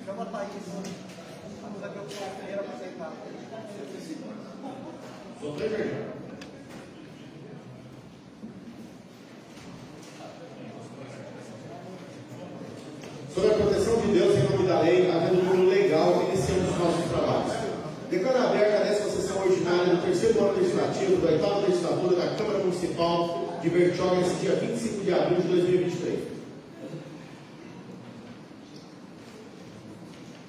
Chama a Thaís. Vamos aqui a primeira para aceitar. Sou primeiro. Sobre a proteção de Deus em nome da lei, havendo um número legal, iniciamos os nossos trabalhos. Declaro aberta a 10ª sessão ordinária do 3º ano legislativo da 8ª legislatura da Câmara Municipal de Bertioga, nesse dia 25 de abril de 2023.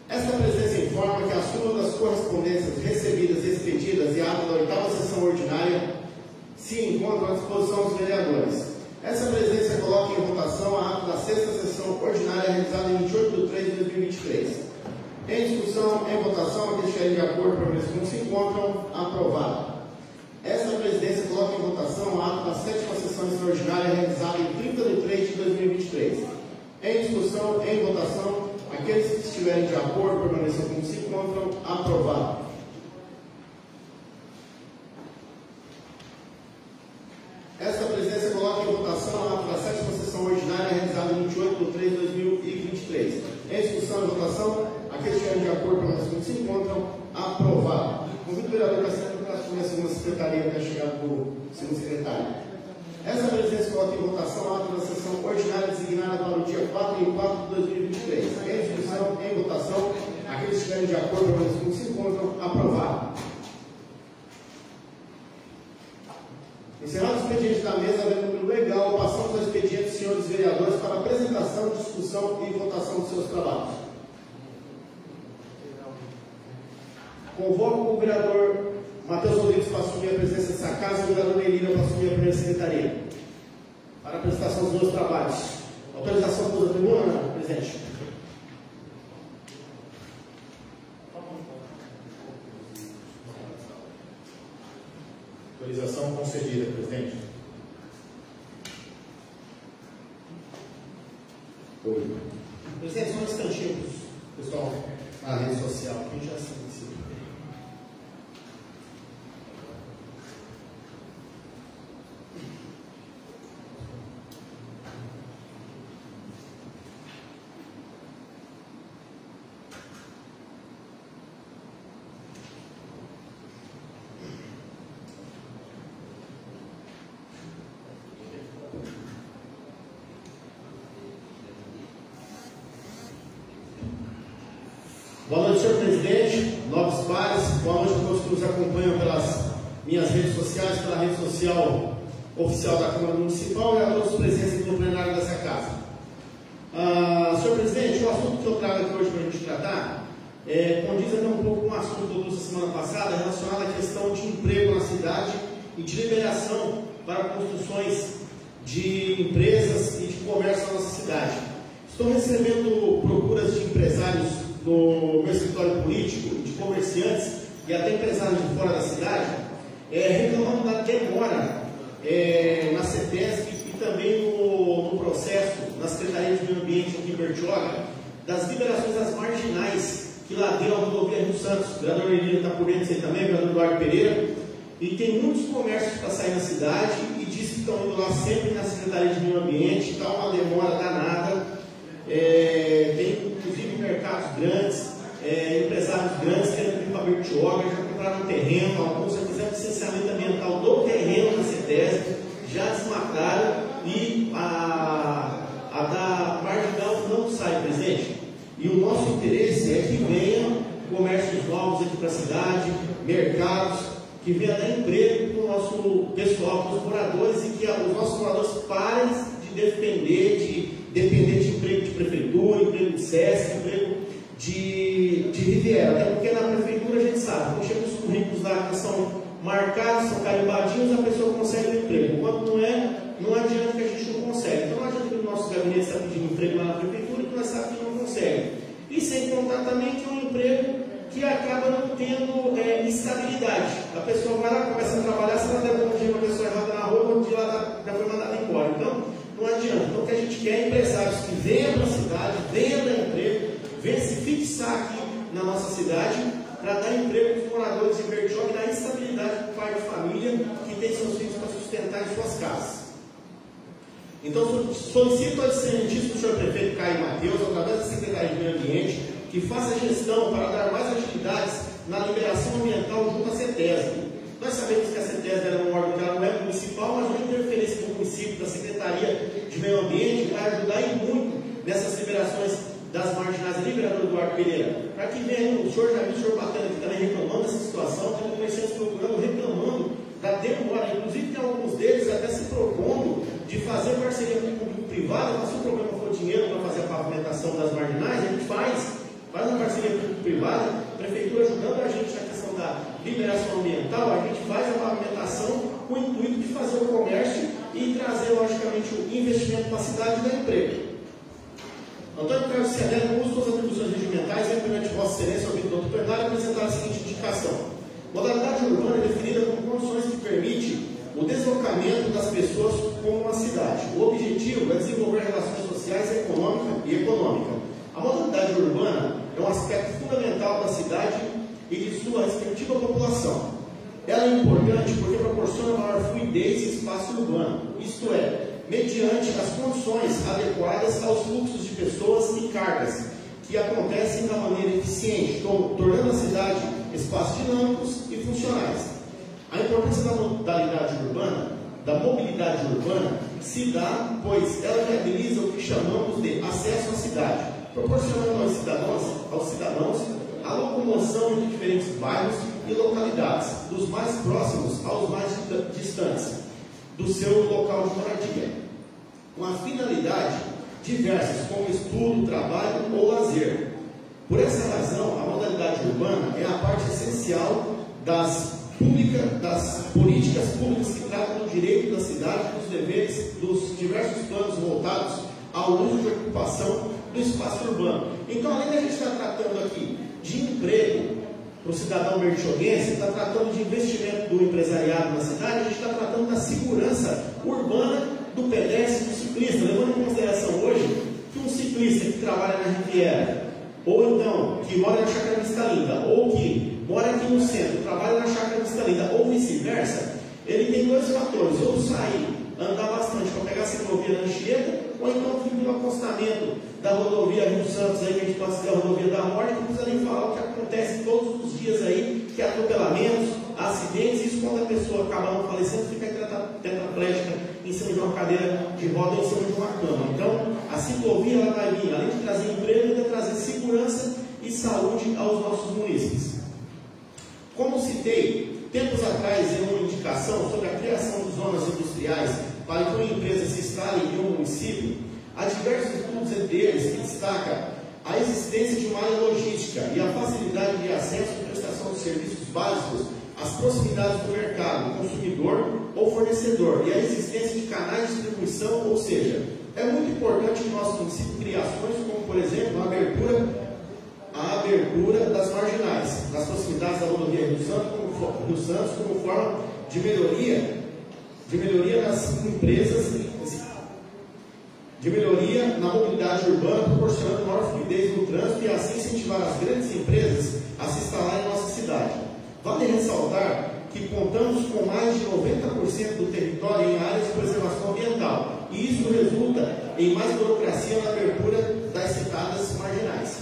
Esta presença informa que a súmula das correspondências recebidas e expedidas e a ata da 8ª sessão ordinária se encontram à disposição dos vereadores. Essa presença coloca em votação a ata da 6ª sessão ordinária realizada em 28 de 3 de 2023. Em discussão, em votação, aqueles que estiverem de acordo para ver como se encontram, aprovado. Essa presidência coloca em votação a ata da 7ª sessão extraordinária realizada em 30 de 3 de 2023. Em discussão, em votação, aqueles que estiverem de acordo permaneçam como se encontram, aprovado. Esta presidência coloca em votação a ata da 7ª sessão ordinária realizada em 28 de 3 de 2023. Em discussão e votação, aqueles que estiverem de acordo permaneçam como se encontram, aprovado. Convido o vereador Cassiano para assumir a segunda secretaria até chegar do segundo secretário. Essa presidência coloca em votação a ata da sessão ordinária designada para o dia 4 de 4 de 2023. Em discussão, em votação, aqueles que estiverem de acordo permaneçam como se encontram, aprovado. Encerrado o expediente da mesa, havendo número legal, passamos ao expediente dos senhores vereadores para apresentação, discussão e votação dos seus trabalhos. Convoco o vereador Matheus Rodrigues para assumir a presença dessa casa e o vereador Neilira para assumir a primeira secretaria. Para a apresentação dos meus trabalhos. Autorização para a tribuna, presidente. Autorização concedida, presidente. Oi. Presidente, só um instantinho, pessoal, na rede social, que a gente já se inicia. Boa noite, senhor presidente, nobres pares, boa noite a todos que nos acompanham pelas minhas redes sociais, pela rede social oficial da Câmara Municipal e a todos os presentes no plenário dessa casa. Senhor presidente, o assunto que eu trago aqui hoje para a gente tratar condiz até um pouco com o assunto do da semana passada relacionado à questão de emprego na cidade e de liberação para construções de empresas e de comércio na nossa cidade. Estou recebendo procuras de empresários no meu escritório político, de comerciantes e até empresários de fora da cidade, reclamando da demora na CETESB e também no processo, na Secretaria de Meio Ambiente aqui em Bertioga, das liberações das marginais que ladeiam a rodovia Rio Santos. O vereador Neilira está por dentro disso aí também, o vereador Eduardo Pereira, e tem muitos comércios para sair na cidade e diz que estão indo lá sempre na Secretaria de Meio Ambiente, está uma demora danada. Tem inclusive mercados grandes, empresários grandes querendo vir para Bertioga, já compraram um terreno, alguns já fizeram licenciamento ambiental do terreno na CETESB, já desmataram e a da marginal não sai, presidente. E o nosso interesse é que venham comércios novos aqui para a cidade, mercados, que venha dar emprego para o nosso pessoal, para os moradores, e que os nossos moradores parem de depender de emprego de prefeitura, emprego de SESC, emprego de Riviera. Até porque na prefeitura a gente sabe, quando chegam os currículos lá que são marcados, são carimbadinhos, a pessoa consegue um emprego. Enquanto não adianta que a gente não consegue. Então não adianta que o nosso gabinete está pedindo emprego lá na prefeitura e que nós sabemos que não consegue. E sem contar também que é um emprego que acaba não tendo estabilidade. A pessoa vai lá, começa a trabalhar, se ela der bom dia para a pessoa errada na rua, outro dia ela já foi mandada embora. Então, não adianta. Então, o que a gente quer é empresários que venham para a cidade, venham dar emprego, venham se fixar aqui na nossa cidade, para dar emprego para os moradores de Bertioga e dar estabilidade para o pai de família que tem seus filhos para sustentar em suas casas. Então, solicito a discernidíssimo do senhor prefeito Caio Mateus, ambiente, que faça gestão para dar mais agilidades na liberação ambiental junto à CETESB. Nós sabemos que a CETESB era um órgão que ela não é municipal, mas uma interferência do município, da Secretaria de Meio Ambiente, vai ajudar e muito nessas liberações das marginais ali, vereador Eduardo Pereira. Para que venha, o senhor já viu o senhor batendo aqui também reclamando dessa situação, tem comerciantes procurando, reclamando da demora, inclusive tem alguns deles até se propondo de fazer parceria público-privada, mas se o problema for dinheiro para fazer a pavimentação das marginais, a gente faz uma parceria público-privada, a prefeitura ajudando a gente na questão da liberação ambiental, a gente faz a pavimentação com o intuito de fazer o comércio e trazer, logicamente, o investimento para a cidade e dar emprego. Antônio Carlos Cianelli, com suas atribuições regimentais, é perante Vossa Excelência, ouvido do plenário, apresentar a seguinte indicação. Modalidade urbana é definida como condições que permitem o deslocamento das pessoas com uma cidade. O objetivo é desenvolver relações sociais e econômica. A modalidade urbana é um aspecto fundamental da cidade e de sua respectiva população. Ela é importante porque proporciona maior fluidez e espaço urbano, isto é, mediante as condições adequadas aos fluxos de pessoas e cargas, que acontecem da maneira eficiente, tornando a cidade espaços dinâmicos e funcionais. A importância da modalidade urbana, da mobilidade urbana, se dá, pois ela viabiliza o que chamamos de acesso à cidade, proporcionando aos cidadãos a locomoção entre diferentes bairros e localidades, dos mais próximos aos mais distantes do seu local de moradia, com a finalidade diversas, como estudo, trabalho ou lazer. Por essa razão, a modalidade urbana é a parte essencial das políticas públicas que tratam do direito da cidade, dos deveres, dos diversos planos voltados ao uso de ocupação do espaço urbano. Então, além da gente estar tratando aqui de emprego para o cidadão bertioguense, está tratando de investimento do empresariado na cidade, a gente está tratando da segurança urbana do pedestre e do ciclista, levando em consideração hoje que um ciclista que trabalha na Riviera, ou então que mora na Chácara Vista Linda, ou que mora aqui no centro, trabalha na Chácara Vista Linda, ou vice-versa, ele tem dois fatores: ou sair, andar bastante para pegar a ciclovia na Anchieta, ou então vir no acostamento da rodovia Rio Santos, aí, que a gente pode dizer a rodovia da morte, não precisa nem falar o que acontece todos os dias aí, que é atropelamentos, acidentes, isso quando a pessoa acaba não falecendo, fica tetraplégica em cima de uma cadeira de roda, em cima de uma cama. Então, a ciclovia ela vai vir, além de trazer emprego, ainda trazer segurança e saúde aos nossos munícipes. Como citei, tempos atrás, em uma indicação sobre a criação de zonas industriais para que uma empresa se instale em um município, há diversos estudos entre eles que destacam a existência de uma área logística e a facilidade de acesso e prestação de serviços básicos às proximidades do mercado, consumidor ou fornecedor, e a existência de canais de distribuição, ou seja, é muito importante que o nosso município crie ações como, por exemplo, a abertura das marginais, nas proximidades da rodovia Rio Santos, como forma de melhoria nas empresas, de melhoria na mobilidade urbana, proporcionando maior fluidez no trânsito e assim incentivar as grandes empresas a se instalar em nossa cidade. Vale ressaltar que contamos com mais de 90% do território em áreas de preservação ambiental, e isso resulta em mais burocracia na abertura das citadas marginais.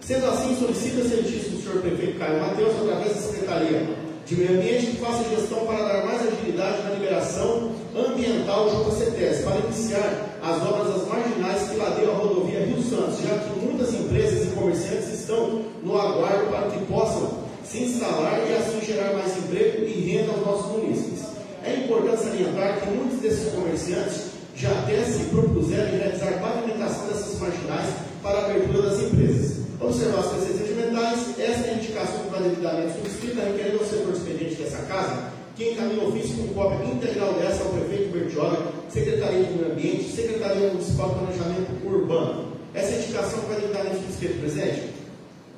Sendo assim, solicita ao excelentíssimo senhor prefeito Caio Mateus, através da Secretaria de Meio Ambiente, que faça gestão para dar mais agilidade na liberação ambiental junto à CETESB, para iniciar as obras das marginais que ladeiam a rodovia Rio Santos, já que muitas empresas e comerciantes estão no aguardo para que possam se instalar e assim gerar mais emprego e renda aos nossos munícipes. É importante salientar que muitos desses comerciantes já até se propuseram em realizar pavimentação dessas marginais para a abertura das empresas. Observar as preceitos regimentais, esta é a indicação que vai devidamente subscrita, requerendo ao setor expediente dessa casa, que encaminha ofício com cópia integral dessa ao prefeito Bertioga, Secretaria de Meio Ambiente, Secretaria Municipal de Planejamento Urbano. Essa é a indicação que vai devidamente subscrita, presidente.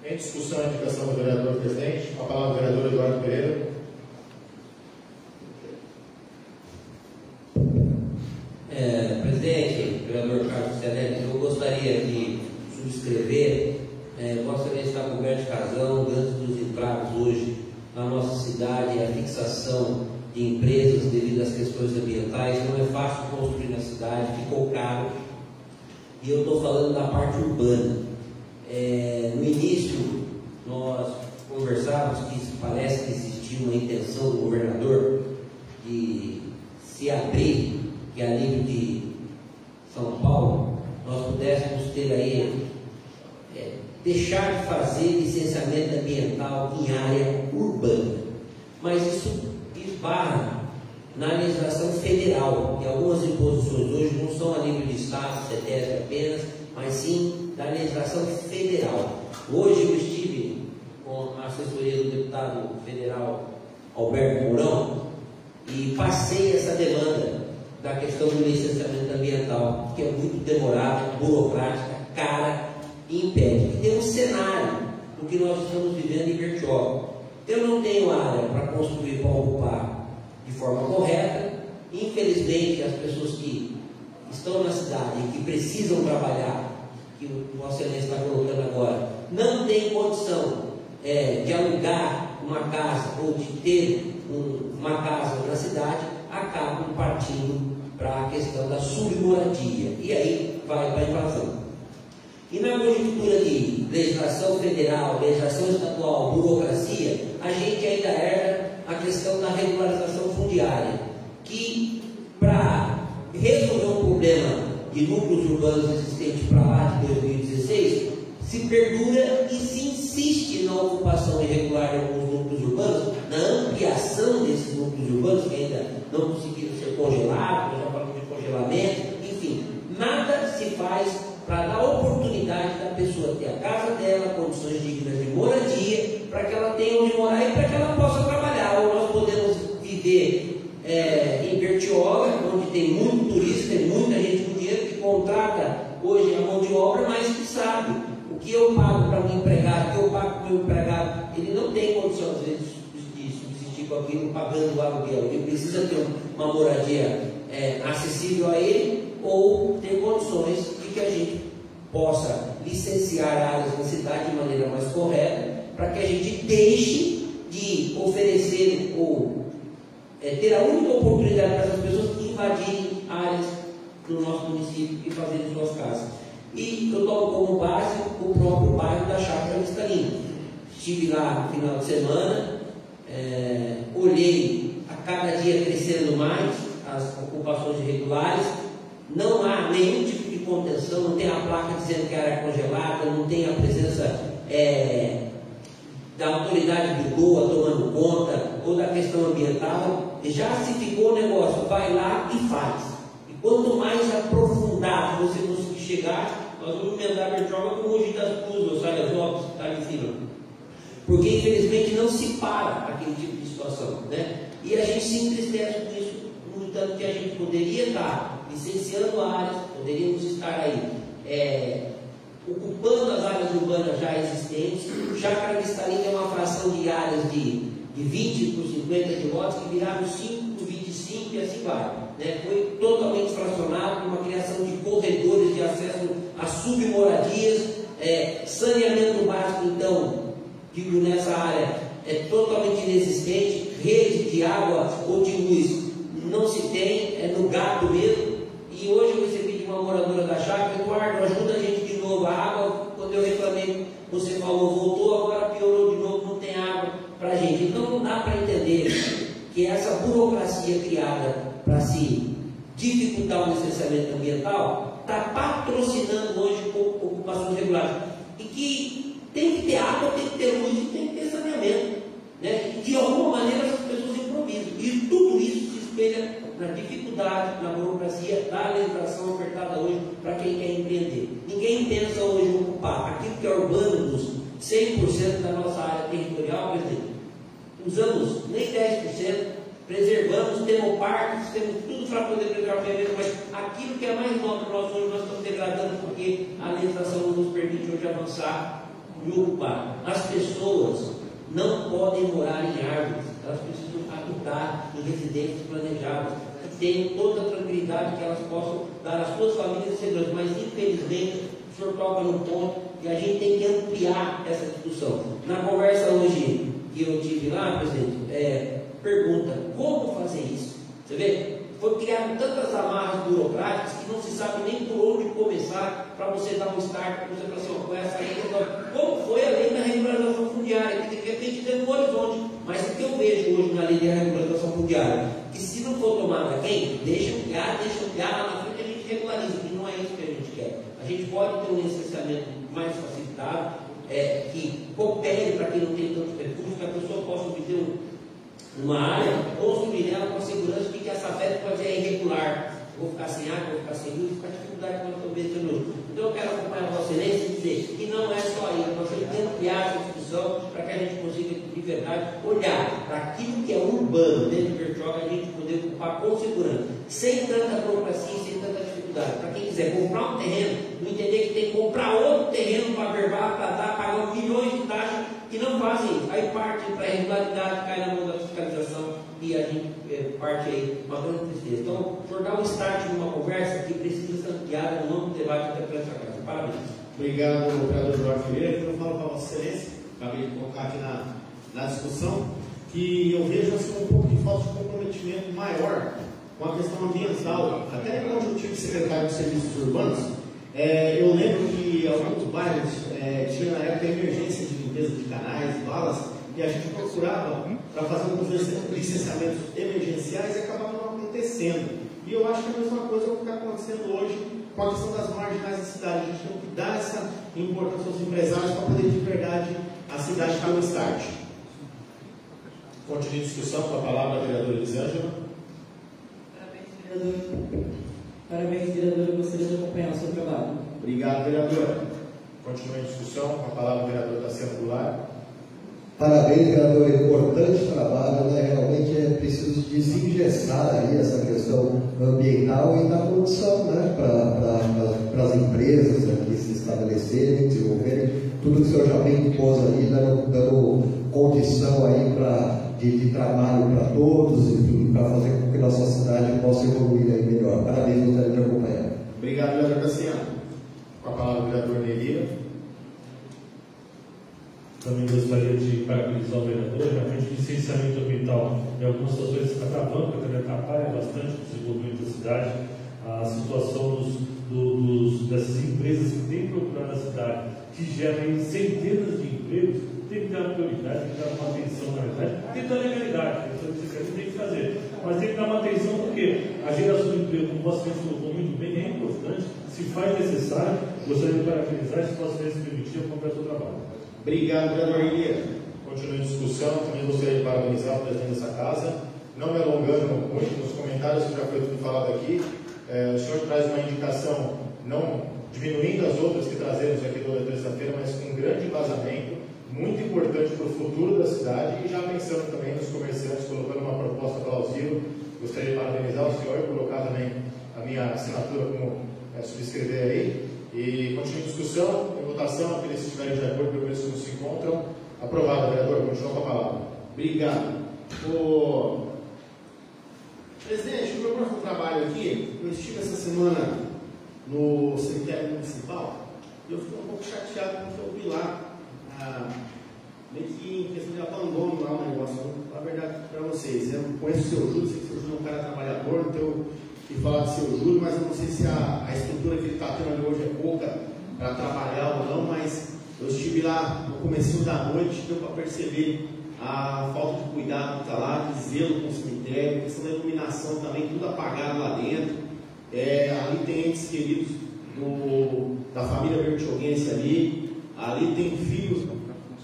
Em discussão, a indicação do vereador presidente. Com a palavra o vereador Eduardo Pereira. Presidente, vereador Carlos Cianelli, eu gostaria de subscrever. Vossa Excelência está coberto de razão. Grandes dos entraves hoje na nossa cidade, a fixação de empresas devido às questões ambientais. Não é fácil construir na cidade, ficou caro. e eu estou falando da parte urbana. No início, nós conversávamos que parece que existia uma intenção do governador de se abrir, que a nível de São Paulo, nós pudéssemos ter aí, deixar de fazer licenciamento ambiental em área urbana. Mas isso esbarra na legislação federal, e algumas imposições hoje não são a nível de Estado, CETESB apenas, mas sim da legislação federal. Hoje eu estive com a assessoria do deputado federal Alberto Mourão e passei essa demanda da questão do licenciamento ambiental, que é muito demorada, burocrática, cara e impede. E tem um cenário do que nós estamos vivendo em Bertioga. Eu não tenho área para construir, para ocupar de forma correta. Infelizmente, as pessoas que estão na cidade e que precisam trabalhar, que o Vossa Excelência está colocando agora, não tem condição de alugar uma casa ou de ter uma casa na cidade, acabam partindo para a questão da submoradia. E aí vai para a invasão. E na conjuntura de legislação federal, legislação estadual, burocracia, a gente ainda herda a questão da regularização fundiária, que para resolver um problema de núcleos urbanos existentes para lá de 2016, se perdura e se insiste na ocupação irregular de alguns núcleos urbanos, na ampliação desses núcleos urbanos, que ainda não conseguiram ser congelados, já falamos de congelamento, enfim, nada se faz para dar oportunidade da pessoa ter a casa dela, condições dignas de moradia, para que ela tenha onde morar e para que ela possa trabalhar. Ou nós podemos viver em Bertioga, onde tem muito turista, tem muita gente com dinheiro que contrata hoje a mão de obra, mas que sabe o que eu pago para um empregado, o que eu pago para o meu empregado, ele não tem condição às vezes de subsistir com aquilo pagando o aluguel. Ele precisa ter uma moradia acessível a ele, ou ter condições de que a gente possa licenciar áreas na cidade de maneira mais correta, para que a gente deixe de oferecer ou ter a única oportunidade para essas pessoas invadirem áreas do nosso município e fazerem suas casas. E eu tomo como base o próprio bairro da Chácara Cristalina. Estive lá no final de semana, olhei a cada dia crescendo mais as ocupações irregulares. Não há nenhum tipo de contenção, não tem a placa dizendo que a área é congelada, não tem a presença da autoridade do DOA tomando conta, ou da questão ambiental. Já se ficou o negócio, vai lá e faz. E quanto mais aprofundado você conseguir chegar, nós vamos emendar a Bertioga com o Mogi das Cruzes, ou Salesópolis, que está ali em cima. Porque infelizmente não se para aquele tipo de situação, né? E a gente se entristece com isso, no entanto que a gente poderia estar licenciando áreas, poderíamos estar aí ocupando as áreas urbanas já existentes. O Chácara Cristalina é uma fração de áreas de 20 por 50 de lotes que viraram 5 por 25 e assim vai, né? Foi totalmente fracionado com uma criação de corredores de acesso a submoradias, saneamento básico, então, digo, nessa área é totalmente inexistente, rede de água ou de luz não se tem, é no gato mesmo. E hoje eu recebi de uma moradora da chácara: Eduardo, ajuda a gente de novo, a água, quando eu reclamei, você falou, voltou, agora piorou de novo, não tem água para a gente. Então não dá para entender que essa burocracia criada para se dificultar o licenciamento ambiental está patrocinando hoje ocupações regulares. E que tem que ter água, tem que ter luz e tem que ter saneamento, né? E de alguma maneira as pessoas improvisam. E tudo isso se espelha na dificuldade, na burocracia da legislação ofertada hoje para quem quer empreender. Ninguém pensa hoje em ocupar aquilo que é urbano nos 100% da nossa área territorial, presidente. Usamos nem 10%, preservamos, temos parques, temos tudo para poder preservar o terreno, mas aquilo que é mais nobre nós hoje nós estamos degradando porque a legislação não nos permite hoje avançar e ocupar. As pessoas não podem morar em árvores, elas precisam habitar em residências planejadas, que tenham toda a tranquilidade que elas possam dar às suas famílias e segurança. Mas infelizmente o senhor toca no ponto e a gente tem que ampliar essa discussão. Na conversa hoje que eu tive lá, presidente, pergunta como fazer isso. Você vê, foi criado tantas amarras burocráticas que não se sabe nem por onde começar. começar, para você dar um start, para você falar assim, com essa aí, como foi a lei da regularização fundiária, que de repente tem um horizonte, mas o que eu vejo hoje na lei da regularização fundiária, que se não for tomada quem, deixa ampliar lá na frente a gente regulariza, que não é isso que a gente quer. A gente pode ter um licenciamento mais facilitado, que coopere para quem não tem tantos recursos, que a pessoa possa obter uma área, construir ela com a segurança de que essa festa pode ser irregular. Vou ficar sem água, vou ficar sem luz, vou ficar dificuldade quando eu estou vendo hoje. Então eu quero acompanhar a Vossa Excelência e dizer que não é só isso, nós temos que ampliar essa discussão para que a gente consiga, de verdade, olhar para aquilo que é urbano dentro de Bertioga, a gente poder ocupar com segurança, sem tanta burocracia, sem tanta dificuldade. Para quem quiser comprar um terreno, não entender que tem que comprar outro terreno para verbar, para dar, pagar milhões de taxas que não fazem isso. Aí parte para a irregularidade, cai na mão da fiscalização e a gente parte aí uma grande tristeza. Então, o senhor dá um start numa conversa que precisa ser ampliada no longo debate até para essa casa. Parabéns. Obrigado, vereador Jorge Ferreira. Eu falo para Vossa Excelência, acabei de colocar aqui na discussão, que eu vejo assim, um pouco de falta de comprometimento maior com a questão ambiental. Até quando eu tive secretário de Serviços Urbanos, eu lembro que alguns bairros tinha na época emergência de limpeza de canais, valas, e a gente procurava para fazer alguns licenciamentos emergenciais e acabava não acontecendo. E eu acho que a mesma coisa é o que está acontecendo hoje com a questão das marginais da cidade. A gente tem que dar essa importância aos empresários para poder, de verdade, a cidade ter um start. Continue a discussão com a palavra a vereadora Elisângela. Parabéns, vereador. Eu gostaria de acompanhar o seu trabalho. Obrigado, vereadora. Continue a discussão com a palavra a vereadora Tassiano Goulart. Parabéns, vereador. Importante trabalho, né? Realmente é preciso desengessar aí essa questão ambiental e dar condição, né? Para as empresas aqui se estabelecerem, desenvolverem. Tudo que o senhor já bem pôs ali, dando condição aí de trabalho para todos, enfim, para fazer com que nossa cidade possa evoluir aí melhor. Parabéns, gostaria de acompanhar. Obrigado, vereador Tassiano. Com a palavra o vereador Nelia. Também gostaria de parabenizar o vereador. Realmente, o licenciamento ambiental em algumas situações atrapalha bastante o desenvolvimento da cidade. A situação dessas empresas que têm procurado a cidade, que geram centenas de empregos, tem que dar prioridade, tem que dar uma atenção, na verdade, tem que dar legalidade, então você tem que fazer. Mas tem que dar uma atenção porque a geração de emprego, como você colocou muito bem, é importante, se faz necessário. Gostaria de parabenizar e, se posso se permitir, eu completo o trabalho. Obrigado, vereador Elia. Continue a discussão. Também gostaria de parabenizar o presidente dessa casa. Não me alongando muito nos comentários, que já foi tudo falado aqui. O senhor traz uma indicação, não diminuindo as outras que trazemos aqui toda terça-feira, mas com um grande embasamento, muito importante para o futuro da cidade e já pensando também nos comerciantes, colocando uma proposta plausível. Gostaria de parabenizar o senhor e colocar também a minha assinatura como subscrever aí. E continue a discussão, em votação, aqueles que estiverem de acordo, pelo menos como se encontram. Aprovado, vereador. Continua com a palavra. Obrigado. Presidente, o meu próximo trabalho aqui, eu estive essa semana no cemitério municipal e eu fiquei um pouco chateado com o que eu vi lá. Meio que em questão de abandono lá o negócio. Na verdade, para vocês, eu conheço o seu Júlio, sei que o seu Júlio é um cara trabalhador, então e falar do seu Júlio, mas eu não sei se a estrutura que ele está tendo ali hoje é pouca para trabalhar ou não, mas eu estive lá no comecinho da noite, deu para perceber a falta de cuidado que está lá, de zelo com o cemitério, questão da iluminação também, tudo apagado lá dentro. Ali tem entes queridos da família bertioguense ali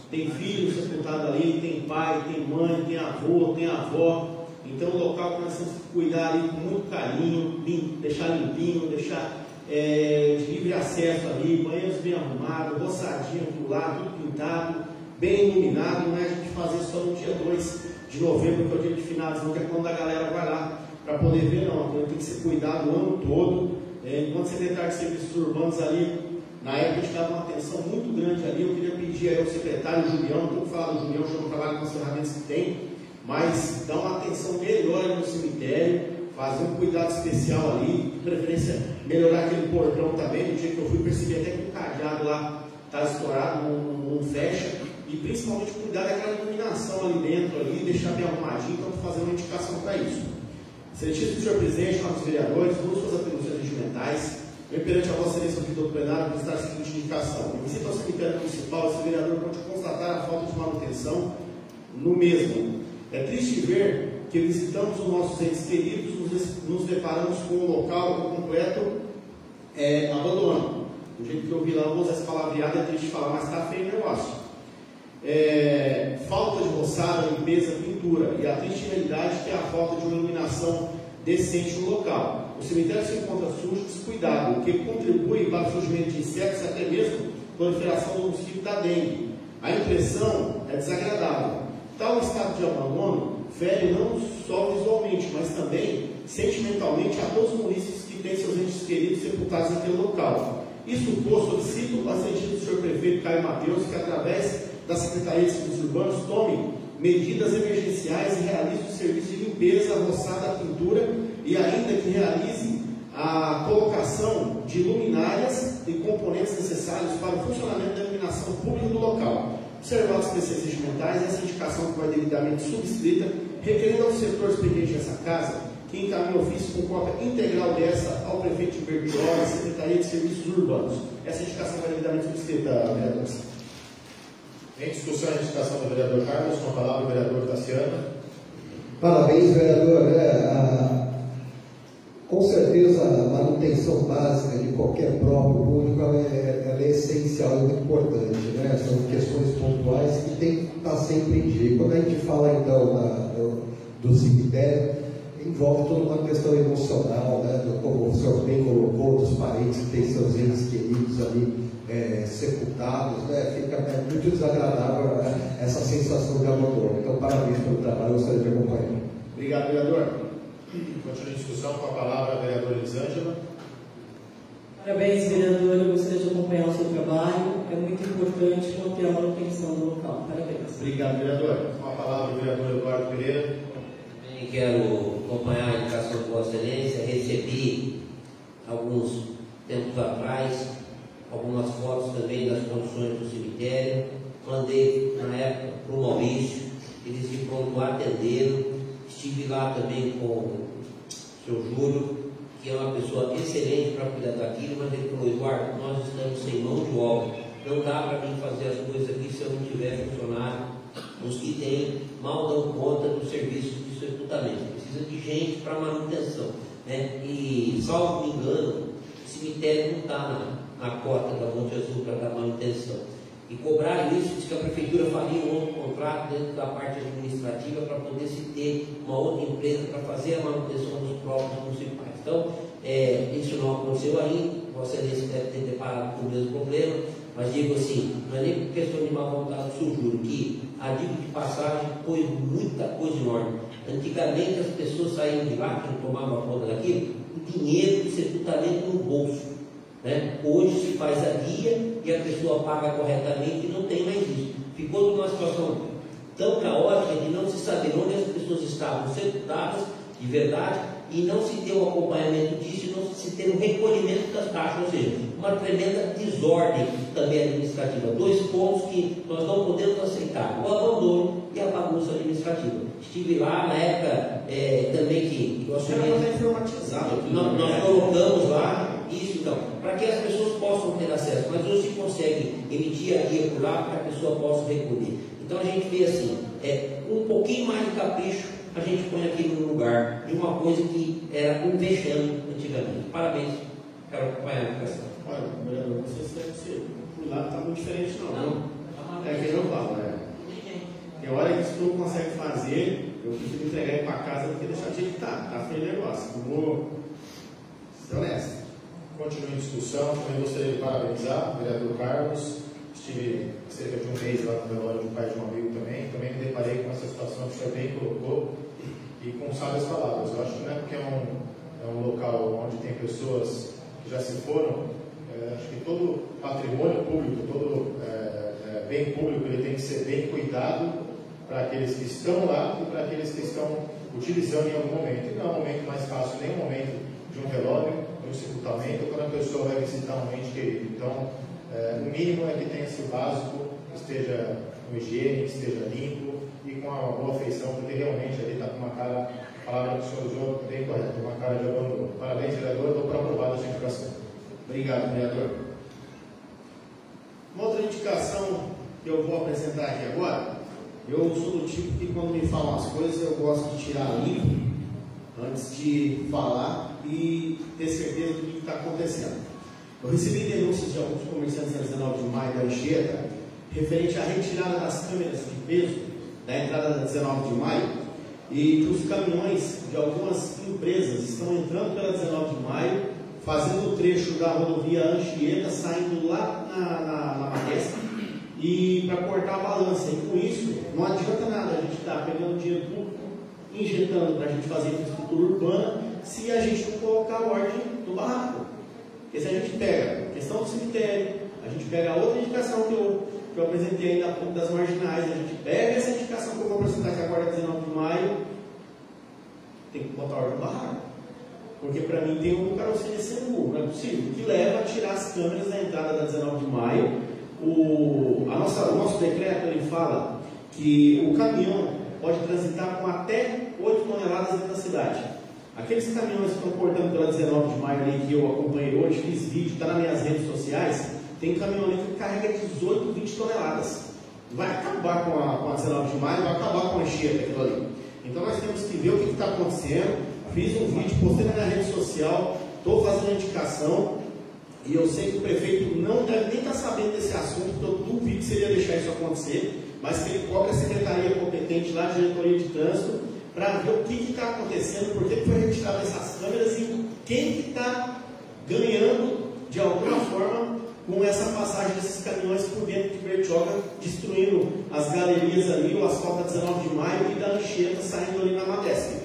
tem filhos sepultados ali, tem pai, tem mãe, tem avô, tem avó. Então, o local que nós temos que cuidar ali com muito carinho, deixar limpinho, deixar de livre acesso ali, banheiros bem arrumados, roçadinho do lado, tudo pintado, bem iluminado. Não é a gente fazer só no dia 2 de novembro, que é o dia de finados, não, que é quando a galera vai lá para poder ver, não. Então, tem que ser cuidado o ano todo. Enquanto secretário de Serviços Urbanos ali, na época a gente dava uma atenção muito grande ali. Eu queria pedir aí ao secretário Julião, não vou falar do Julião, já não trabalho com as ferramentas que tem, mas dar uma atenção melhor no cemitério, fazer um cuidado especial ali, de preferência melhorar aquele portão também. No dia que eu fui, percebi até que o cadeado lá está estourado, não fecha, e principalmente cuidar daquela iluminação ali dentro, ali, deixar bem arrumadinho. Então, estou fazendo uma indicação para isso. Excelentíssimo senhor presidente, nossos vereadores, todas as suas atribuições regimentais, Vem perante a Vossa Excelência do plenário prestar a seguinte indicação. Em visita ao cemitério municipal, esse vereador pode constatar a falta de manutenção no mesmo. É triste ver que visitamos os nossos entes queridos, nos deparamos com um local completo abandono. Do jeito que eu vi lá, eu vou usar essa palavreada, é triste falar, mas está feio o negócio. Falta de roçada, limpeza, pintura, e a triste realidade que é a falta de uma iluminação decente no local. O cemitério se encontra sujo e descuidado, o que contribui para o surgimento de insetos e até mesmo proliferação do mosquito da dengue. A impressão é desagradável. Tal estado de abandono fere não só visualmente, mas também sentimentalmente a todos os munícipes que têm seus entes queridos sepultados naquele local. Isso posto, solicito a sentido do senhor prefeito Caio Mateus que, através da Secretaria de Serviços Urbanos, tome medidas emergenciais e realize o serviço de limpeza, roçada, pintura e ainda que realize a colocação de luminárias e componentes necessários para o funcionamento da iluminação pública do local. Observados os preceitos regimentais, essa indicação que vai devidamente subscrita, requerendo ao setor expediente dessa casa que encaminhe ofício com cópia integral dessa ao prefeito de Bertioga, Secretaria de Serviços Urbanos. Essa indicação vai devidamente subscrita, vereador. Em discussão a indicação do vereador Carlos, com a palavra o vereador Tassiano. Parabéns, vereador. Com certeza a manutenção básica de qualquer próprio público ela é essencial e muito importante, né? São questões pontuais que tem que estar sempre em dia. Quando a gente fala então do cemitério, envolve toda uma questão emocional, né? Como o senhor bem colocou, dos parentes que têm seus entes queridos ali sepultados, né? Fica muito desagradável, né? Essa sensação de abandono. Então, parabéns pelo trabalho, eu gostaria de acompanhar. Obrigado, vereador. Continua a discussão com a palavra a vereadora Elisângela. Parabéns, vereador. Eu gostaria de acompanhar o seu trabalho. É muito importante manter a manutenção do local. Parabéns. Obrigado, vereador. Com a palavra o vereador Eduardo Pereira. Também quero acompanhar a indicação de Vossa Excelência. Recebi, alguns tempos atrás, algumas fotos também das condições do cemitério. Mandei, na época, para o Maurício. Eles de pronto atenderam. Estive lá também com o seu Júlio, que é uma pessoa excelente para cuidar daquilo, mas ele falou: Eduardo, nós estamos sem mão de obra, não dá para mim fazer as coisas aqui se eu não tiver funcionário. Os que têm mal dão conta do serviço de sepultamento, precisa de gente para manutenção, né? E, salvo me engano, o cemitério não está na cota da Monte Azul para dar manutenção. E cobrar isso, diz que a prefeitura faria um outro contrato dentro da parte administrativa para poder se ter uma outra empresa para fazer a manutenção dos próprios municipais. Então, isso não aconteceu ainda, Vossa Excelência deve ter deparado com o mesmo problema, mas digo assim, não é nem por questão de má vontade do seu Júlio, que a dica de passagem pôs muita coisa em ordem. Antigamente as pessoas saíam de lá, quem tomava conta daquilo, o dinheiro do sepultamento no bolso. Né? Hoje se faz a guia e a pessoa paga corretamente e não tem mais isso. Ficou numa situação tão caótica de não se saber onde as pessoas estavam sepultadas de verdade e não se ter um acompanhamento disso e não se ter um recolhimento das taxas, ou seja, uma tremenda desordem também administrativa. Dois pontos que nós não podemos aceitar: o abandono e a bagunça administrativa. Estive lá na época também que nós colocamos lá isso, então, para que as pessoas possam ter acesso, mas hoje se consegue emitir a guia por lá para que a pessoa possa recolher. Então a gente vê assim, um pouquinho mais de capricho, a gente põe aqui no lugar de uma coisa que era um vexame antigamente. Parabéns, quero acompanhar a educação. Olha, vereador, você deve ser, por lá não está muito diferente não. É que eu falo, tem hora que isso tu não consegue fazer, eu prefiro entregar ele para casa do que deixar de editar. Tá feio o negócio, eu vou ser honesto. Continua em discussão, também gostaria de parabenizar o vereador Carlos. Estive cerca de um mês lá no velório do pai de um amigo também me deparei com essa situação que o senhor bem colocou e com sábias palavras. Eu acho que não é porque é um local onde tem pessoas que já se foram, acho que todo patrimônio público, todo bem público, ele tem que ser bem cuidado para aqueles que estão lá e para aqueles que estão utilizando em algum momento. E não é um momento mais fácil, nem um momento de um velório, de um sepultamento, quando a pessoa vai visitar um ente querido. Então, o mínimo é que tenha esse básico, esteja com higiene, esteja limpo e com uma boa feição, porque realmente ali está com uma cara, a palavra que o senhor usou bem correta, uma cara de abandono. Parabéns, vereador, estou para aprovado essa indicação. Obrigado, vereador. Uma outra indicação que eu vou apresentar aqui agora, eu sou do tipo que quando me falam as coisas eu gosto de tirar limpo antes de falar e ter certeza do que está acontecendo. Eu recebi denúncias de alguns comerciantes na 19 de maio da Anchieta referente à retirada das câmeras de peso da entrada da 19 de maio e que os caminhões de algumas empresas estão entrando pela 19 de maio, fazendo o trecho da rodovia Anchieta, saindo lá na Maresca e para cortar a balança. E com isso não adianta nada a gente estar pegando dinheiro público, injetando para a gente fazer infraestrutura urbana, se a gente não colocar ordem no barraco. Porque se a gente pega a questão do cemitério, a gente pega a outra indicação que eu apresentei ainda há pouco das marginais, a gente pega essa indicação que eu vou apresentar aqui agora, 19 de maio, tem que botar ordem no barraco. Porque para mim tem um carocínio sendo burro, não é possível. O que leva a tirar as câmeras da entrada da 19 de maio, o nosso decreto ele fala que o caminhão pode transitar com até 8 toneladas dentro da cidade. Aqueles caminhões que estão cortando pela 19 de maio ali, que eu acompanhei hoje, fiz vídeo, está nas minhas redes sociais, tem caminhão ali que carrega 18, 20 toneladas. Vai acabar com a 19 de maio, vai acabar com a Anchieta aquilo ali. Então nós temos que ver o que está acontecendo. Fiz um vídeo, postei na minha rede social, estou fazendo a indicação, e eu sei que o prefeito não deve nem estar sabendo desse assunto, porque eu duvido que seria deixar isso acontecer, mas que ele cobre a secretaria competente lá, de diretoria de trânsito, para ver o que está acontecendo, por que foi retirado essas câmeras e quem que está ganhando de alguma forma com essa passagem desses caminhões por dentro de Bertioga, destruindo as galerias ali, o asfalto da 19 de maio e da Anchieta saindo ali na Madesca.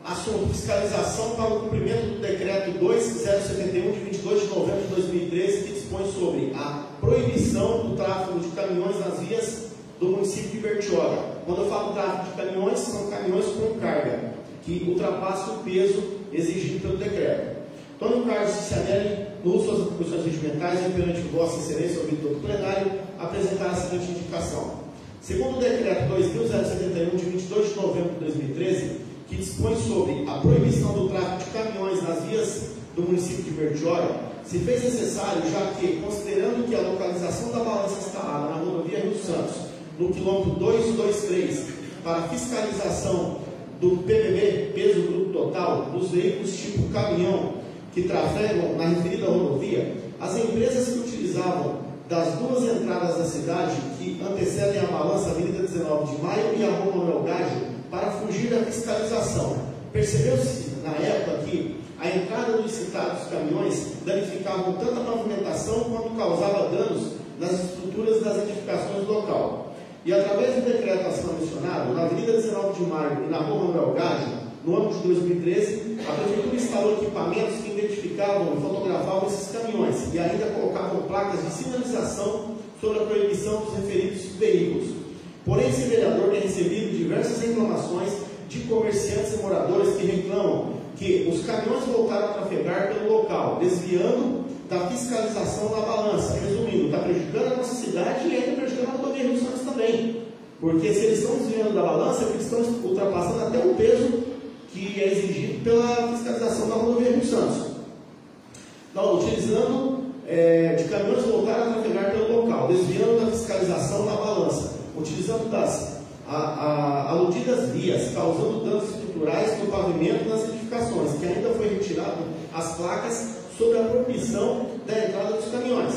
Assunto: fiscalização para o cumprimento do decreto 2071 de 22 de novembro de 2013, que dispõe sobre a proibição do tráfego de caminhões nas vias do município de Bertioga. Quando eu falo tráfego de caminhões, são caminhões com carga, que ultrapassam o peso exigido pelo decreto. Antônio Carlos Cianelli, no uso das atribuições regimentais, e perante Vossa Excelência, ouvido do plenário, apresentar a seguinte indicação. Segundo o decreto 2071 de 22 de novembro de 2013, que dispõe sobre a proibição do tráfego de caminhões nas vias do município de Bertioga, se fez necessário, já que, considerando que a localização da balança instalada na rodovia Rio Santos, no quilômetro 223, para fiscalização do PBB, peso bruto total, dos veículos tipo caminhão que trafegam na referida rodovia, as empresas que utilizavam das duas entradas da cidade que antecedem a balança Avenida 19 de Maio e a Rua Manuel Gágio, para fugir da fiscalização. Percebeu-se na época que a entrada dos citados caminhões danificavam tanto a pavimentação quanto causava danos nas estruturas das edificações do local. E através do decreto acima mencionado, na Avenida 19 de Maio e na Rua Manuel Gágio, no ano de 2013, a Prefeitura instalou equipamentos que identificavam e fotografavam esses caminhões e ainda colocavam placas de sinalização sobre a proibição dos referidos veículos. Porém, esse vereador tem recebido diversas reclamações de comerciantes e moradores que reclamam que os caminhões voltaram a trafegar pelo local, desviando da fiscalização da balança. Resumindo, está prejudicando a nossa cidade e ainda prejudicando a rodovia Rio Santos também. Porque se eles estão desviando da balança, eles estão ultrapassando até o peso que é exigido pela fiscalização da rodovia Rio Santos. Então, utilizando de caminhões voltaram a trafegar pelo local, desviando da fiscalização da balança, utilizando das aludidas vias, causando danos estruturais no pavimento e nas edificações, que ainda foi retirado as placas sobre a proibição da entrada dos caminhões.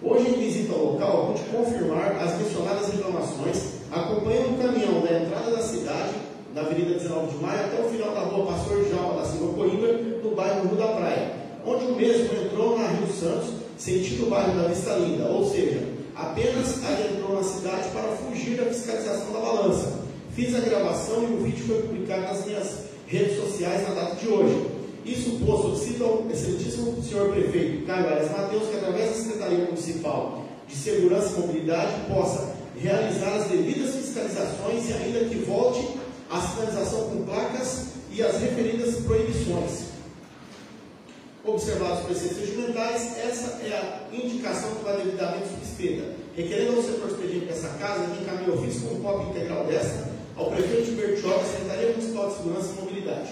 Hoje, em visita ao local, pude confirmar as mencionadas reclamações, acompanhando o caminhão da entrada da cidade, da Avenida 19 de Maio, até o final da Rua Pastor Djalma da Silva Coimbra, no bairro Rio da Praia, onde o mesmo entrou na Rio Santos, sentido o bairro da Vista Linda, ou seja, apenas adentrou na cidade para fugir da fiscalização da balança. Fiz a gravação e o vídeo foi publicado nas minhas redes sociais na data de hoje. Isso posto, solicito ao excelentíssimo senhor prefeito Caio Arias Mateus que, através da Secretaria Municipal de Segurança e Mobilidade, possa realizar as devidas fiscalizações e ainda que volte a sinalização com placas e as referidas proibições. Observados os preceitos regimentais, essa é a indicação que vai devidamente subscrita. Requerendo ao setor expediente dessa casa, que encaminhe ofício com cópia integral desta ao prefeito de Bertioga, Secretaria Municipal de Segurança e Mobilidade.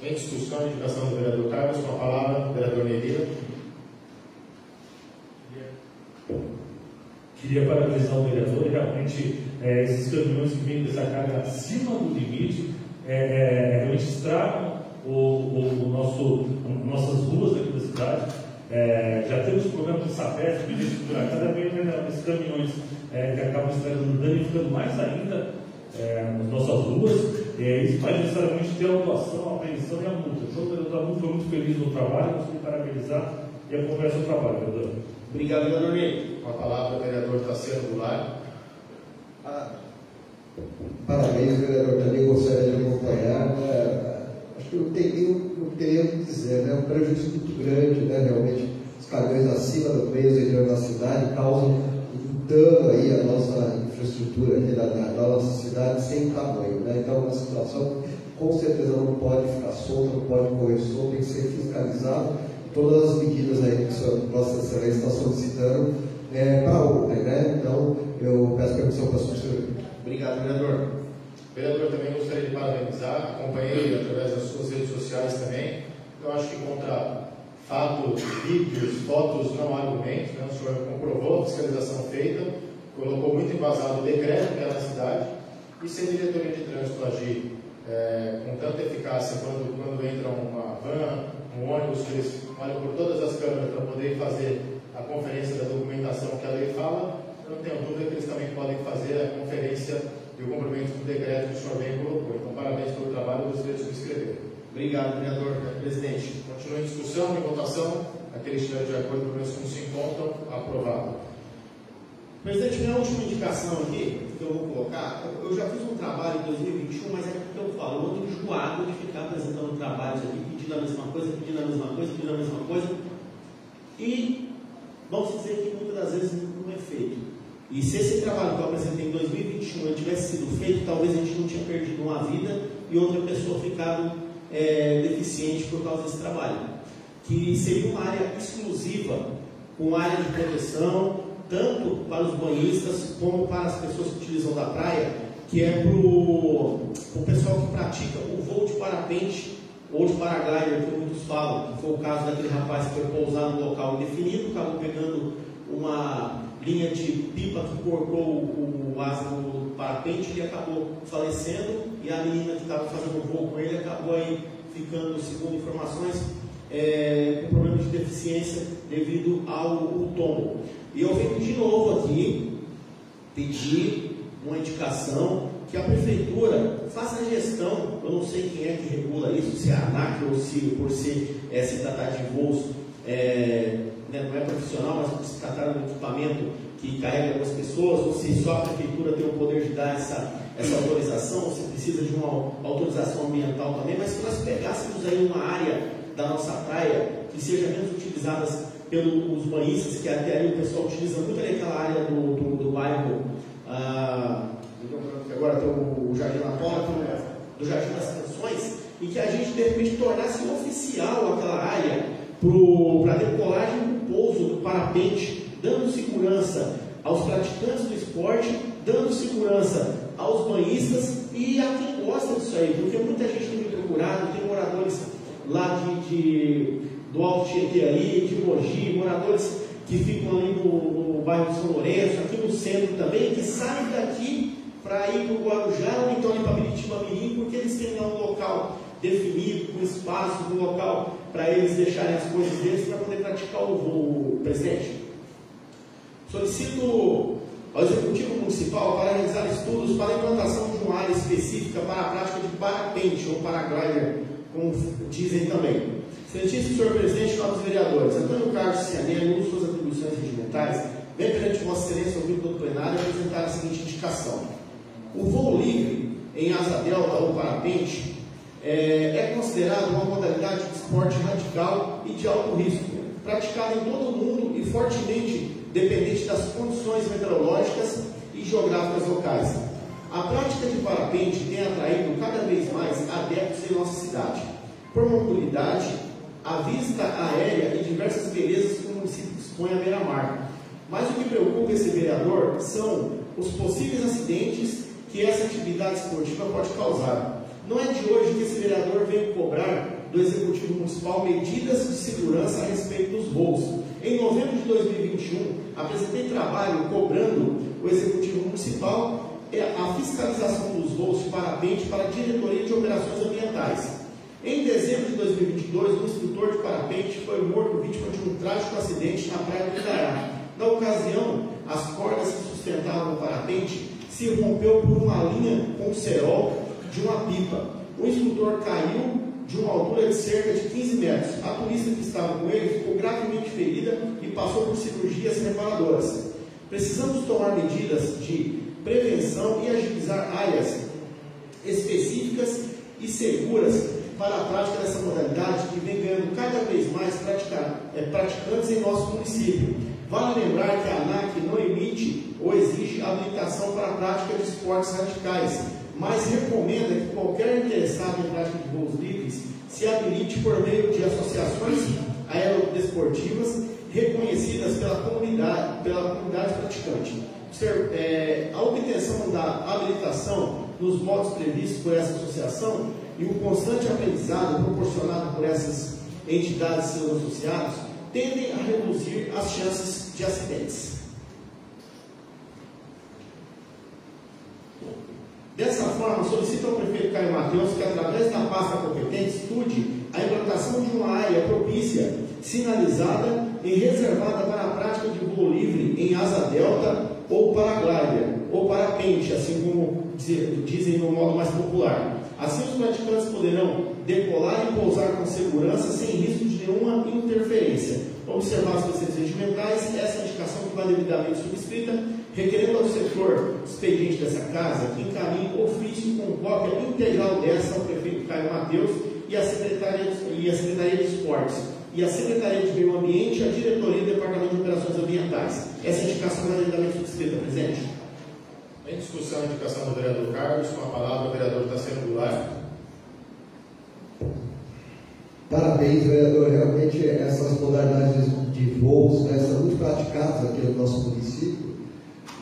Em discussão, a indicação do vereador Carlos, com a palavra, vereador Neira. Queria parabenizar o vereador, realmente esses caminhões que vêm dessa carga acima do limite realmente estragam nossas ruas aqui da cidade. Já temos problemas de sapete, de estruturar cada vez mais esses caminhões que acabam estragando, danificando mais ainda nas nossas ruas. Isso vai necessariamente ter a autuação, a apreensão e a multa. O vereador foi muito feliz no trabalho, gostaria de parabenizar e acompanhar seu trabalho, vereador. Obrigado, vereador Ney. Com a palavra, o vereador Tassiano Goulart. Parabéns, vereador. Também gostaria de acompanhar. Acho que não teria o que dizer, né? Um prejuízo muito grande, né? Realmente, os caminhões acima do peso e da cidade causam um dano aí à nossa infraestrutura aqui da nossa cidade sem tamanho, né? Então, uma situação com certeza não pode ficar solta, não pode correr solta, tem que ser fiscalizado. Todas as medidas aí que a Vossa Excelência está solicitando para ontem, né? Então, eu peço permissão para a senhora. Obrigado, vereador. Vereador, também gostaria de parabenizar, acompanhei através das suas redes sociais também. Eu acho que contra fatos, vídeos, fotos não há argumentos, né? O senhor comprovou a fiscalização feita, colocou muito embasado o decreto que é na cidade, e se a diretoria de trânsito agir com tanta eficácia quando entra uma van, um ônibus, que eles olham por todas as câmeras para poder fazer a conferência da documentação que a lei fala, eu não tenho dúvida que eles também podem fazer a conferência e o cumprimento do decreto que o senhor bem colocou. Então, parabéns pelo trabalho, gostaria de subscrever. Obrigado, vereador. Presidente. Continua em discussão, em votação. Aqueles que estiverem de acordo, pelo menos como se encontram, aprovado. Presidente, minha última indicação aqui, que eu vou colocar, eu já fiz um trabalho em 2021, mas é porque eu falo, eu ando enjoado de ficar apresentando trabalhos aqui, pedindo a mesma coisa, pedindo a mesma coisa, pedindo a mesma coisa, e vamos dizer que muitas das vezes não é feito. E se esse trabalho que eu apresentei em 2021 ele tivesse sido feito, talvez a gente não tinha perdido uma vida e outra pessoa ficado deficiente por causa desse trabalho. Que seria uma área exclusiva, com área de proteção, tanto para os banhistas como para as pessoas que utilizam da praia, que é para o pessoal que pratica o voo de parapente ou de paraglider, que muitos falam, que foi o caso daquele rapaz que foi pousar no local indefinido, acabou pegando uma linha de pipa que cortou o asa do parapente e acabou falecendo, e a menina que estava fazendo o voo com ele acabou aí ficando, segundo informações, com problema de deficiência devido ao tombo. E eu venho de novo aqui pedir uma indicação que a prefeitura faça a gestão. Eu não sei quem é que regula isso, se é a ANAC ou se por se tratar de voos, não é profissional, mas por se tratar de um equipamento que carrega algumas pessoas, ou se só a prefeitura tem o poder de dar essa autorização, ou se precisa de uma autorização ambiental também. Mas se nós pegássemos aí uma área da nossa praia que seja menos utilizada pelos banhistas, que até aí o pessoal utiliza muito ali aquela área do bairro, agora tem o Jardim da Porta, do Jardim das Canções, e que a gente de repente tornasse oficial aquela área para decolagem do pouso do parapente, dando segurança aos praticantes do esporte, dando segurança aos banhistas e a quem gosta disso aí, porque muita gente tem me procurado, tem moradores lá do Alto Tietê aí, de Mogi, moradores que ficam ali no bairro de São Lourenço, aqui no centro também, que saem daqui para ir para o Guarujá ou então ali para Biritiba-Mirim, porque eles têm lá um local definido, com espaço, um local para eles deixarem as coisas deles para poder praticar o voo. Presidente, solicito ao Executivo Municipal para realizar estudos para a implantação de uma área específica para a prática de parapente ou paraglider, como dizem também. Excelentíssimo senhor presidente, nobres vereadores, Antônio Carlos Cianelli, em uso de suas atribuições regimentais, vem perante Vossa Excelência, ouvido pelo plenário, apresentar a seguinte indicação. O voo livre em asa delta ou parapente é considerado uma modalidade de esporte radical e de alto risco, praticada em todo o mundo e fortemente dependente das condições meteorológicas e geográficas locais. A prática de parapente tem atraído cada vez mais adeptos em nossa cidade, por mobilidade, a vista aérea e diversas belezas que o município dispõe à beira-mar. Mas o que preocupa esse vereador são os possíveis acidentes que essa atividade esportiva pode causar. Não é de hoje que esse vereador veio cobrar do Executivo Municipal medidas de segurança a respeito dos voos. Em novembro de 2021, apresentei trabalho cobrando o Executivo Municipal a fiscalização dos voos de parapente para a Diretoria de Operações Ambientais. Em dezembro de 2022, um instrutor de parapente foi morto vítima de um trágico acidente na praia do Idará. Na ocasião, as cordas que sustentavam o parapente se rompeu por uma linha com cerol de uma pipa. O instrutor caiu de uma altura de cerca de 15 metros. A turista que estava com ele ficou gravemente ferida e passou por cirurgias reparadoras. Precisamos tomar medidas de prevenção e agilizar áreas específicas e seguras para a prática dessa modalidade que vem ganhando cada vez mais praticantes em nosso município. Vale lembrar que a ANAC não emite ou exige habilitação para a prática de esportes radicais, mas recomenda que qualquer interessado em prática de voos livres se habilite por meio de associações aerodesportivas reconhecidas pela comunidade praticante. A obtenção da habilitação nos modos previstos por essa associação e o constante aprendizado proporcionado por essas entidades e seus associados tendem a reduzir as chances de acidentes. Dessa forma, solicito ao prefeito Caio Mateus que, através da pasta competente, estude a implantação de uma área propícia, sinalizada e reservada para a prática de voo livre em asa delta ou paraglider, ou parapente, assim como dizem no modo mais popular. Assim, os praticantes poderão decolar e pousar com segurança, sem risco de nenhuma interferência. Observar as preceitos regimentais, essa indicação que vai devidamente subscrita, requerendo ao setor expediente dessa casa que encaminhe ofício com cópia integral dessa ao prefeito Caio Mateus e à Secretaria de Esportes, e a Secretaria de Meio Ambiente e a Diretoria do Departamento de Operações Ambientais. Essa indicação vai devidamente subscrita, presidente. Em discussão, a indicação do vereador Carlos, com a palavra o vereador Tassiano Goulart. Parabéns, vereador. Realmente essas modalidades de voos, né, são muito praticadas aqui no nosso município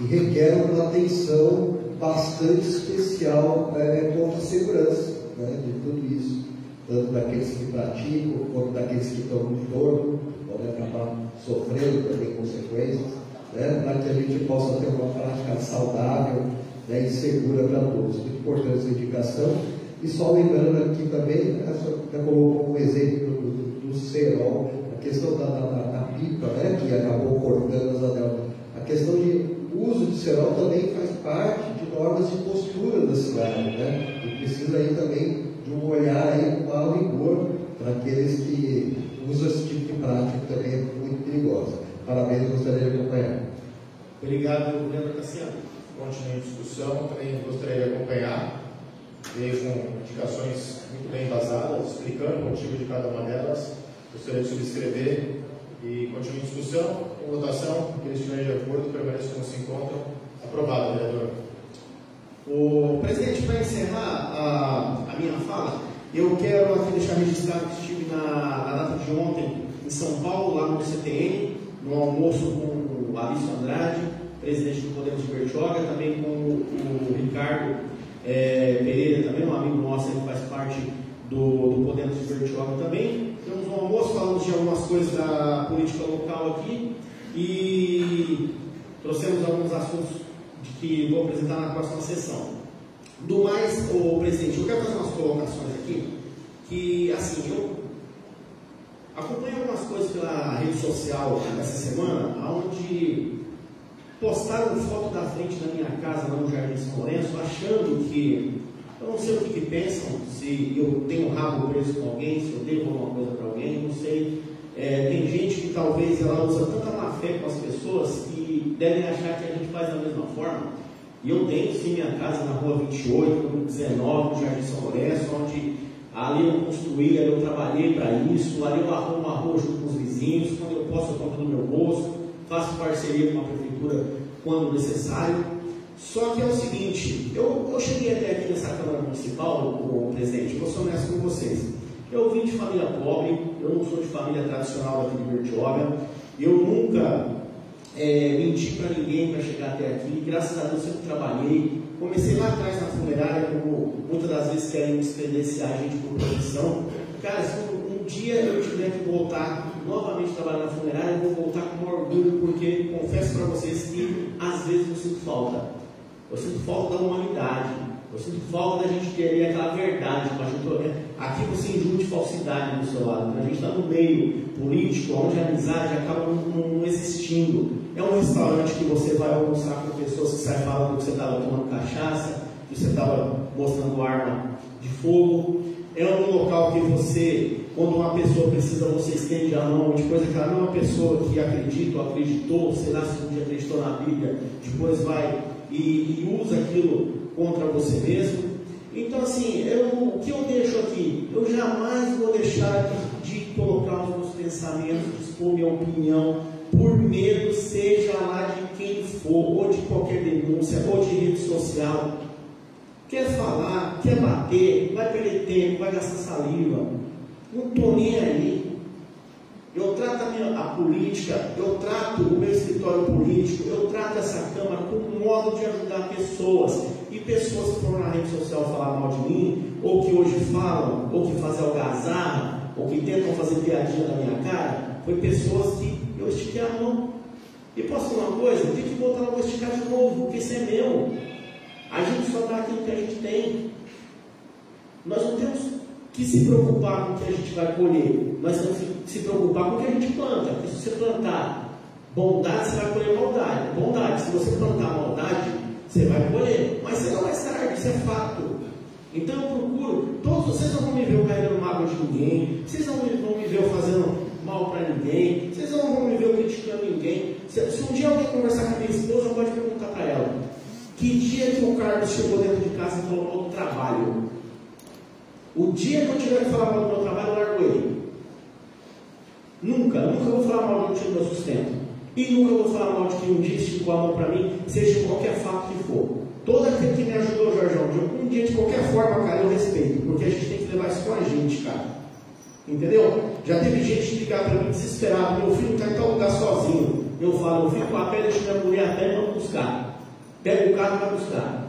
e requerem uma atenção bastante especial contra a segurança, né, de tudo isso, tanto daqueles que praticam quanto daqueles que estão no entorno, podem acabar sofrendo também consequências, né, para que a gente possa ter uma prática saudável, né, e segura para todos. Muito importante essa indicação. E só lembrando aqui também, já colocou um exemplo do cerol, a questão da pipa, né, que acabou cortando as anelas. A questão de uso de cerol também faz parte de normas de postura da cidade, né, e precisa aí também de um olhar aí com maior rigor para aqueles que usam esse tipo de prática, que também é muito perigosa. Parabéns, gostaria de acompanhar. Obrigado, vereador Tassiano. Continue a discussão, também gostaria de acompanhar. Veio com indicações muito bem embasadas, explicando o motivo de cada uma delas. Gostaria de subscrever e continue a discussão. Em votação, aqueles que estiverem de acordo, permaneçam como se encontram. Aprovado, vereador. O presidente, para encerrar a minha fala, eu quero aqui deixar registrado que estive na data de ontem em São Paulo, lá no CTN, no almoço com o Alice Andrade, presidente do Podemos de Bertioga, também com o Ricardo Pereira, também um amigo nosso que faz parte do Podemos de Bertioga também. Temos um almoço, falamos de algumas coisas da política local aqui e trouxemos alguns assuntos que vou apresentar na próxima sessão. Do mais, presidente, eu quero fazer umas colocações aqui, que assim, eu acompanhei algumas coisas pela rede social essa semana, onde postaram foto da frente da minha casa lá no Jardim São Lourenço, achando que, eu não sei o que pensam, se eu tenho um rabo preso com alguém, se eu devo alguma coisa para alguém, não sei. Tem gente que talvez ela usa tanta má fé com as pessoas que devem achar que a gente faz da mesma forma. E eu tenho sim minha casa na rua 28, número 19, no Jardim São Lourenço, onde ali eu construí, ali eu trabalhei para isso, ali eu arrumo a rua junto com os vizinhos, quando eu posso eu compro no meu bolso, faço parceria com a prefeitura quando necessário. Só que é o seguinte, eu cheguei até aqui nessa Câmara Municipal, presidente, vou ser honesto com vocês. Eu vim de família pobre, eu não sou de família tradicional aqui de Bertioga, eu nunca menti para ninguém para chegar até aqui, graças a Deus sempre trabalhei comecei lá atrás na funerária, como muitas das vezes querem descredenciar a gente por profissão. Cara, se um dia eu tiver que voltar novamente a trabalhar na funerária, eu vou voltar com orgulho, porque confesso para vocês que às vezes eu sinto falta. Eu sinto falta da humanidade. Eu sinto falta da gente querer aquela verdade. Aqui você injure falsidade do seu lado. A gente está no meio político, onde a amizade acaba não existindo. É um restaurante que você vai almoçar com pessoas que saem falando que você estava tomando cachaça, que você estava mostrando arma de fogo. É um local que você, quando uma pessoa precisa, você estende a mão, depois aquela mesma pessoa que acredita ou acreditou, sei lá se um dia acreditou na Bíblia, depois vai e usa aquilo contra você mesmo. Então assim, o que eu deixo aqui? Eu jamais vou deixar de colocar os meus pensamentos, de expor minha opinião, por medo, seja lá de quem for, ou de qualquer denúncia, ou de rede social. Quer falar, quer bater, vai perder tempo, vai gastar saliva. Não estou nem aí. Eu trato a política, eu trato o meu escritório político, eu trato essa Câmara como um modo de ajudar pessoas. E pessoas que foram na rede social falar mal de mim, ou que hoje falam, ou que fazem algazarra, ou que tentam fazer piadinha na minha cara, foi pessoas que eu estiquei a mão. E posso falar uma coisa? Eu tenho que voltar lá, vou esticar de novo, porque isso é meu. A gente só dá aquilo que a gente tem. Nós não temos que se preocupar com o que a gente vai colher. Nós temos que se preocupar com o que a gente planta. Porque se você plantar bondade, você vai colher bondade. Se você plantar maldade, você vai colher. Mas será mais tarde, isso é fato. Então eu procuro, todos vocês não vão me ver eu carregando mágoa de ninguém, vocês não vão me ver eu fazendo mal para ninguém, vocês não vão me ver eu criticando ninguém. Se um dia alguém conversar com a minha esposa, pode perguntar para ela: que dia que o Carlos chegou dentro de casa e falou mal do trabalho? O dia que eu tiver que falar mal do meu trabalho, eu largo ele. Nunca vou falar mal do time do meu sustento. E nunca vou falar mal de quem um dia esticou a mão para mim, seja qualquer fato que for. Todo aquele que me ajudou, Jorjão, um dia de qualquer forma, cara, eu respeito, porque a gente tem que levar isso com a gente, cara. Entendeu? Já teve gente ligar para mim desesperado: meu filho está em tal lugar sozinho. Eu falo: meu filho, com a pé, deixa minha mulher a pé e vamos buscar. Pega o carro e vai buscar.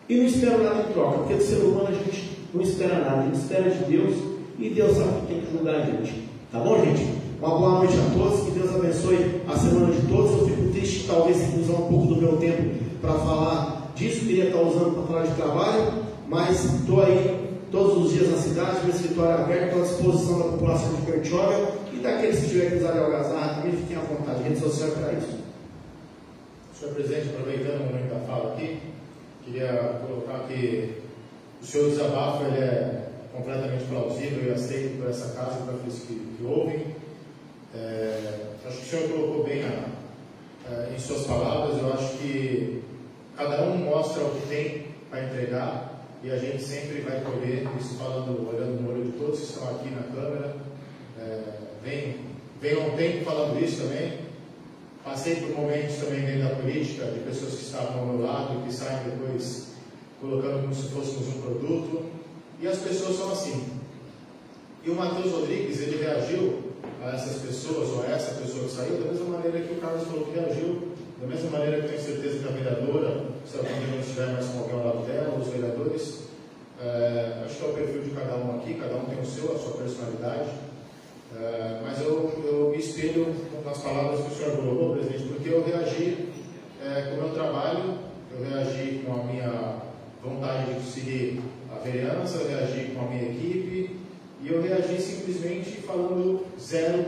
E não espero nada em troca, porque do ser humano a gente não espera nada, a gente espera de Deus, e Deus sabe que tem que ajudar a gente. Tá bom, gente? Uma boa noite a todos, que Deus abençoe a semana de todos. Eu fico triste, talvez, em usar um pouco do meu tempo para falar disso, queria estar usando para falar de trabalho, mas estou aí todos os dias na cidade, meu escritório aberto, estou à disposição da população de Bertioga e daqueles que tiverem que usar de algazarra também, fiquem à vontade. A rede social é para isso. Senhor presidente, aproveitando o momento da fala aqui, queria colocar que o seu desabafo ele é completamente plausível e aceito por essa casa e para aqueles que ouvem. Acho que o senhor colocou bem em suas palavras. Eu acho que cada um mostra o que tem para entregar e a gente sempre vai colher isso, olhando no olho de todos que estão aqui na Câmara. Venho há um tempo falando isso também. Passei por momentos também dentro da política de pessoas que estavam ao meu lado e que saem depois colocando como se fôssemos um produto, e as pessoas são assim. E o Matheus Rodrigues, ele reagiu a essas pessoas, ou a essa pessoa que saiu, da mesma maneira que o Carlos falou que reagiu, da mesma maneira que tenho certeza que a vereadora, se alguém não estiver mais com alguém ao lado dela, os vereadores, acho que é o perfil de cada um aqui, cada um tem o seu, a sua personalidade. Mas eu me espelho nas palavras que o senhor colocou, presidente, porque eu reagi com o meu trabalho, eu reagi com a minha vontade de seguir a vereança, eu reagi com a minha equipe, e eu reagi simplesmente falando zero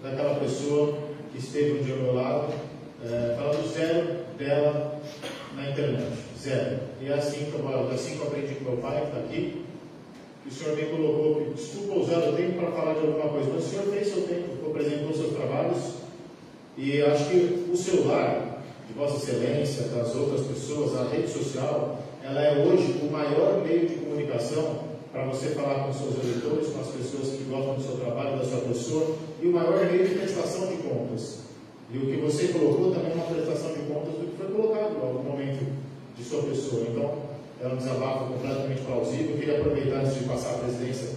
daquela pessoa que esteve um dia ao meu lado, falando zero dela na internet, zero. E é assim que eu aprendi com meu pai, que está aqui. O senhor me colocou que desculpa usar o tempo para falar de alguma coisa, mas o senhor fez seu tempo, apresentou seus trabalhos, e acho que o celular de Vossa Excelência, das outras pessoas, a rede social, ela é hoje o maior meio de comunicação para você falar com os seus eleitores, com as pessoas que gostam do seu trabalho, da sua pessoa, e o maior meio de prestação de contas. E o que você colocou também é uma prestação de contas do que foi colocado no momento de sua pessoa. Então, é um desabafo completamente plausível. Eu queria aproveitar, antes de passar a presidência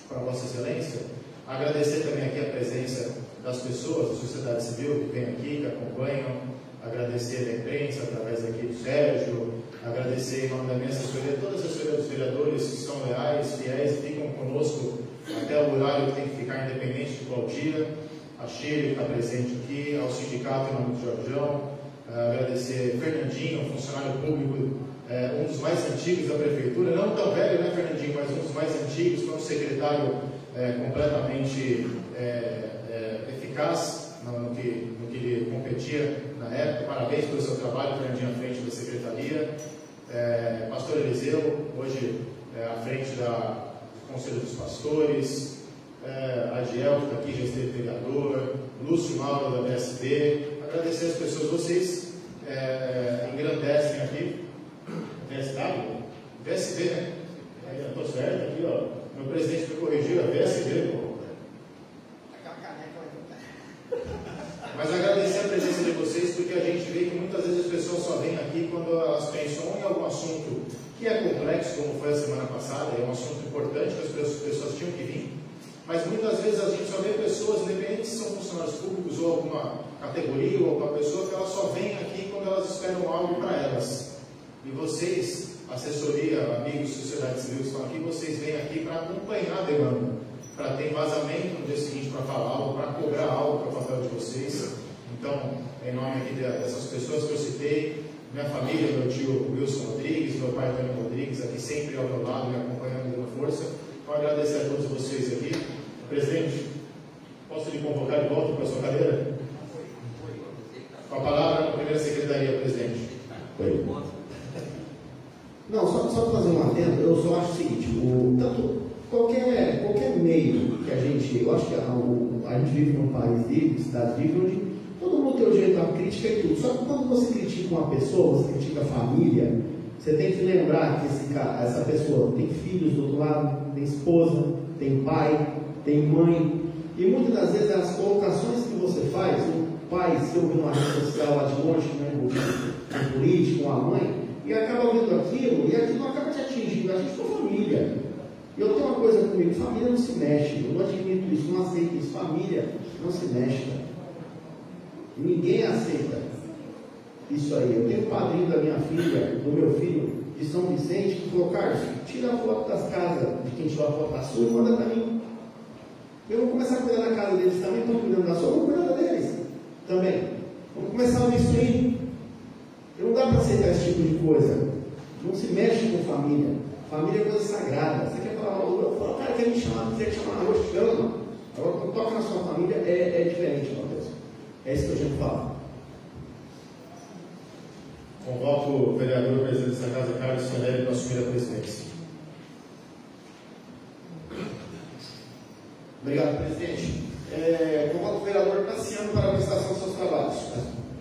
para Vossa Excelência, agradecer também aqui a presença das pessoas da sociedade civil que vêm aqui, que acompanham, agradecer a imprensa, através aqui do Sérgio, agradecer em nome da minha assessoria, toda a assessoria dos vereadores que são leais, fiéis e ficam conosco até o horário que tem que ficar independente de qual dia, a Sheila que está presente aqui, ao sindicato em nome do Jorjão, agradecer Fernandinho, funcionário público, um dos mais antigos da prefeitura, não tão velho, né, Fernandinho, mas um dos mais antigos, foi um secretário completamente eficaz no que lhe competia na época. Parabéns pelo seu trabalho, Fernandinho, à frente da secretaria. Pastor Eliseu, hoje à frente do Conselho dos Pastores, Adiel, que está aqui, já esteve vereador, Lúcio Mauro, da BSB. Agradecer as pessoas, vocês engrandecem aqui. VSB, né? Eu estou certo aqui, ó. Meu presidente me corrigiu, a VSB, pô. Mas agradecer a presença de vocês, porque a gente vê que muitas vezes as pessoas só vêm aqui quando elas pensam em algum assunto que é complexo, como foi a semana passada, é um assunto importante que as pessoas tinham que vir, mas muitas vezes a gente só vê pessoas, independente se são funcionários públicos ou alguma categoria ou alguma pessoa, que elas só vêm aqui quando elas esperam algo para elas. E vocês, assessoria, amigos, sociedade civil que estão aqui, vocês vêm aqui para acompanhar a demanda, para ter embasamento no dia seguinte para falar algo, para cobrar algo para o papel de vocês. Então, em nome aqui dessas pessoas que eu citei, minha família, meu tio Wilson Rodrigues, meu pai Antônio Rodrigues, aqui sempre ao meu lado, me acompanhando, dando força. Então, agradecer a todos vocês aqui. Presidente, posso lhe convocar de volta para a sua cadeira? Com a palavra, a primeira secretaria, presidente. Oi. Não, só para fazer um adendo, eu só acho o seguinte, qualquer meio que a gente, eu acho que a gente vive num país livre, cidade livre, onde todo mundo tem o direito à crítica e tudo. Só que quando você critica uma pessoa, você critica a família, você tem que lembrar que essa pessoa tem filhos do outro lado, tem esposa, tem pai, tem mãe, e muitas das vezes as colocações que você faz, o pai se ouve numa rede social lá de longe, né, um político, uma mãe, e acaba vendo aquilo, e aquilo acaba te atingindo, a gente for família. E eu tenho uma coisa comigo, família não se mexe, eu não admito isso, não aceito isso, família não se mexe. Ninguém aceita isso aí. Eu tenho um padrinho da minha filha, do meu filho, de São Vicente, que falou, Carlos, tira a foto das casas de quem tirou a foto da sua e manda para mim. Eu vou começar a cuidar da casa deles também, estão cuidando da sua, eu vou cuidar deles também. Vamos começar a destruir. Não dá para aceitar esse tipo de coisa. Não se mexe com família. Família é coisa sagrada. Você quer falar, o cara quer me chamar, quiser te chamar na rua, chama. Agora, quando toca na sua família, é diferente, meu Deus. É isso que eu sempre falo. Convoco o vereador presidente dessa casa, Carlos Sanelli, para assumir a presidência. Obrigado, presidente. Convoco o vereador Cassiano para a prestação dos seus trabalhos.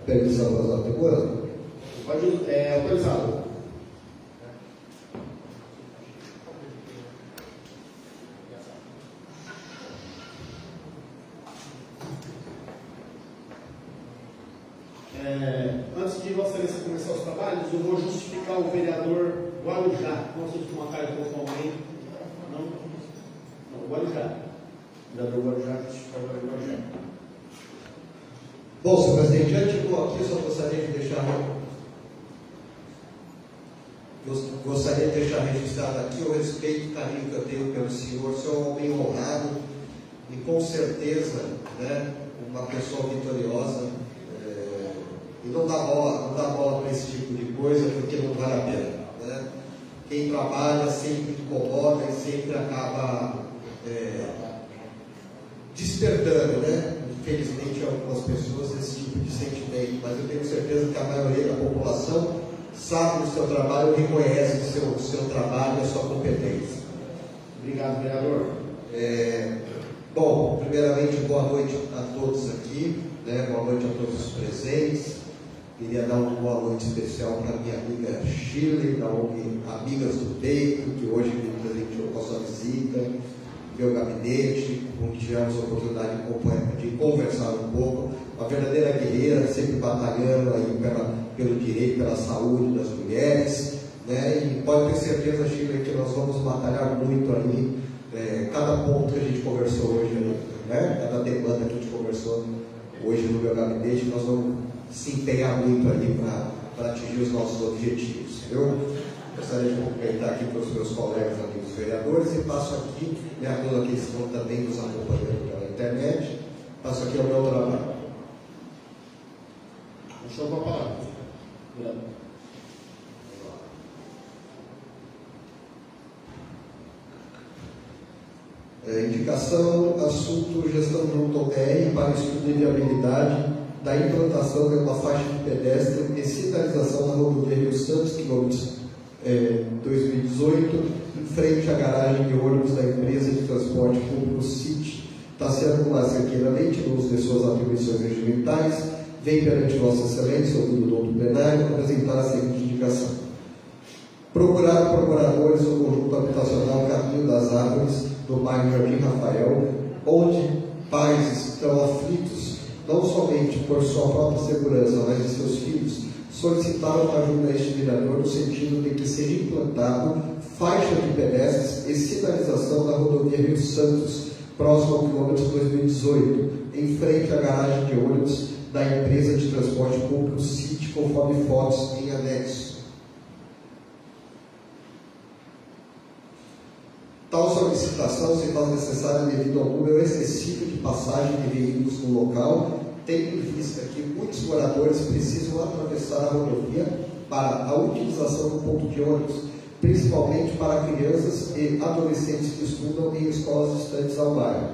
Permissão para usar a tribuna? Pode, autorizado. Antes de Vossa Excelência começar os trabalhos, eu vou justificar o vereador Guarujá. Não sei se uma cara colocou alguém. Não, Guarujá. Vereador Guarujá, justificar o vereador Guarujá. Bom, senhor presidente, já chegou aqui, eu só gostaria de deixar registrado aqui o respeito e carinho que eu tenho pelo senhor. O senhor é um homem honrado e com certeza, né, uma pessoa vitoriosa. E não dá bola para esse tipo de coisa, porque não vale a pena, né? Quem trabalha sempre incomoda e sempre acaba despertando, né? Infelizmente, algumas pessoas esse tipo de sentimento, mas eu tenho certeza que a maioria da população sabe do seu trabalho e reconhece o seu trabalho e a sua competência. Obrigado, vereador. Bom, primeiramente, boa noite a todos aqui, né? Boa noite a todos os presentes. Queria dar uma boa noite especial para minha amiga Shirley, da ONG Amigas do Peito, que hoje me presenteou com a sua visita, meu gabinete, onde tivemos a oportunidade de conversar um pouco. Uma verdadeira guerreira, sempre batalhando aí pelo direito, pela saúde das mulheres, né? E pode ter certeza, Shirley, que nós vamos batalhar muito aí, cada ponto que a gente conversou hoje, né? Cada demanda que a gente conversou hoje no meu gabinete, nós vamos se empenhar muito ali para atingir os nossos objetivos. Eu gostaria de cumprimentar aqui para os meus colegas, amigos vereadores, e passo aqui, e a todos aqueles que estão também nos acompanhando pela internet, passo aqui ao meu trabalho. Puxou com a palavra. Indicação, assunto, gestão junto ao DR para estudo de viabilidade da implantação de uma faixa de pedestre e sinalização na rodovia Rio Santos, quilômetros 2018, em frente à garagem de ônibus da empresa de transporte público CIT. Tassiano Goulart Cerqueira Leite, no uso de suas atribuições regimentais, vem perante Vossa Excelência, ouvido do doutor plenário, apresentar a seguinte indicação. Procurar procuradores do conjunto habitacional Caminho das Árvores, do bairro Jardim Rafael, onde pais estão aflitos, não somente por sua própria segurança, mas de seus filhos, solicitaram ajuda a este vereador no sentido de que seja implantado faixa de pedestres e sinalização na rodovia Rio Santos, próximo ao quilômetro 2018, em frente à garagem de ônibus da empresa de transporte público CIT, conforme fotos em anexo. Tal solicitação se faz necessária devido ao número excessivo de passagem de veículos no local, tendo em vista que muitos moradores precisam atravessar a rodovia para a utilização do ponto de ônibus, principalmente para crianças e adolescentes que estudam em escolas distantes ao bairro.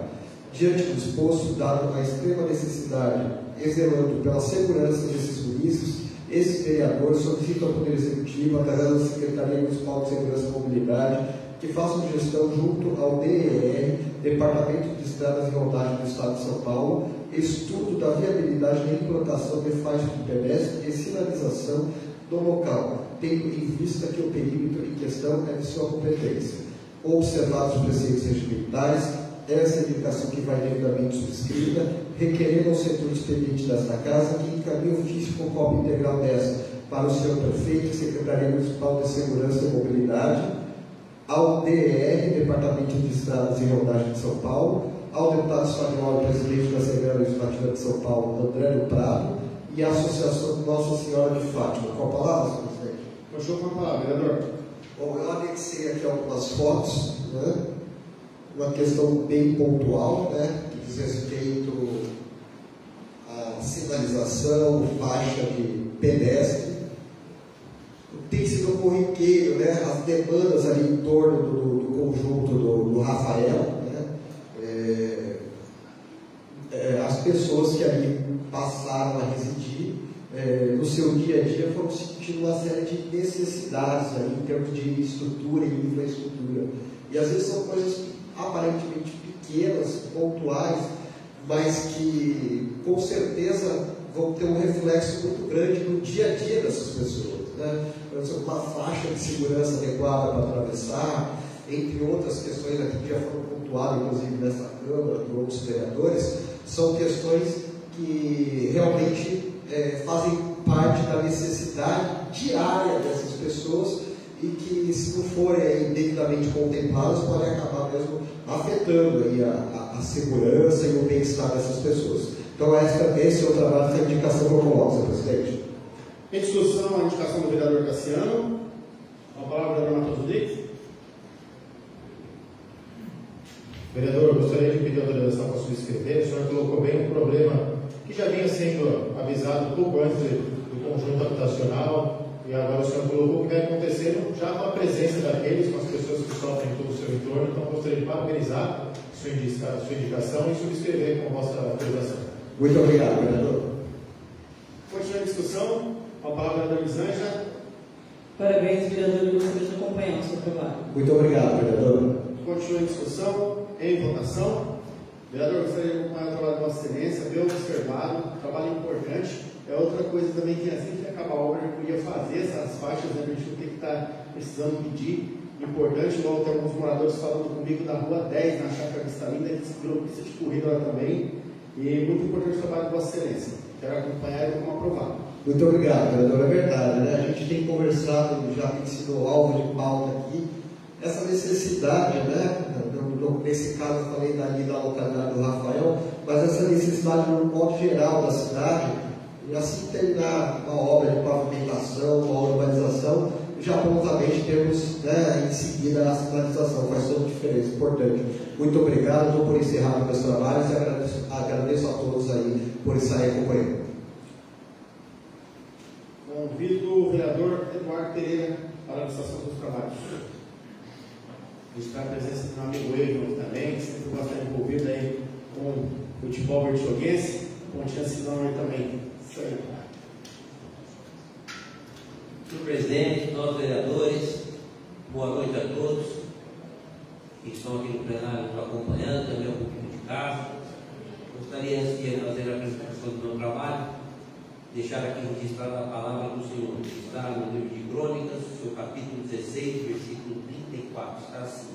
Diante do exposto, dado a extrema necessidade e zelando pela segurança desses munícipes, esse vereador solicita ao Poder Executivo, através da Secretaria Municipal de Segurança e Mobilidade, que façam gestão junto ao DER, Departamento de Estradas e Rodagem do Estado de São Paulo, estudo da viabilidade da implantação de faixa de pedestre e sinalização do local, tendo em vista que o perímetro em questão é de sua competência. Observados os preceitos regimentais, essa indicação que vai devidamente subscrita, requerendo ao setor expediente desta Casa que encaminhe ofício com cópia integral desta para o senhor prefeito e Secretaria Municipal de Segurança e Mobilidade, ao DER, Departamento de Estradas e Rodagem de São Paulo, ao deputado estadual e presidente da Assembleia Legislativa de São Paulo, André do Prado, e à Associação Nossa Senhora de Fátima. Com a palavra, senhor presidente. Puxou com a palavra, vereador. Bom, eu anexei aqui algumas fotos, né? Uma questão bem pontual, né? Que diz respeito à sinalização, faixa de pedestre. Tem sido corriqueiro, né? As demandas ali em torno do conjunto do Rafael, né? As pessoas que ali passaram a residir, no seu dia a dia foram sentindo uma série de necessidades ali em termos de estrutura e infraestrutura. E às vezes são coisas aparentemente pequenas, pontuais, mas que com certeza vão ter um reflexo muito grande no dia a dia dessas pessoas, né? Por exemplo, uma faixa de segurança adequada para atravessar, entre outras questões aqui que já foram pontuadas, inclusive nessa Câmara, por outros vereadores, são questões que realmente fazem parte da necessidade diária dessas pessoas e que, se não forem devidamente contempladas, podem acabar mesmo afetando aí a segurança e o bem-estar dessas pessoas. Então, esse é o trabalho da indicação que eu coloco, senhor presidente. Em discussão, a indicação do vereador Tassiano. Com a palavra, vereador Matheus Rodrigues. Vereador, eu gostaria de pedir autorização para subscrever. O senhor colocou bem um problema que já vinha sendo avisado pouco antes do conjunto habitacional, e agora o senhor colocou que vai acontecendo já com a presença daqueles, com as pessoas que sofrem em todo o seu entorno. Então, eu gostaria de parabenizar sua indicação e subscrever com a vossa autorização. Muito obrigado, vereador. Continuando a discussão, com a palavra, vereador Lisângela. Parabéns, vereador, eu gostaria de acompanhar o seu trabalho. Muito obrigado, vereador. Continua a discussão, em votação. Vereador, gostaria de acompanhar o trabalho de Vossa Excelência, bem observado, trabalho importante. É outra coisa também que assim que acabar a obra, eu podia fazer essas faixas, né, para a gente não ter que estar precisando pedir. Importante, logo tem alguns moradores falando comigo da rua 10, na Chácara Vista Linda, que se virou pista de corrida lá também. E muito importante o trabalho de Vossa Excelência. Quero acompanhar e como aprovado. Muito obrigado, vereador. É verdade, né? A gente tem conversado, já tem sido alvo de pauta aqui, essa necessidade, né? Nesse caso eu falei dali da localidade do Rafael, mas essa necessidade no modo geral da cidade, E assim que terminar uma obra de pavimentação, uma urbanização, já prontamente temos, né, em seguida a sinalização. Faz toda a diferença, importante. Muito obrigado, estou por encerrar meus trabalhos e agradeço a todos aí por estarem acompanhando. Convido o vereador Eduardo Pereira para a licitação dos trabalhos. Registrar a presença do meu amigo Eivon também, que sempre gosta de estar envolvido aí com o futebol vertioguense, Pontinha Sinão aí também. Isso aí. Senhor presidente, nós vereadores, boa noite a todos que estão aqui no plenário nos acompanhando, também um pouquinho de casa. Gostaria, antes de fazer a apresentação do meu trabalho, deixar aqui registrada a palavra do Senhor, que está no livro de Crônicas, seu capítulo 16, versículo 34, está assim: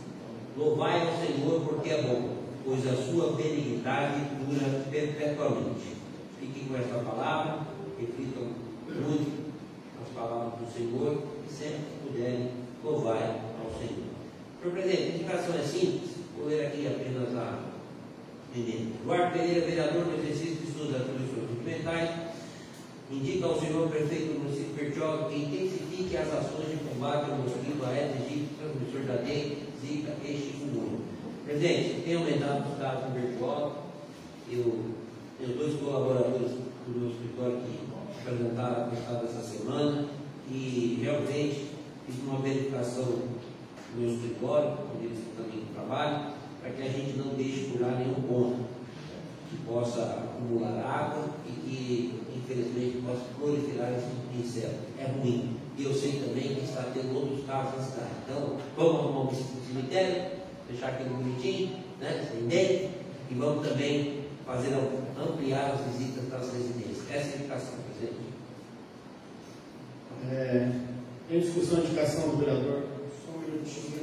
Louvai ao Senhor porque é bom, pois a sua benignidade dura perpetuamente. Fiquem com essa palavra, reflitam muito as palavras do Senhor e sempre que puderem, louvai ao Senhor. Senhor presidente, a indicação é simples, vou ler aqui apenas a emenda. Eduardo Pereira, vereador no exercício de suas atribuições documentais, indica ao senhor prefeito do município de Bertioga que intensifique as ações de combate ao mosquito Aedes aegypti, transmissor da dengue, zika e chikungunya. Presidente, tem aumentado os casos em Bertioga. Eu tenho 2 colaboradores do meu escritório que apresentaram a questão dessa semana e realmente fiz uma verificação no meu escritório, onde eles também trabalham, para que a gente não deixe por lá nenhum ponto que possa acumular água e que, infelizmente, possa proliferar esse inseto. É ruim. E eu sei também que está tendo outros casos na cidade. Então, vamos arrumar um cemitério, deixar aquele bonitinho, né, sem dente, e vamos também fazer ampliar as visitas das residências. Essa é a indicação, presidente. Em discussão, indicação do vereador. Só um minutinho.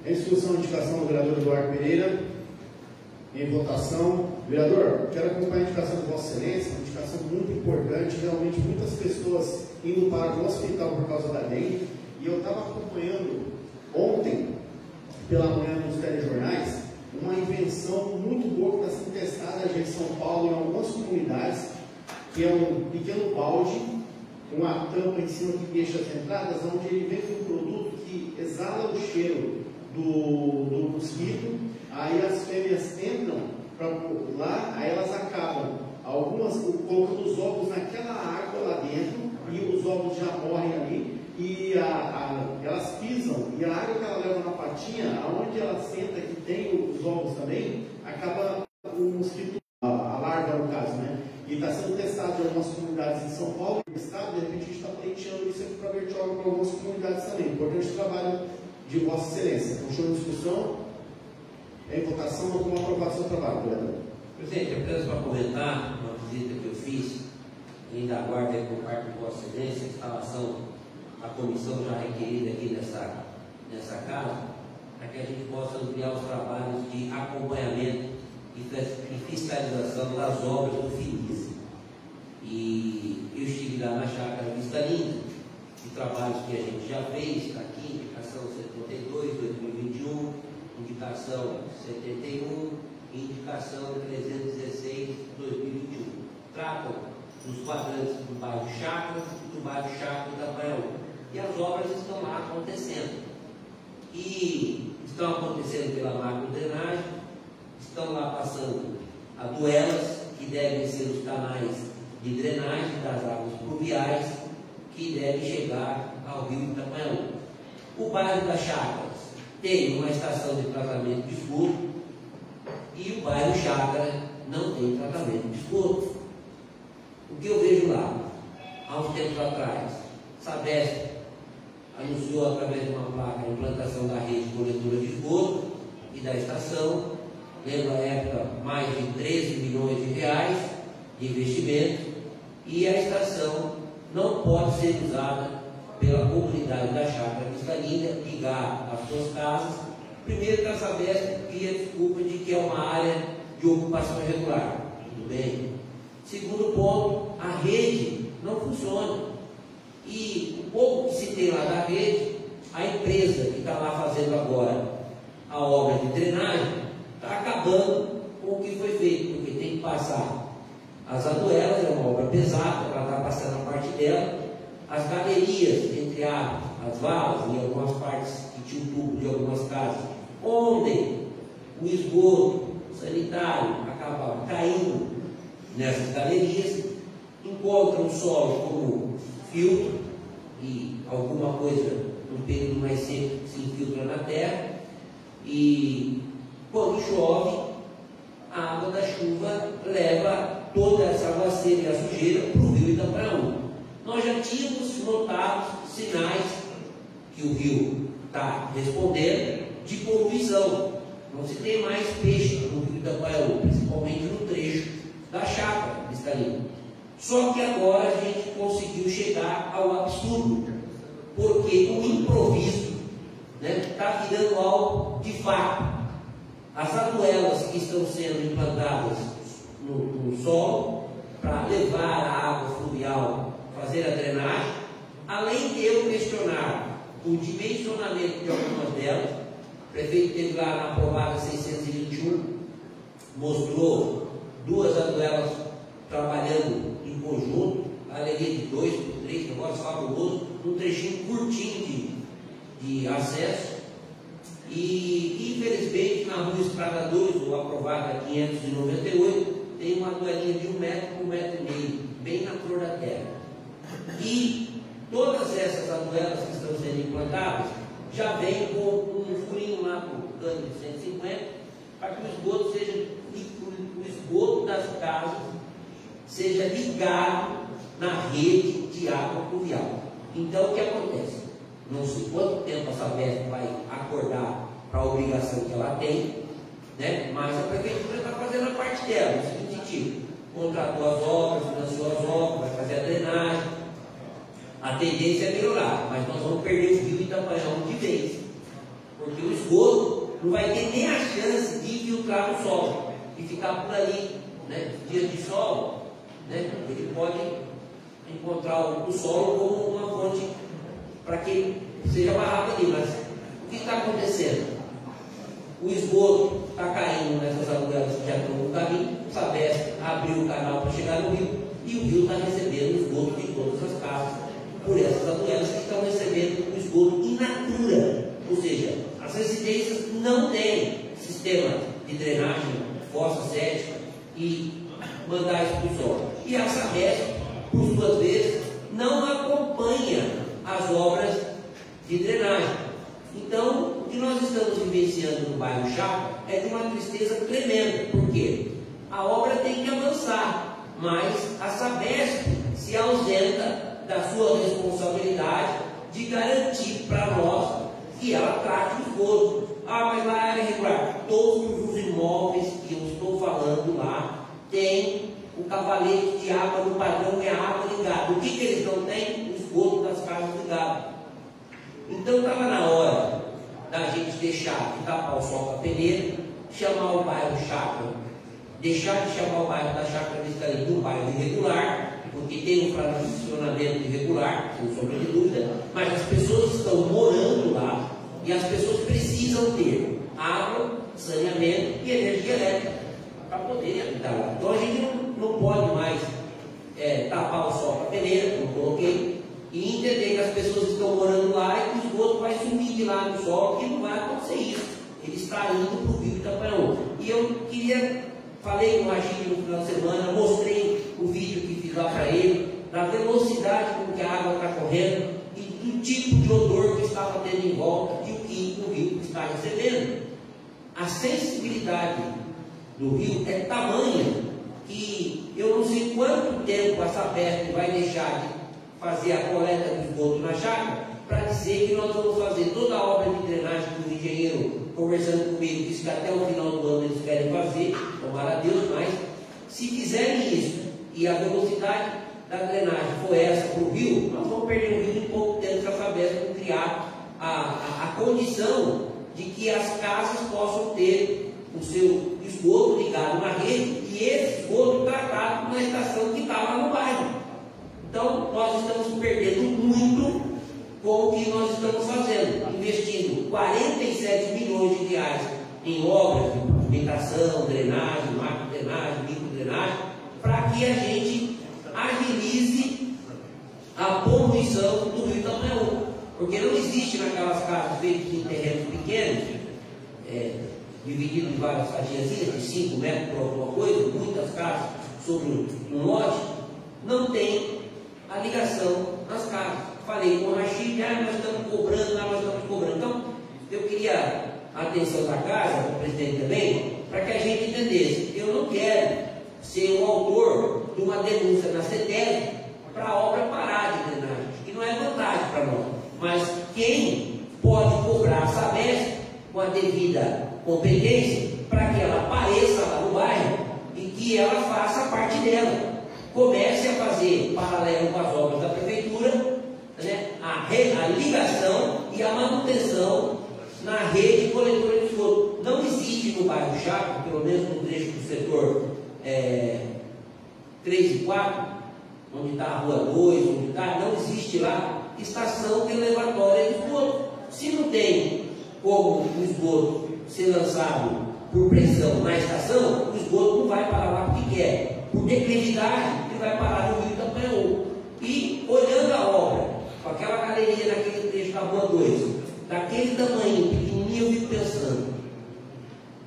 Em discussão, indicação do vereador Eduardo Pereira. Em votação. Vereador, quero acompanhar a indicação de Vossa Excelência, uma indicação muito importante. Realmente, muitas pessoas indo para o hospital por causa da dengue. E eu estava acompanhando ontem, pela manhã, nos telejornais, uma invenção muito boa que está sendo testada já em São Paulo, em algumas comunidades, que é um pequeno balde, uma tampa em cima que deixa as entradas, onde ele vem com um produto que exala o cheiro do mosquito, aí as fêmeas entram lá, aí elas acabam, algumas colocando os ovos naquela água lá dentro, e os ovos já morrem ali, e elas pisam, e a água que ela leva na patinha, aonde ela senta, que tem os ovos também, acaba o mosquito, a larva no caso, né? E está sendo testado em algumas comunidades em São Paulo, no estado, de repente a gente está pleiteando isso aqui para Bertioga, para algumas comunidades também. Importante trabalho de Vossa Excelência. Continua a discussão, em votação, ou com aprovação do trabalho, vereador. Presidente, apenas para comentar uma visita que eu fiz, ainda aguardo por parte de Vossa Excelência a instalação da comissão já requerida aqui nessa casa, para que a gente possa ampliar os trabalhos de acompanhamento e fiscalização das obras do FINIS. E eu estive lá na chácara Vista Linda, de trabalhos que a gente já fez, está aqui, indicação 72, 2021, indicação 71, indicação 316, 2021. Tratam dos quadrantes do bairro Chácara e do bairro Chácara da Praia. E as obras estão lá acontecendo. E estão acontecendo pela macro-drenagem, estão lá passando a duelas, que devem ser os canais de drenagem das águas pluviais, que devem chegar ao rio Itapanhaú. O bairro das Chácaras tem uma estação de tratamento de esgoto, e o bairro Chácara não tem tratamento de esgoto. O que eu vejo lá, há uns tempos atrás, Sabesp anunciou através de uma placa a implantação da rede coletora de esgoto e da estação. Lembro a época, mais de 13 milhões de reais de investimento, e a estação não pode ser usada pela comunidade da Chácara Vista Linda, ligar às suas casas. Primeiro, que a Sabesp cria desculpa de que é uma área de ocupação irregular. Tudo bem. Segundo ponto, a rede não funciona. E o pouco que se tem lá da rede, a empresa que está lá fazendo agora a obra de drenagem, está acabando acabando com o que foi feito, porque tem que passar as aduelas, é uma obra pesada, ela está passando a parte dela, as galerias entre as valas e algumas partes que tinha um tubo de algumas casas, onde o esgoto sanitário acaba caindo nessas galerias, encontra o solo como filtro e alguma coisa no período mais seco se infiltra na terra, e quando chove, a água da chuva leva toda essa aguaceira e a sujeira para o rio Itapaú. Nós já tínhamos notado sinais que o rio está respondendo de poluição. Não se tem mais peixe no rio Itapaú, principalmente no trecho da chácara cristalina. Só que agora a gente conseguiu chegar ao absurdo, porque o improviso está virando algo de fato. As aduelas que estão sendo implantadas no solo para levar a água fluvial, fazer a drenagem, além de eu questionar o dimensionamento de algumas delas, o prefeito teve lá na aprovada 621, mostrou 2 aduelas trabalhando em conjunto, a galeria de 2 por 3, negócio fabuloso, um trechinho curtinho de acesso. E infelizmente na rua Estradadores, ou aprovada 598, tem uma aduelinha de 1 metro por 1,5 metro, bem na flor da terra. E todas essas aduelas que estão sendo implantadas já vêm com um furinho lá para o cano de 150, para que o esgoto das casas seja ligado na rede de água pluvial. Então o que acontece? Não sei quanto tempo a Sabesp vai acordar para a obrigação que ela tem, mas a prefeitura está fazendo a parte dela, no seguinte sentido: contratou as obras, financiou as obras, vai fazer a drenagem. A tendência é melhorar, mas nós vamos perder o rio Itapaú de vez, porque o esgoto não vai ter nem a chance de infiltrar no solo e ficar por ali, dias de sol, ele pode encontrar o solo como uma fonte para que seja barrado ali. Mas o que está acontecendo? O esgoto está caindo nessas aduelas que já estão no caminho, o Sabesp abriu o canal para chegar no rio, e o rio está recebendo o esgoto de todas as casas por essas aduelas que estão recebendo o esgoto in natura, ou seja, as residências não têm sistema de drenagem, fossa séptica e mandar isso para o solo. E a Sabesp, por suas vezes, não acompanha as obras de drenagem. Então, o que nós estamos vivenciando no bairro Chácara é de uma tristeza tremenda. Por quê? A obra tem que avançar, mas a Sabesp se ausenta da sua responsabilidade de garantir para nós que ela trate o esgoto. Mas lá é área regular. Todos os imóveis que eu estou falando lá tem o cavalete de água no padrão, é a água ligada. O que eles não têm? O esgoto das casas ligado. Então estava na hora da gente deixar de tapar o sol com a peneira, chamar o bairro Chácara, deixar de chamar o bairro da Chácara Cristalina de um bairro irregular, porque tem um fracionamento irregular, sem sombra de dúvida, mas as pessoas estão morando lá e as pessoas precisam ter água, saneamento e energia elétrica para poderem habitar lá. Então a gente não pode mais tapar o sol com a peneira, como coloquei, e entender que as pessoas estão morando lá e que o esgoto vai sumir de lá no solo, que não vai acontecer isso. Ele está indo para o rio Itapaú. E eu falei com o Agir no final de semana, mostrei o vídeo que fiz lá para ele, da velocidade com que a água está correndo e do tipo de odor que estava tendo em volta e o que o rio está recebendo. A sensibilidade do rio é tamanha que eu não sei quanto tempo a Sabesp vai deixar de fazer a coleta do esgoto na chácara para dizer que nós vamos fazer toda a obra de drenagem que o engenheiro, conversando comigo, disse que até o final do ano eles querem fazer, tomara a Deus, mas se fizerem isso e a velocidade da drenagem for essa para o rio, nós vamos perder o rio em pouco tempo, que a Sabesp criar a condição de que as casas possam ter o seu esgoto ligado na rede e esse esgoto tratado na estação que está lá no bairro. Então, nós estamos perdendo muito com o que nós estamos fazendo, investindo 47 milhões de reais em obras pavimentação, drenagem, macro-drenagem, micro-drenagem, para que a gente agilize a poluição do rio Itapaú. Porque não existe naquelas casas feitas em terrenos pequenos, dividido em várias fatiazinhas de 5 metros por alguma coisa, muitas casas sobre um lote, não tem a ligação nas casas. Falei com o Rachid, nós estamos cobrando, nós estamos cobrando. Então, eu queria a atenção da casa, do presidente também, para que a gente entendesse. Eu não quero ser o autor de uma denúncia na CETESB para a obra parar de drenagem, que não é vantagem para nós. Mas quem pode cobrar a Sabesp com a devida competência para que ela apareça lá no bairro e que ela faça a parte dela. Comece a fazer, paralelo com as obras da prefeitura, né, a ligação e a manutenção na rede coletora de esgoto. Não existe no bairro Chaco, pelo menos no trecho do setor 3 e 4, onde está a rua 2, onde está, não existe lá estação elevatória de esgoto. Se não tem como o esgoto ser lançado por pressão na estação, o esgoto não vai parar lá porque quer. Por declividade, ele vai parar no rio Itapaú. E olhando a obra, com aquela galeria naquele trecho da rua 2, daquele tamanho pequenininho, eu fico pensando,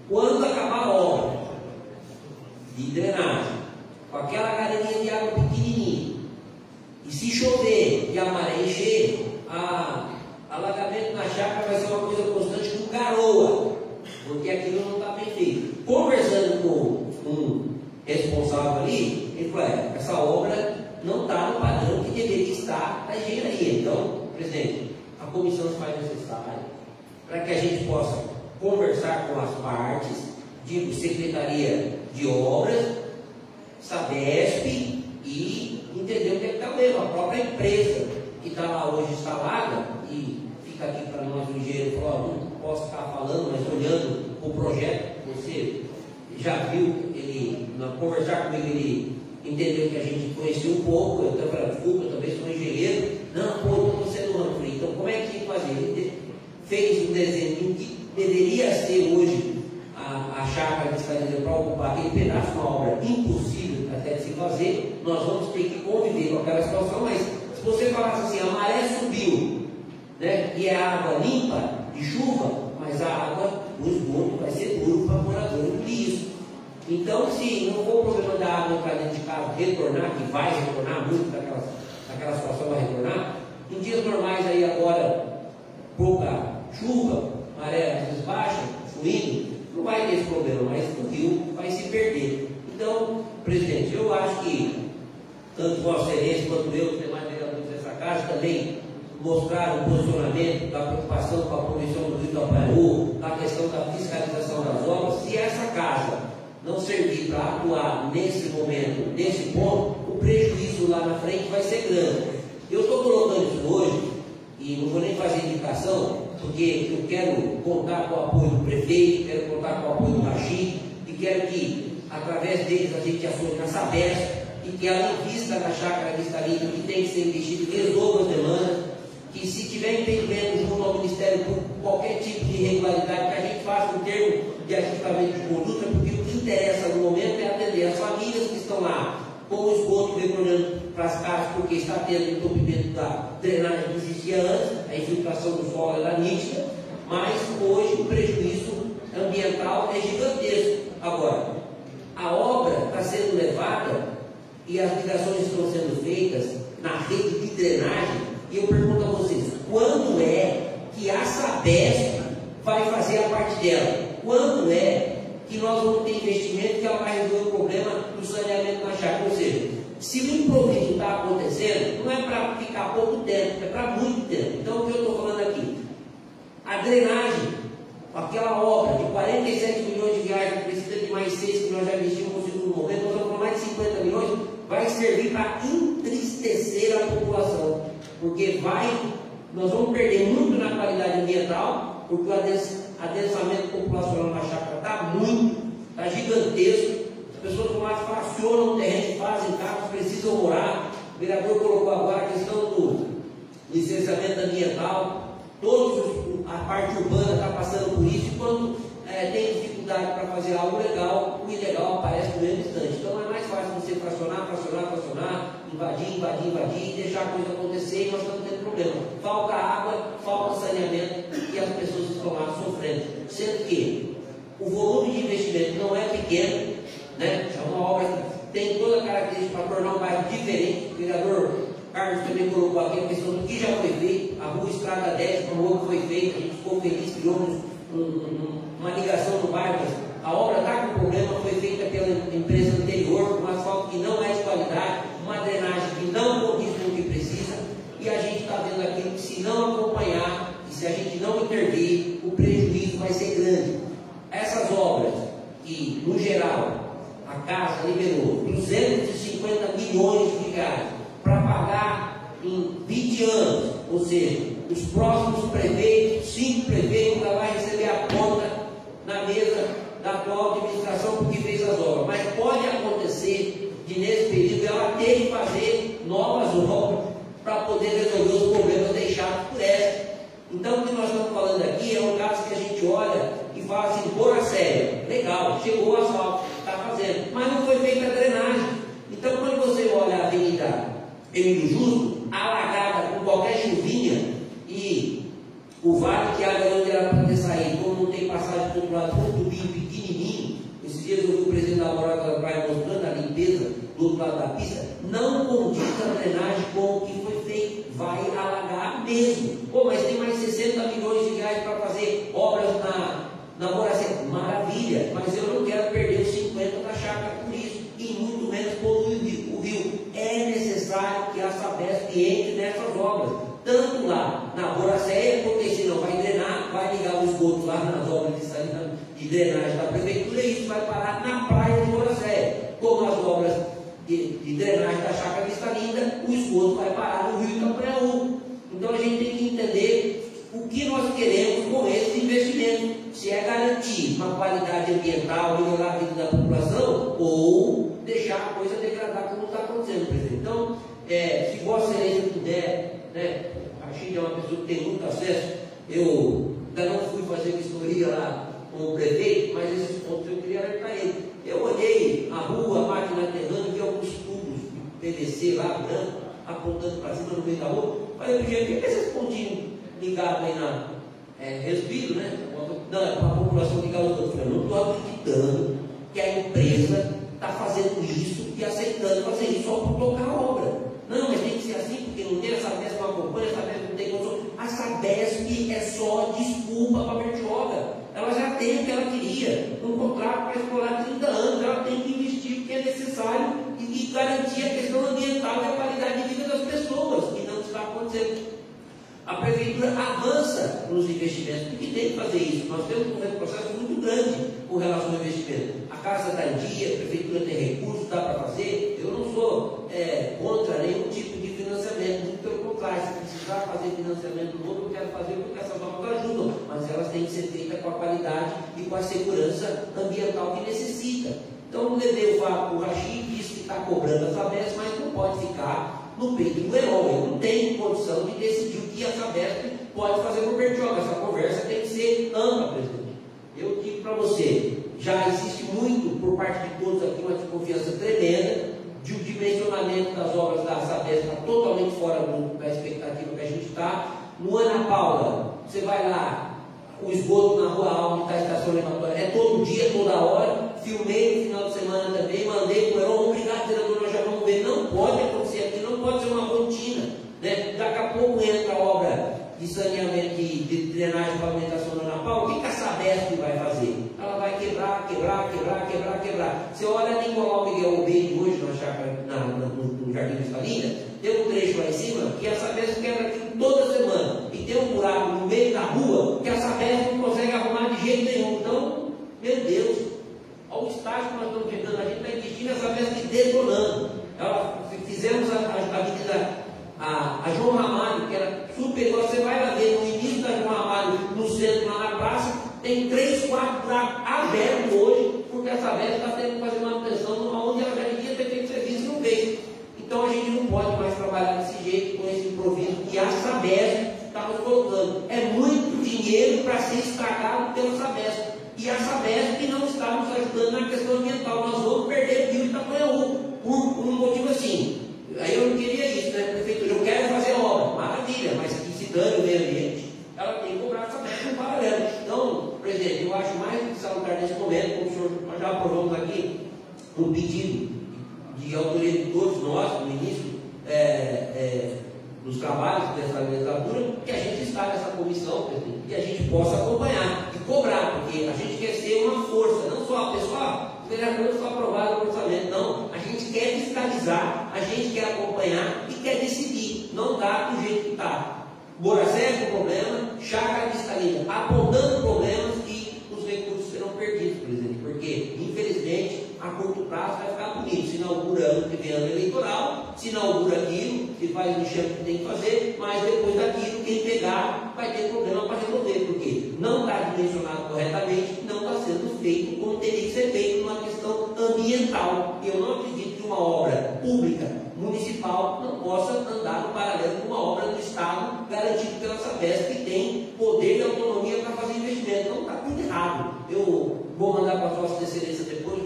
quando acabar a obra de drenagem, com aquela galeria de água pequenininha, e se chover e a maré encher, alagamento na chácara vai ser uma coisa constante com garoa, porque aquilo não está bem feito. Conversando com um responsável ali, ele falou, essa obra não está no padrão que deveria estar na engenharia. Então, presidente, a comissão se faz necessária para que a gente possa conversar com as partes, digo, Secretaria de Obras, Sabesp, e entender o que está o erro. A própria empresa que está lá hoje instalada, e fica aqui para nós o engenheiro, falou, não posso ficar falando, mas olhando o projeto, você já viu, ele, na conversar comigo, ele entendeu que a gente conhecia um pouco, eu até falei, desculpa, eu também sou engenheiro, não, pô, então você não anda. Então como é que tinha que fazer? Ele fez um desenho que deveria ser hoje a chácara que está dizendo para ocupar aquele pedaço, uma obra impossível até de se fazer. Nós vamos ter que conviver com aquela situação, mas se você falasse assim, a maré subiu, né, e é água limpa de chuva, mas a água, o esgoto vai ser duro para o morador engolir isso. Então, se não for o problema da água para dentro de casa retornar, que vai retornar, muito daquela situação vai retornar, em dias normais aí agora, pouca chuva, maré às vezes baixa, fluindo, não vai ter esse problema, mas o rio vai se perder. Então, presidente, eu acho que tanto Vossa Excelência quanto eu, os demais vereadores dessa casa, também mostraram o posicionamento da preocupação com a poluição do rio Itapaú, na questão da fiscalização das obras. Se essa casa não servir para atuar nesse momento, nesse ponto, o prejuízo lá na frente vai ser grande. Eu estou colocando isso hoje, e não vou nem fazer indicação, porque eu quero contar com o apoio do prefeito, quero contar com o apoio do Rachid, e quero que, através deles, a gente assuma na Sabesp, e que ela invista na chácara que está ali, que tem que ser investido, resolva as demandas, que se tiver impedimento junto ao Ministério por qualquer tipo de irregularidade, que a gente faça um termo de ajustamento de conduta, porque o que interessa no momento é atender as famílias que estão lá com o esgoto retornando para as casas, porque está tendo entupimento da drenagem que existia antes, a infiltração do solo era nítida, mas hoje o prejuízo ambiental é gigantesco. Agora, a obra está sendo levada e as ligações estão sendo feitas na rede de drenagem, e eu pergunto a vocês, quando é que a Sabesp vai fazer a parte dela? Quando é que nós vamos ter investimento que ela vai resolver o problema do saneamento na chácara? Ou seja, se o improviso está acontecendo, não é para ficar pouco tempo, é para muito tempo. Então, o que eu estou falando aqui? A drenagem, aquela obra de 47 milhões de reais, que precisa de mais 6 que nós já investimos no segundo momento, nós vamos falar mais de 50 milhões, vai servir para entristecer a população. Porque nós vamos perder muito na qualidade ambiental, porque o adensamento populacional na chácara está gigantesco. As pessoas vão lá, fracionam o terreno, fazem carros, precisam morar. O vereador colocou agora a questão do licenciamento ambiental. A parte urbana está passando por isso, enquanto tem dificuldade para fazer algo legal, o ilegal aparece no mesmo instante. Então é mais fácil você fracionar, invadir e deixar a coisa acontecer, e nós estamos tendo problema. Falta água, falta saneamento e as pessoas estão lá sofrendo. Sendo que o volume de investimento não é pequeno, né? É uma obra que tem toda a característica para tornar um bairro diferente. O vereador Carlos também colocou aqui a questão do que já foi feito. A rua Estrada 10, uma rua que foi feita, a gente ficou feliz, criou uma ligação no bairro, mas a obra está com problema, foi feita pela empresa anterior, um asfalto que não é de qualidade, uma drenagem que não condiz com o que precisa, e a gente está vendo aquilo que, se não acompanhar e se a gente não intervir, o prejuízo vai ser grande. Essas obras que, no geral, a Casa liberou 250 milhões de reais para pagar em 20 anos, ou seja, os próximos prefeitos, 5 prefeitos, ela vai receber a conta na mesa da atual administração porque fez as obras. Mas pode acontecer de, nesse período, ela ter que fazer novas obras para poder resolver os problemas deixados por essa. Então, o que nós estamos falando aqui é um caso que a gente olha e fala assim, bora sério, legal, chegou o asfalto, está fazendo, mas não foi feita a drenagem. Então, quando você olha a Avenida Emílio Justo, alagada com qualquer chuvinha, e o vale que a água onde era para ter saído, como não tem passagem do outro lado, um tubinho pequenininho. Esses dias eu vi o presidente da Laboratória da Praia mostrando a limpeza do outro lado da pista. Não condiz a drenagem com o que foi feito, vai alagar mesmo. Pô, mas tem mais 60 milhões de reais para fazer obras na Moracé. Maravilha, mas eu não quero perder os 50 da chácara por isso, e muito menos poluir o rio. É necessário que a Sabesp entre nessas obras. Tanto lá na Boracéia, porque senão vai drenar, vai ligar o esgoto lá nas obras de drenagem da prefeitura, e isso vai parar na praia de Boracéia. Como as obras de drenagem da Chácara Vista Linda, o esgoto vai parar no Rio Campanhaú. Então a gente tem que entender o que nós queremos com esse investimento. Se é garantir uma qualidade ambiental, melhorar a vida da população, ou deixar a coisa degradar como está acontecendo, presidente. Então, se Vossa Excelência puder, né, a gente é uma pessoa que tem muito acesso, eu ainda não fui fazer vistoria lá com o prefeito, mas esses pontos eu queria alertar ele. Eu olhei a rua, a máquina aterrando, vi alguns tubos de PVC lá, branco, apontando para cima no meio da rua. Falei, gente, por que esses pontinhos ligados aí na respiro, né? Não, é para a população ligar os outros. Eu não estou acreditando que a empresa está fazendo isso e aceitando fazer isso só por tocar a obra. Não, mas tem que ser assim, porque não tem, a Sabesp não acompanha, a Sabesp não tem condição. A Sabesp é só desculpa para a Bertioga. Ela já tem o que ela queria, um contrato para escolar 30 anos, ela tem que investir o que é necessário e garantir a questão ambiental e a qualidade de vida das pessoas, que não está acontecendo. A prefeitura avança nos investimentos, porque tem que fazer isso. Nós temos um processo muito grande com relação ao investimento. A casa está em dia, a prefeitura tem recursos, dá para fazer. Eu não sou contra nenhum tipo de financiamento, muito pelo contrário. Se precisar fazer financiamento novo, eu quero fazer porque essas obras ajudam, mas elas têm que ser feitas com a qualidade e com a segurança ambiental que necessita. Então, eu levei o fato para o Rachid, disse que está cobrando a Sabesp, mas não pode ficar no peito do herói. Eu não tenho condição de decidir o que a Sabesp pode fazer por Bertioga. Essa conversa tem que ser ampla, presidente. Eu digo para você, já existe muito por parte de todos aqui uma desconfiança tremenda de o dimensionamento das obras da Sabesp está totalmente fora da expectativa que a gente está. No Ana Paula, você vai lá, o esgoto na Rua Alta está estação levatória, é todo dia, toda hora. Filmei no final de semana também, mandei para o Heron, obrigado, vereador, nós já vamos ver. Não pode acontecer aqui, não pode ser uma rotina, né? Daqui a pouco entra a obra de saneamento, de drenagem e pavimentação da Ana Paula. O que a Sabesp vai fazer? Ela vai quebrar. Você olha Nicolau Miguel Obeide hoje na chácara, no Jardim Vista Linda, tem um trecho lá em cima que a Sabesp quebra aqui toda semana. E tem um buraco no meio da rua que a Sabesp não consegue arrumar de jeito nenhum. Então, meu Deus, ao estágio que nós estamos chegando, a gente está investindo essa Sabesp detonando. Fizemos a avenida a João Ramalho, que era superior. Você vai lá ver no início da João Ramalho, no centro, lá na praça, tem 3, 4 buracos abertos hoje, porque a Sabesp está tendo que fazer manutenção onde ela já devia ter feito serviço e não fez. Então a gente não pode mais trabalhar desse jeito, com esse improviso que a Sabesp está nos colocando. É muito dinheiro para ser estragado pela Sabesp. e a Sabesp não está nos ajudando na questão ambiental. Nós vamos perder o rio Itapanhaú por um motivo assim. Aí eu não queria isso, né, prefeitura? Eu quero fazer obra, maravilha, mas que se dane o meio ambiente, ela tem que cobrar essa Sabesp no paralelo. Então, presidente, eu acho mais do que salutar nesse momento, como o senhor, nós já aprovamos aqui um pedido de autoria de todos nós, no início dos trabalhos dessa legislatura, que a gente está nessa comissão, presidente, que a gente possa acompanhar e cobrar, porque a gente quer ser uma força, não só a pessoa, o vereador só aprovar o orçamento, não, a gente quer fiscalizar, a gente quer acompanhar e quer decidir, não dá do jeito que está. Boracé com problema, Chácara Cristalina apontando problemas e os recursos serão perdidos, presidente, porque infelizmente a curto prazo vai ficar bonito. Se inaugura ano que vem, ano eleitoral, se inaugura aquilo, se faz o enxame que tem que fazer, mas depois daquilo, quem pegar vai ter problema para resolver, porque não está dimensionado corretamente, não está sendo feito como teria que ser feito numa questão ambiental. Eu não acredito que uma obra pública, municipal, não possa andar no paralelo com uma obra do Estado garantida pela Sabesp, que tem poder e autonomia para fazer investimento. Então está tudo errado. Eu vou mandar para a Vossa Excelência depois,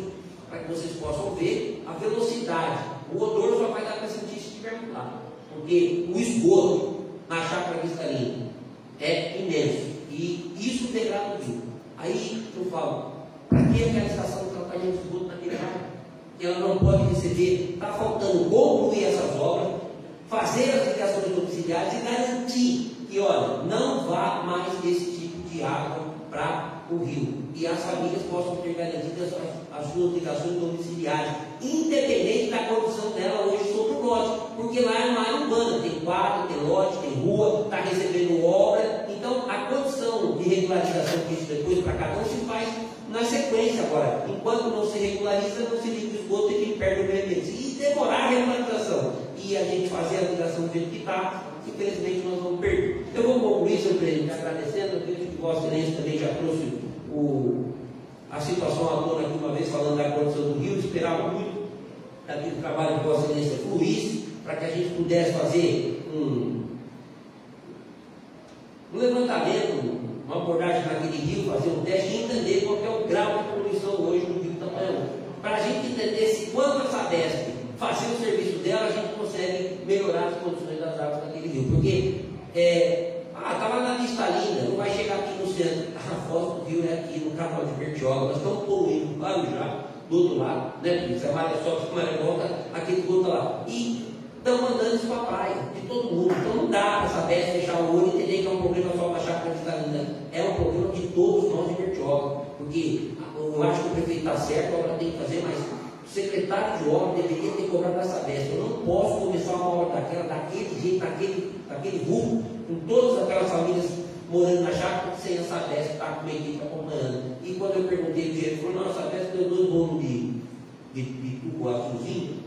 para que vocês possam ver a velocidade. O odor só vai dar para sentir se estivermos lá, porque o esgoto na Chácara Cristalina é imenso e isso degrada o rio. Aí eu falo, para que aquela estação de tratamento de esgoto naquele área? Ela não pode receber, está faltando concluir essas obras, fazer as ligações domiciliares e garantir que, olha, não vá mais esse tipo de água para o rio e as famílias possam ter garantidas as suas ligações domiciliares, independente da condição dela hoje sobre o lote, porque lá é uma área urbana, tem quadro, tem lote, tem rua, está recebendo obra, então a condição de regularização que isso depois para cada um se faz na sequência. Agora, enquanto não se regulariza, não se liga o esgoto e quem perde o meio ambiente. E demorar a regularização e a gente fazer a ligação do jeito que está, infelizmente nós vamos perder. Eu vou concluir, senhor presidente, agradecendo. Eu vejo que Vossa Excelência também já trouxe a situação à tona aqui uma vez, falando da condição do rio. Esperava muito daquele trabalho que Vossa Excelência fluísse, para que a gente pudesse fazer um levantamento, uma abordagem naquele rio, fazer um teste e entender qual é o grau de poluição hoje no rio Itapanhaú. Para a gente entender se quando a Sabesp fazer o serviço dela, a gente consegue melhorar as condições das águas daquele rio. Porque, está lá na Cristalina, não vai chegar aqui no centro. A foto do rio é aqui no canal de Bertioga, nós estamos poluindo lá já, do outro lado, né? Porque se a maré sobe, se a maré volta, aquele volta lá. E estão mandando isso para a praia, de todo mundo. Então não dá para Sabesp fechar o olho e entender que é um problema só para a Chácara Cristalina. É um problema de todos nós de Bertioga. Porque eu acho que o prefeito está certo, a obra tem que fazer, mas o secretário de obra deveria ter cobrado da Sabesp. Eu não posso começar uma obra daquele jeito, daquele vulgo, com todas aquelas famílias morando na chácara, sem a Sabesp estar com uma equipe acompanhando. E quando eu perguntei o dinheiro, ele falou: não, a Sabesp deu 2 bolos de tubo azulzinho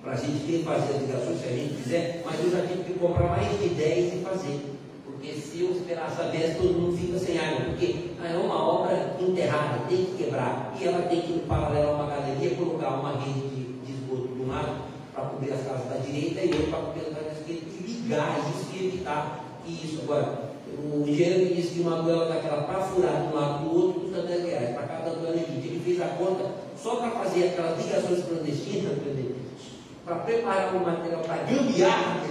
para a gente fazer as ligações se a gente quiser, mas eu já tive que comprar mais de 10 e fazer. Porque se eu esperar a Sabesp, todo mundo fica sem água, porque é uma obra enterrada, tem que quebrar, e ela tem que, no paralelo a uma galeria, colocar uma rede de esgoto de um lado para cobrir as casas da direita e outra para cobrir as casas da esquerda, e ligar isso e evitar isso. Agora, o engenheiro me disse que uma duela daquela para furar de um lado do outro custa R$10, para cada duela é 20. Ele fez a conta só para fazer aquelas ligações clandestinas, para preparar o material para gambiarra,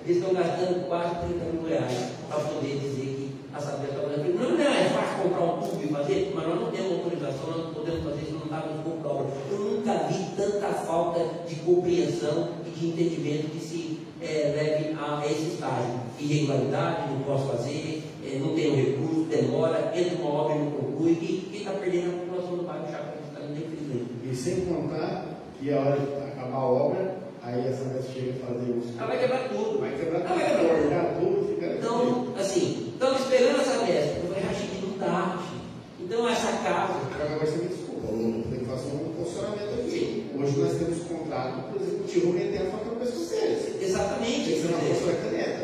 eles estão gastando quase R$30.000 para poder dizer que a Sabesp está fazendo. Não é fácil comprar um tubo e fazer, mas nós não temos autorização, nós não podemos fazer isso, não está no escopo da obra. Eu nunca vi tanta falta de compreensão e de entendimento que se leve a esse estágio. Irregularidade, não posso fazer, não tenho recurso, demora, entra uma obra e não conclui, e quem está perdendo a população do bairro Chácara Cristalina, infelizmente. E sem contar que a hora de acabar a obra, aí a Sabesp chega a fazer isso. Ela vai quebrar tudo. Vai quebrar tudo. Vai quebrar tudo, fica. Então, assim, estamos esperando a Sabesp. Eu falei, Rachid, não dá, Rachid. Então, essa casa. Agora você me desculpa, tem que fazer um funcionamento aqui. Hoje nós temos contrato para o executivo metendo a fatura para as pessoas. Exatamente. Tem que ser uma pessoa caneta.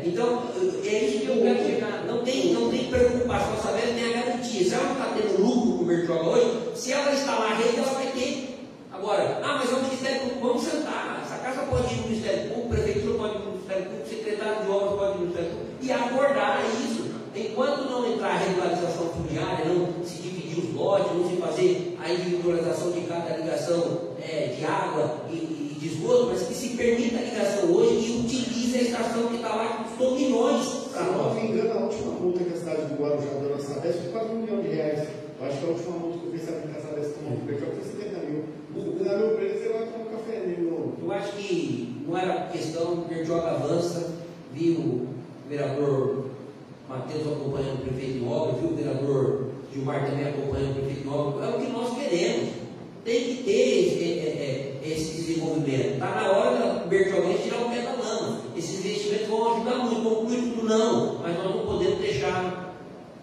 Então, é isso que eu quero chegar. Não tem preocupação, a Sabesp tem a garantia. Se ela não está tendo lucro com o Bertioga hoje, se ela instalar a rede, ela vai ter. Agora, mas é o Ministério Público, vamos sentar. Essa casa pode ir no Ministério Público, a Prefeitura pode ir no Ministério Público, o secretário de obras pode ir no Ministério Público, e acordar isso. Enquanto não entrar a regularização fundiária, não se dividir lotes, não se fazer a individualização de cada ligação de água e de esgoto, mas que se permita a ligação hoje e utilize a estação que está lá, que custou milhões para Se não nós. me engano, a última multa que a cidade do Guarujá deu na Sabesp foi quase R$1 milhão. Eu acho que a última multa que eu fiz sabendo que a Sabesp tomou no Peixoto foi 50 mil. O meu preço, você vai tomar um café nele novo. Eu acho que não era questão, o Bertioga avança, viu o vereador Matheus acompanhando o prefeito de obra, viu o vereador Gilmar também acompanhando o prefeito de obra, é o que nós queremos. Tem que ter esse desenvolvimento. Está na hora da Bertioga tirar o pé da lama. Esses investimentos vão ajudar muito, concluir tudo não, mas nós não podemos deixar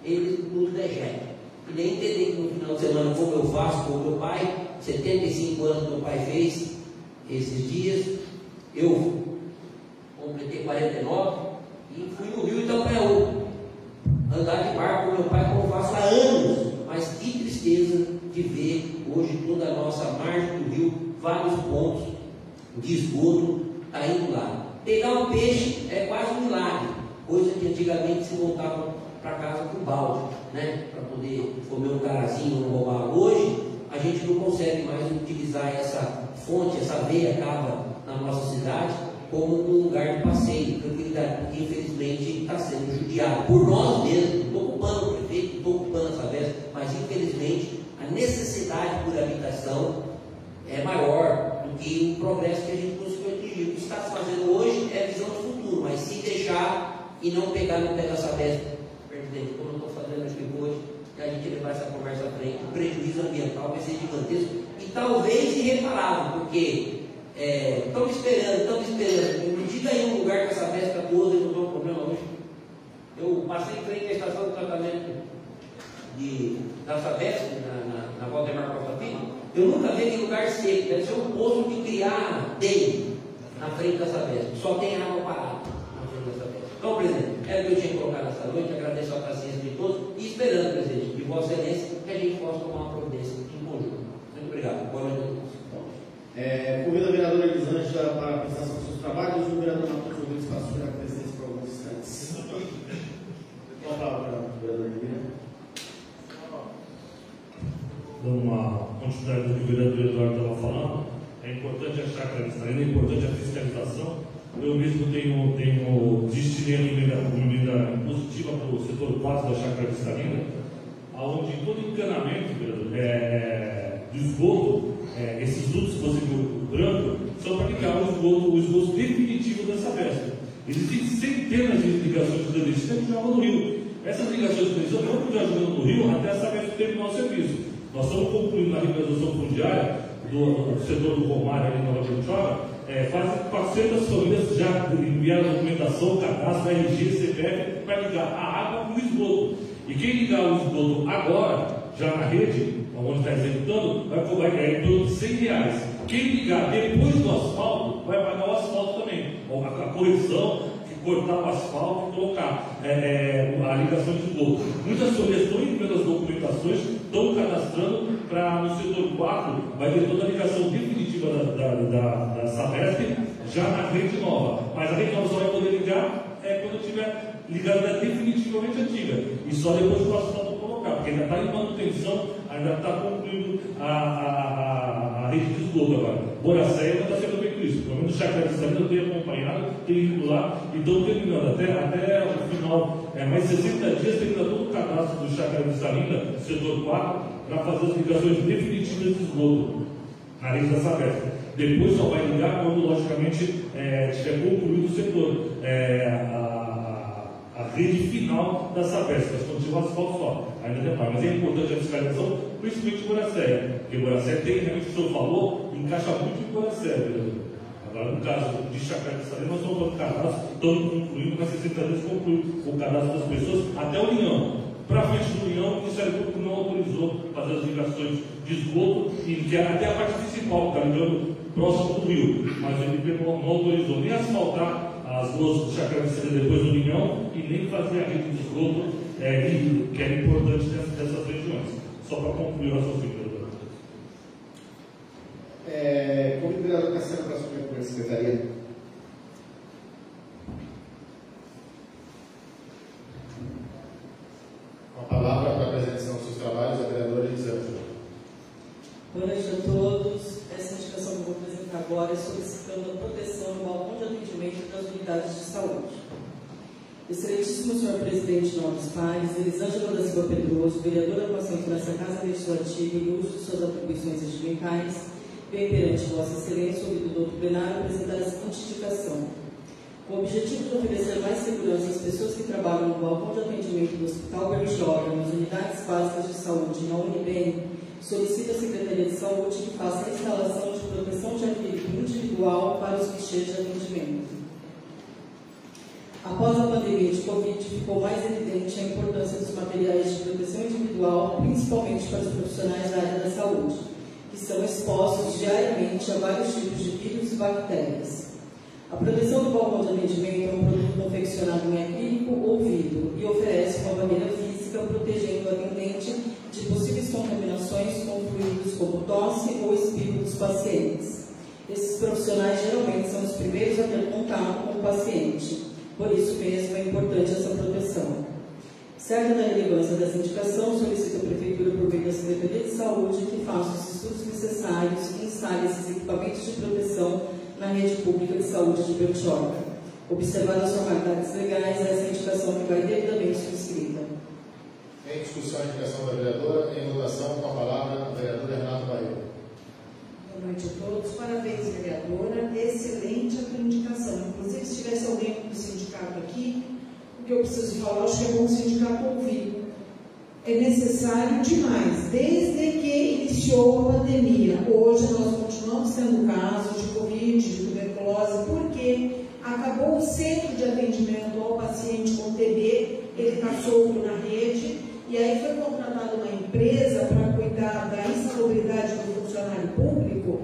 eles no dejeto. E nem entender que no final de semana, como eu faço com o meu pai, 75 anos meu pai fez esses dias, eu completei 49 e fui no Rio Itapaú andar de barco com meu pai, como eu faço há anos. Mas que tristeza de ver hoje toda a nossa margem do rio, vários pontos de esgoto está indo lá. Pegar um peixe é quase um milagre, coisa que antigamente se voltava para casa com balde, né? Para poder comer um carazinho, não roubar. Hoje a gente não consegue mais utilizar essa fonte, essa veia cava na nossa cidade como um lugar de passeio, porque infelizmente está sendo judiado por nós mesmos. Estou ocupando o prefeito, estou ocupando essa vez, mas infelizmente a necessidade por habitação é maior do que o progresso que a gente conseguiu atingir. O que está se fazendo hoje é visão de futuro, mas se deixar e não pegar no pé da Sabesp, presidente, como eu estou fazendo aqui hoje, que a gente levar essa conversa à frente, o prejuízo ambiental vai ser gigantesco e talvez irreparável, porque estamos esperando. Me diga aí um lugar que essa Sabesp atuou e resolveu o problema hoje. Eu passei em frente à estação de tratamento da Sabesp, na Valdemar Costa Filho. Eu nunca vi aquele lugar seco, deve ser um poço de criar dele na frente da Sabesp. Só tem água parada na frente da Sabesp. Então, presidente, era o que eu tinha que colocar nessa noite. Agradeço a paciência de todos e esperando, presidente, de Vossa Excelência, que a gente possa tomar uma providência em conjunto. Muito obrigado. Boa noite a todos. Convido a vereadora Elisângela para a apresentação dos seus trabalhos e o vereador Matheus Rodrigues para assumir a presidência por alguns instantes. Qual a palavra, vereador Elisângela? Dando uma continuidade do que o vereador Eduardo estava falando, é importante a chácara de Salina, é importante a fiscalização. Eu mesmo destinei uma medida positiva para o setor 4 da chácara de Salina, onde todo encanamento, vereador, de esgoto, esses dutos que você viu branco, são para ligar o esgoto definitivo da Sabesp. Existem centenas de ligações clandestinas que jogam no rio. Essas ligações clandestinas não estão jogando no rio até a Sabesp terminar o serviço. Nós estamos concluindo na regularização fundiária do setor do Romário ali na Bertioga, quase 400 famílias já enviaram documentação, cadastro, RG, CPF, para ligar a água com o esgoto. E quem ligar o esgoto agora, já na rede, onde está executando, vai cobrar em torno de R$100. Quem ligar depois do asfalto, vai pagar o asfalto também. A correção, cortar o asfalto e colocar a ligação de esgoto. Muitas famílias estão enviando as documentações, estão cadastrando para no setor 4, vai ter toda a ligação definitiva da Sabesp já na rede nova. Mas a rede nova só vai poder ligar quando estiver ligada definitivamente antiga. E só depois do asfalto colocar, porque ainda está em manutenção, ainda está concluindo a rede de esgoto agora. Boracéia não está sendo feito isso. Pelo menos o Chácara de Salina eu tenho acompanhado, tenho ido lá e estão terminando até o final, mais 60 dias, termina todo o cadastro do Chácara de Salina, setor 4, para fazer as ligações definitivas de esgoto na rede da Sabesp. Depois só vai ligar quando, logicamente, tiver concluído o setor, a rede final da Sabesp, mas quando tiver o asfalto só, ainda demora. Mas é importante a fiscalização, principalmente em Boracéia, porque Boracéia tem realmente o seu valor, encaixa muito em Boracéia, vereador. Agora, no caso de Chácara de Salina, nós estamos fazendo cadastro, estamos concluindo, mas 60 dias conclui o cadastro das pessoas até o União. Para frente do União, o Ministério Público não autorizou fazer as ligações de esgoto, e que era até a parte principal, que está ligando próximo do rio, mas o MP não autorizou nem asfaltar as ruas do Chácara de Salina depois do União e nem fazer a rede de esgoto, que era importante dessas regiões. Só para concluir o raciocínio, vereador. Convido o vereador Cassiano para assumir a secretaria. Com a palavra para a apresentação dos seus trabalhos, a vereadora Elisângela. Boa noite a todos. Essa indicação que eu vou apresentar agora é solicitando a proteção do balcão de atendimento das unidades de saúde. Excelentíssimo senhor presidente Nobres Pares, Elisângela da Silva Pedroso, vereadora com assento nessa Casa Legislativa e uso de suas atribuições regimentais, vem perante Vossa Excelência, ouvido do outro plenário, apresentar a seguinte indicação. Com o objetivo de oferecer mais segurança às pessoas que trabalham no balcão de atendimento do Hospital Bertioga, nas unidades básicas de saúde na Unibem, solicita a Secretaria de Saúde que faça a instalação de proteção de acrílico individual para os guichês de atendimento. Após a pandemia de Covid, ficou mais evidente a importância dos materiais de proteção individual, principalmente para os profissionais da área da saúde, que são expostos diariamente a vários tipos de vírus e bactérias. A proteção do balcão de atendimento é um produto confeccionado em acrílico ou vidro e oferece uma barreira física protegendo o atendente de possíveis contaminações com fluidos como tosse ou espirro dos pacientes. Esses profissionais geralmente são os primeiros a ter contato com o paciente. Por isso mesmo é importante essa proteção. Certa da relevância dessa indicação, solicito à Prefeitura, por meio da Secretaria de Saúde, que faça os estudos necessários e instale esses equipamentos de proteção na rede pública de saúde de Bertioga. Observadas as formalidades legais, essa indicação que vai devidamente subscrita. Em discussão a indicação da vereadora, em votação, com a palavra a vereadora Renata Baiano. Boa noite a todos. Parabéns, vereadora. Excelente a tua indicação. Inclusive, se tivesse alguém do sindicato aqui, o que eu preciso falar, acho que é bom o sindicato ouvir. É necessário demais. Desde que iniciou a pandemia, hoje nós continuamos tendo casos de Covid, de tuberculose, porque acabou o centro de atendimento ao paciente com TB, ele está solto na rede, e aí foi contratada uma empresa para cuidar da insalubridade do funcionário público,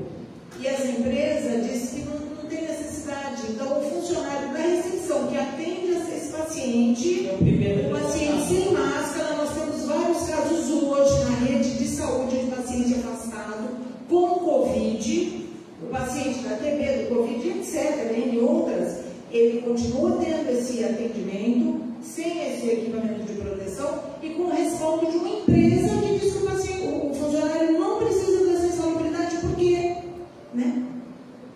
e essa empresa disse que não tem necessidade. Então, o funcionário da recepção que atende esse paciente, o paciente sem máscara, nós temos vários casos hoje na rede de saúde de paciente afastado com Covid, o paciente da TB, do Covid, etc., entre outras, ele continua tendo esse atendimento, sem esse equipamento de proteção e com o respaldo de uma empresa que diz que o funcionário não precisa dessa insalubridade, porque, né?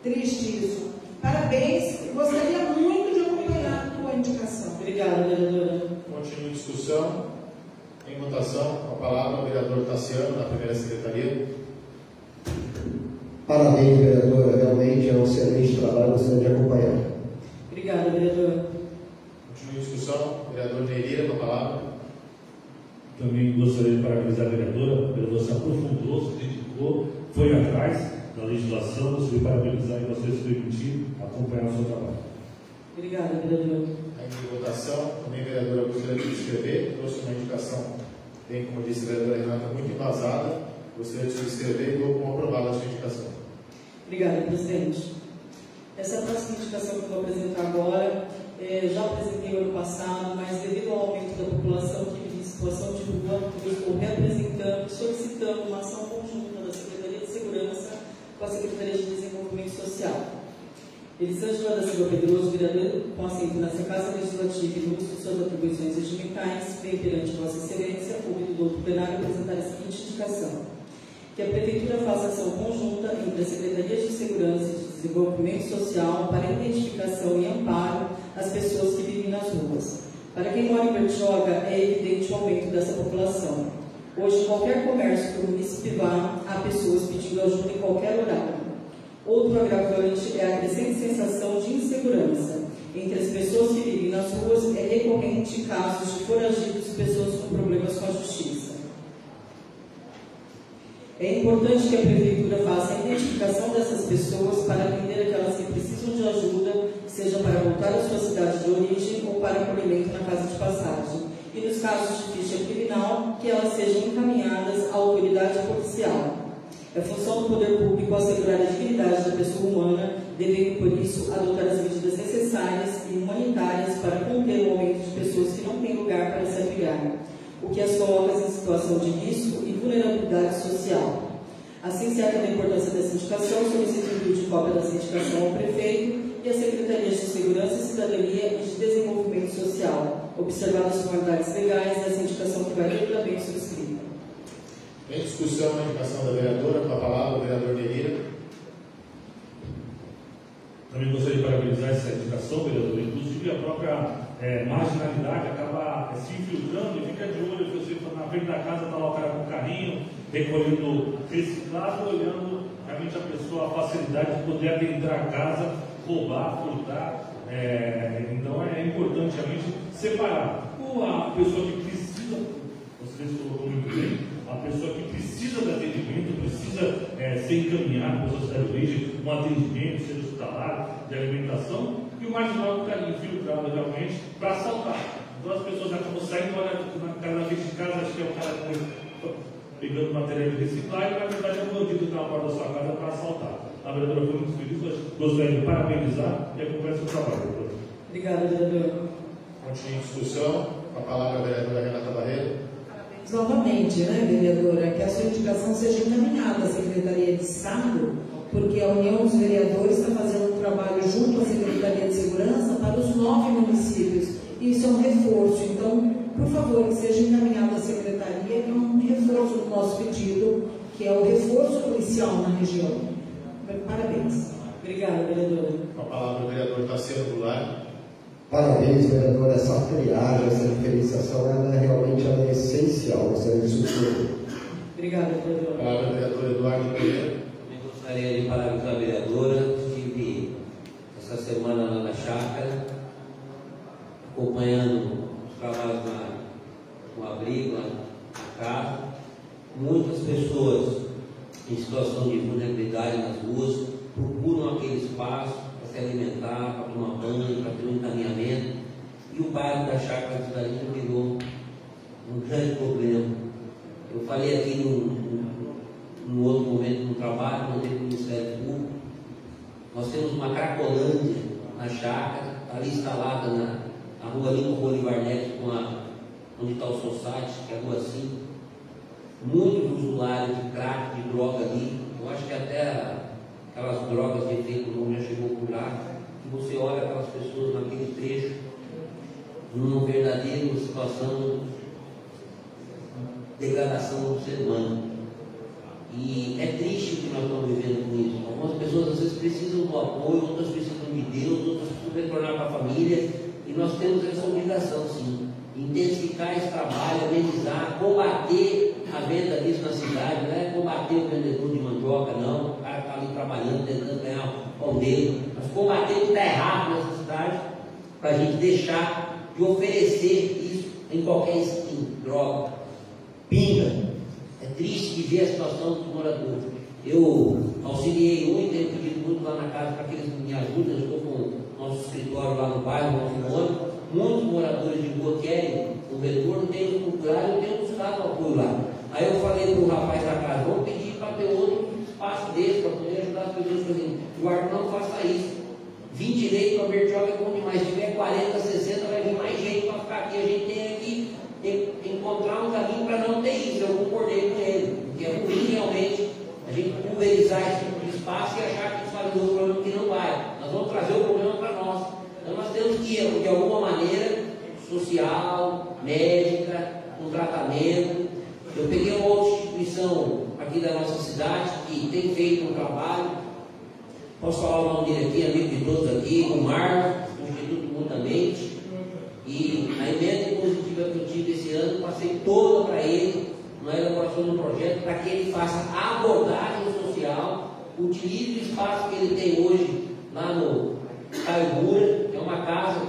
Triste isso. Parabéns, gostaria muito de acompanhar a tua indicação. Obrigada, vereadora. Continua a discussão. Em votação, com a palavra o vereador Tassiano, da primeira secretaria. Parabéns, vereadora. Realmente é um excelente trabalho, gostaria de acompanhar. Obrigada, vereadora. Continua a discussão. Vereador Neira, com a palavra. Também gostaria de parabenizar a vereadora pelo se aprofundou, se dedicou, foi atrás da legislação. Gostaria de parabenizar e vocês permitir acompanhar o seu trabalho. Obrigada, vereadora. Ainda em votação, também a vereadora gostaria de subscrever, trouxe uma indicação, bem como disse a vereadora Renata, muito embasada. Gostaria de subscrever e dou como aprovada a sua indicação. Obrigada, presidente. Essa próxima indicação que eu vou apresentar agora, já apresentei ano passado, mas devido ao aumento da população que vive em situação de rua, eu estou representando, solicitando uma ação conjunta da Secretaria de Segurança com a Secretaria de Desenvolvimento Social. Elisângela da Silva Pedroso, vereadora com assento nessa Casa Legislativa e no uso de suas atribuições regimentais, vem perante Vossa Excelência, ouvido do outro plenário, apresentar a seguinte indicação. Que a Prefeitura faça ação conjunta entre as Secretarias de Segurança e de Desenvolvimento Social para a identificação e amparo às pessoas que vivem nas ruas. Para quem mora em Bertioga, é evidente o aumento dessa população. Hoje, em qualquer comércio que o município vá, há pessoas pedindo ajuda em qualquer horário. Outro agravante é a crescente sensação de insegurança. Entre as pessoas que vivem nas ruas, é recorrente casos de foragidos e pessoas com problemas com a justiça. É importante que a Prefeitura faça a identificação dessas pessoas para atender aquelas que precisam de ajuda, seja para voltar à sua cidade de origem ou para acolhimento na casa de passagem. E nos casos de ficha criminal, que elas sejam encaminhadas à autoridade policial. É função do poder público assegurar a dignidade da pessoa humana, devendo, por isso, adotar as medidas necessárias e humanitárias para conter o aumento de pessoas que não têm lugar para se abrigar, o que as coloca em situação de risco e vulnerabilidade social. Assim, certa da importância dessa indicação, solicito envio de cópia dessa indicação ao prefeito e às Secretarias de Segurança, Cidadania e de Desenvolvimento Social, observadas as formalidades legais dessa indicação que vai devidamente subscrita. Em discussão a indicação da vereadora, com a palavra o vereador Neira. Também gostaria de parabenizar essa indicação, vereador. Inclusive, a própria marginalidade acaba se infiltrando e fica de olho. Você na frente da casa, está lá o cara com carrinho, recolhendo reciclado, olhando realmente a pessoa, a facilidade de poder adentrar a casa, roubar, furtar. Então, é importante realmente separar a pessoa que precisa, você colocou muito bem, a pessoa que precisa de atendimento, precisa ser encaminhada para a sociedade de origem, um atendimento, seja hospitalar, de alimentação, e o marginal que está infiltrado realmente para assaltar. Então as pessoas acabam saindo, olha na frente de casa, acho que é o cara que está pegando material de reciclagem, na verdade é um bandido que está na porta da sua casa para assaltar. A vereadora foi muito feliz, mas gostaria de parabenizar e acompanhar seu trabalho. Obrigada, vereador. Continue em discussão, com a palavra a vereadora Renata Barreiro. Novamente, né, vereadora, que a sua indicação seja encaminhada à Secretaria de Estado, porque a União dos Vereadores está fazendo um trabalho junto à Secretaria de Segurança para os 9 municípios. E isso é um reforço. Então, por favor, que seja encaminhado à Secretaria, que é um reforço do nosso pedido, que é o reforço policial na região. Parabéns. Obrigada, vereadora. Com a palavra o vereador Tarsila Goulart. Parabéns, vereador. Essa triagem, essa diferenciação, ela realmente é essencial. Gostaria de sugerir. Obrigada, Com a vereadora. palavra o vereador Eduardo Pereira. Também gostaria de parabenizar a vereadora. Estive essa semana lá na chácara, acompanhando os trabalhos no abrigo, lá na casa. Muitas pessoas em situação de vulnerabilidade nas ruas procuram aquele espaço para se alimentar, para tomar banho, para ter um encaminhamento. E o bairro da Chácara de Galinha virou um grande problema. Eu falei aqui num outro momento no trabalho, no Ministério Público, nós temos uma Cracolândia na Chácara, ali instalada na rua Lima Bolivar Neto, onde está o Society, que é a rua 5. Muitos usuários de crack, de droga ali. Eu acho que até aquelas drogas de efeito não já chegou por lá. E você olha aquelas pessoas naquele trecho, numa verdadeira situação de degradação do ser humano. E é triste o que nós estamos vivendo com isso. Algumas pessoas às vezes precisam do apoio, outras precisam de Deus, outras precisam retornar para a família. E nós temos essa obrigação, sim, de intensificar esse trabalho, amenizar, combater a venda disso na cidade. Não é combater o vendedor de mandioca, não. O cara está ali trabalhando, tentando ganhar o pão dele. Mas combater o que está errado nessa cidade, para a gente deixar de oferecer isso em qualquer esquina. Droga, pinga. É triste de ver a situação dos moradores. Eu auxiliei e tenho pedido muito lá na casa para que eles me ajudem. Eu estou com o nosso escritório lá no bairro, no nosso nome. Muitos moradores de rua querem um retorno, tenho procurado, eu tenho buscado apoio lá. Aí eu falei para o rapaz da casa, vamos pedir para ter outro espaço desse, para poder ajudar as pessoas. Falei, Eduardo, não faça isso. 20 leitos para Bertioga é bom demais. Se tiver 40, 60, vai vir mais gente para ficar aqui. A gente tem que encontrar um caminho para não ter isso. Eu concordei com ele, porque é ruim realmente a gente pulverizar esse tipo de espaço e achar que isso vai resolver o problema que não vai. Nós vamos trazer o problema para nós. Então nós temos que ir, de alguma maneira, social, médica, com tratamento. Eu peguei uma outra instituição aqui da nossa cidade que tem feito um trabalho. Posso falar o nome dele aqui, amigo de todos aqui, o Marlon, do Instituto Mutamente. E a emenda positiva que eu tive esse ano, passei toda para ele, na elaboração do projeto, para que ele faça a abordagem social, utilize o espaço que ele tem hoje lá no Caibura, que é uma casa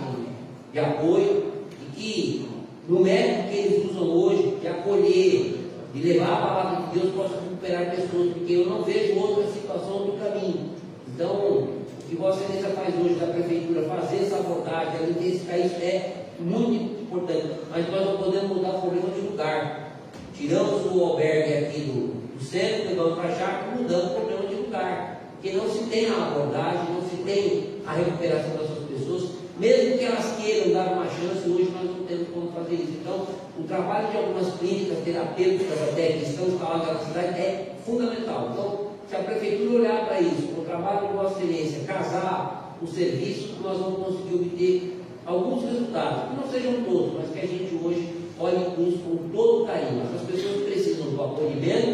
de apoio, e que no método que eles usam hoje, de acolher, de levar a palavra de Deus, possa recuperar pessoas, porque eu não vejo outra situação do caminho. Então, o que Vossa Excelência faz hoje da Prefeitura, fazer essa abordagem, intensificar isso é muito importante, mas nós não podemos mudar o problema de lugar. Tiramos o albergue aqui do centro, levamos para a chácara, mudando o problema de lugar, porque não se tem a abordagem, não se tem a recuperação dessas pessoas, mesmo que elas queiram dar uma chance, hoje nós não temos como fazer isso. Então, o trabalho de algumas clínicas terapêuticas até que estão instaladas na cidade é fundamental. Então, se a Prefeitura olhar para isso, o trabalho de Vossa Excelência, casar o serviço, nós vamos conseguir obter alguns resultados, que não sejam todos, mas que a gente hoje olhe isso com todo carinho. As pessoas precisam do acolhimento,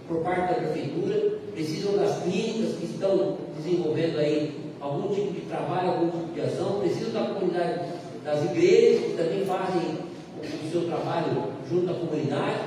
por parte da prefeitura, precisam das clínicas que estão desenvolvendo aí algum tipo de trabalho, algum tipo de ação, precisam da comunidade, das igrejas que também fazem o seu trabalho junto à comunidade,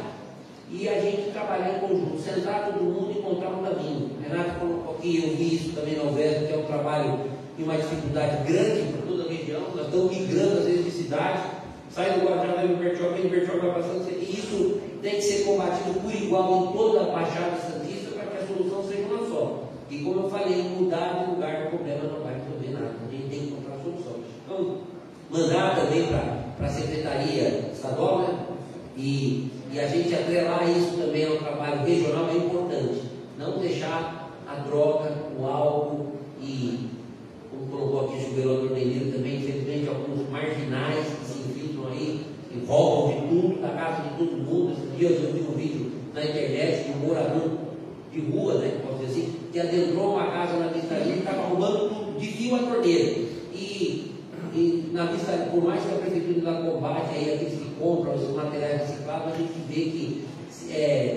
e a gente trabalhar em conjunto, sentar todo mundo e encontrar um caminho. Renato colocou aqui, eu vi isso também na UVESP, que é um trabalho de uma dificuldade grande para toda a região. Nós estamos migrando às vezes de cidade, sai do Guarujá, vai no Bertioga, vem no Bertioga, vai passando, e isso tem que ser combatido por igual em toda a Baixada Santista para que a solução seja uma só. E como eu falei, mudar de lugar do problema não vai resolver nada, a gente tem que encontrar soluções. Então, mandar também para a Secretaria Estadual, né? E a gente atrelar isso também ao trabalho regional é importante. Não deixar a droga, o álcool e, como colocou aqui o vereador Deniro também, infelizmente alguns marginais que se infiltram aí e roubam de tudo, da casa de todo mundo. Esses dias eu vi um vídeo na internet de um morador de rua, né, pode dizer assim, que adentrou uma casa na Vista Alegre e estava roubando tudo, de fio a torneira. E na Vista Alegre, por mais que a prefeitura da combate aí aqueles que compram os materiais reciclados, a gente vê que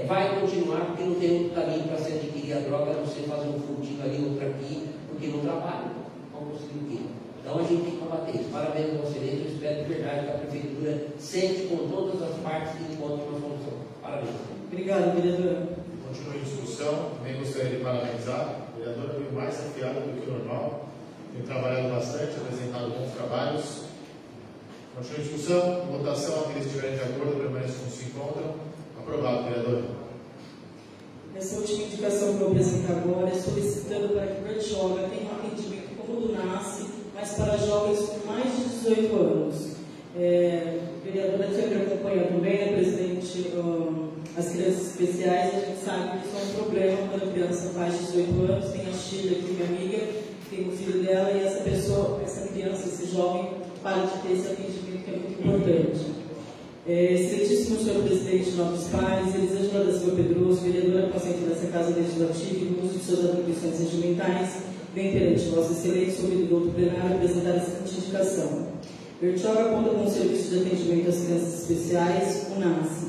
vai continuar, porque não tem outro caminho para se adquirir a droga, a não ser fazer um furtivo ali, outro aqui, porque não trabalha. Vamos conseguir o quê? Então a gente tem que combater isso. Parabéns ao excelente, eu espero de verdade que a prefeitura sente com todas as partes e encontre uma solução. Parabéns. Obrigado, vereadora. Continua em discussão, também gostaria de parabenizar. A vereadora veio mais afiada do que o normal, tem trabalhado bastante, apresentado bons trabalhos. Continua em discussão, votação, aqueles que estiverem de acordo, permaneçam como se encontram. Aprovado, vereadora. Essa última indicação que eu apresento agora é solicitando para que Bertioga tenha um atendimento como o do NASCE, mas para jovens com mais de 18 anos. A vereadora sempre acompanha também, né, presidente, as crianças especiais. A gente sabe que isso é um problema quando a criança faz 18 anos. Tem a Sheila, que é minha amiga, tem o filho dela, e essa pessoa, essa criança, esse jovem, para de ter esse atendimento que é muito importante. Excelentíssimo senhor presidente, nossos pares, Elisângela da Silva Pedroso, vereadora consciente dessa Casa Legislativa e no uso de suas atribuições regimentais, vem perante Vossa Excelência, sob o doutor plenário, apresentar a seguinte indicação. Bertioga conta com o serviço de atendimento às crianças especiais, o NASCE,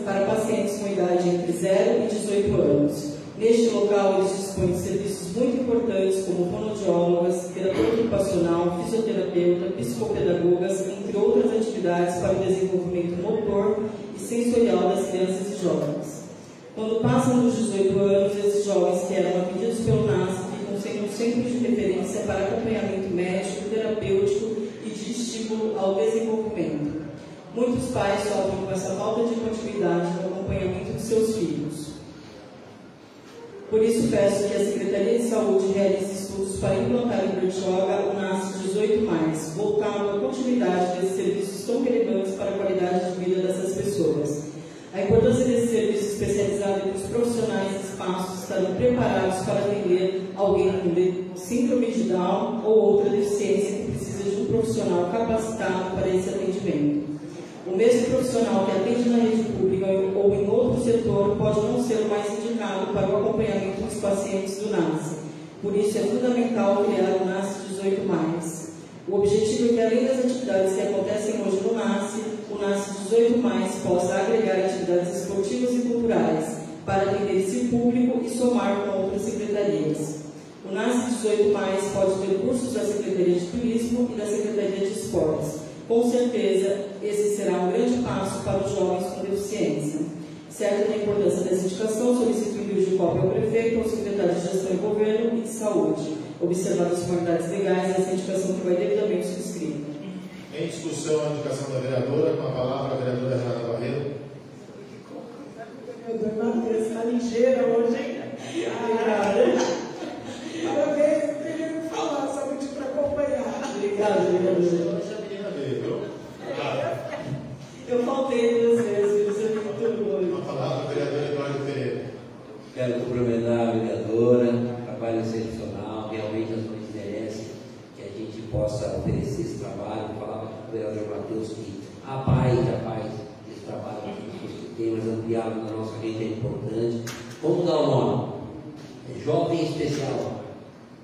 para pacientes com idade entre 0 e 18 anos. Neste local, eles dispõem de serviços muito importantes, como fonoaudiólogas, terapeuta ocupacional, fisioterapeuta, psicopedagogas, entre outras atividades para o desenvolvimento motor e sensorial das crianças e jovens. Quando passam dos 18 anos, esses jovens que eram atendidos pelo NASCE ficam sendo um centro de referência para acompanhamento médico, terapêutico e de estímulo ao desenvolvimento. Muitos pais sofrem com essa falta de continuidade no acompanhamento de seus filhos. Por isso, peço que a Secretaria de Saúde realize estudos para implantar em Bertioga o NASCE 18+, voltado à continuidade desses serviços tão relevantes para a qualidade de vida dessas pessoas. A importância desse serviço especializado é que os profissionais e espaços estarão preparados para atender alguém com síndrome de Down ou outra deficiência que precisa de um profissional capacitado para esse atendimento. O mesmo profissional que atende na rede pública ou em outro setor pode não ser o mais indicado para o acompanhamento dos pacientes do NASCE. Por isso, é fundamental criar o NASCE 18+. O objetivo é que, além das atividades que acontecem hoje no NASCE, o NASCE 18+, possa agregar atividades esportivas e culturais para atender esse público e somar com outras secretarias. O NASCE 18+, pode ter cursos da Secretaria de Turismo e da Secretaria de Esportes. Com certeza, esse será um grande passo para os jovens com deficiência. Certa da importância dessa indicação, solicito o envio de cópia ao prefeito, ao secretário de Gestão e Governo e de Saúde, observadas as formalidades legais, essa indicação que vai devidamente subscrita. Em discussão, a indicação da vereadora, com a palavra a vereadora Renata Barreto. Vereador Matheus, está ligeira hoje, hein? Parabéns, não tem nem o que falar, saúde para acompanhar. Obrigada, vereadora. Eu faltei 2 vezes, você me muito. A palavra vereador Eduardo Pereira. Quero cumprimentar a vereadora, trabalho excepcional, realmente as coisas merecem que a gente possa oferecer esse trabalho. Eu falava com o vereador Matheus que a paz, esse trabalho que tem, mas ampliado na nossa rede é importante. Vamos dar o nome, jovem especial,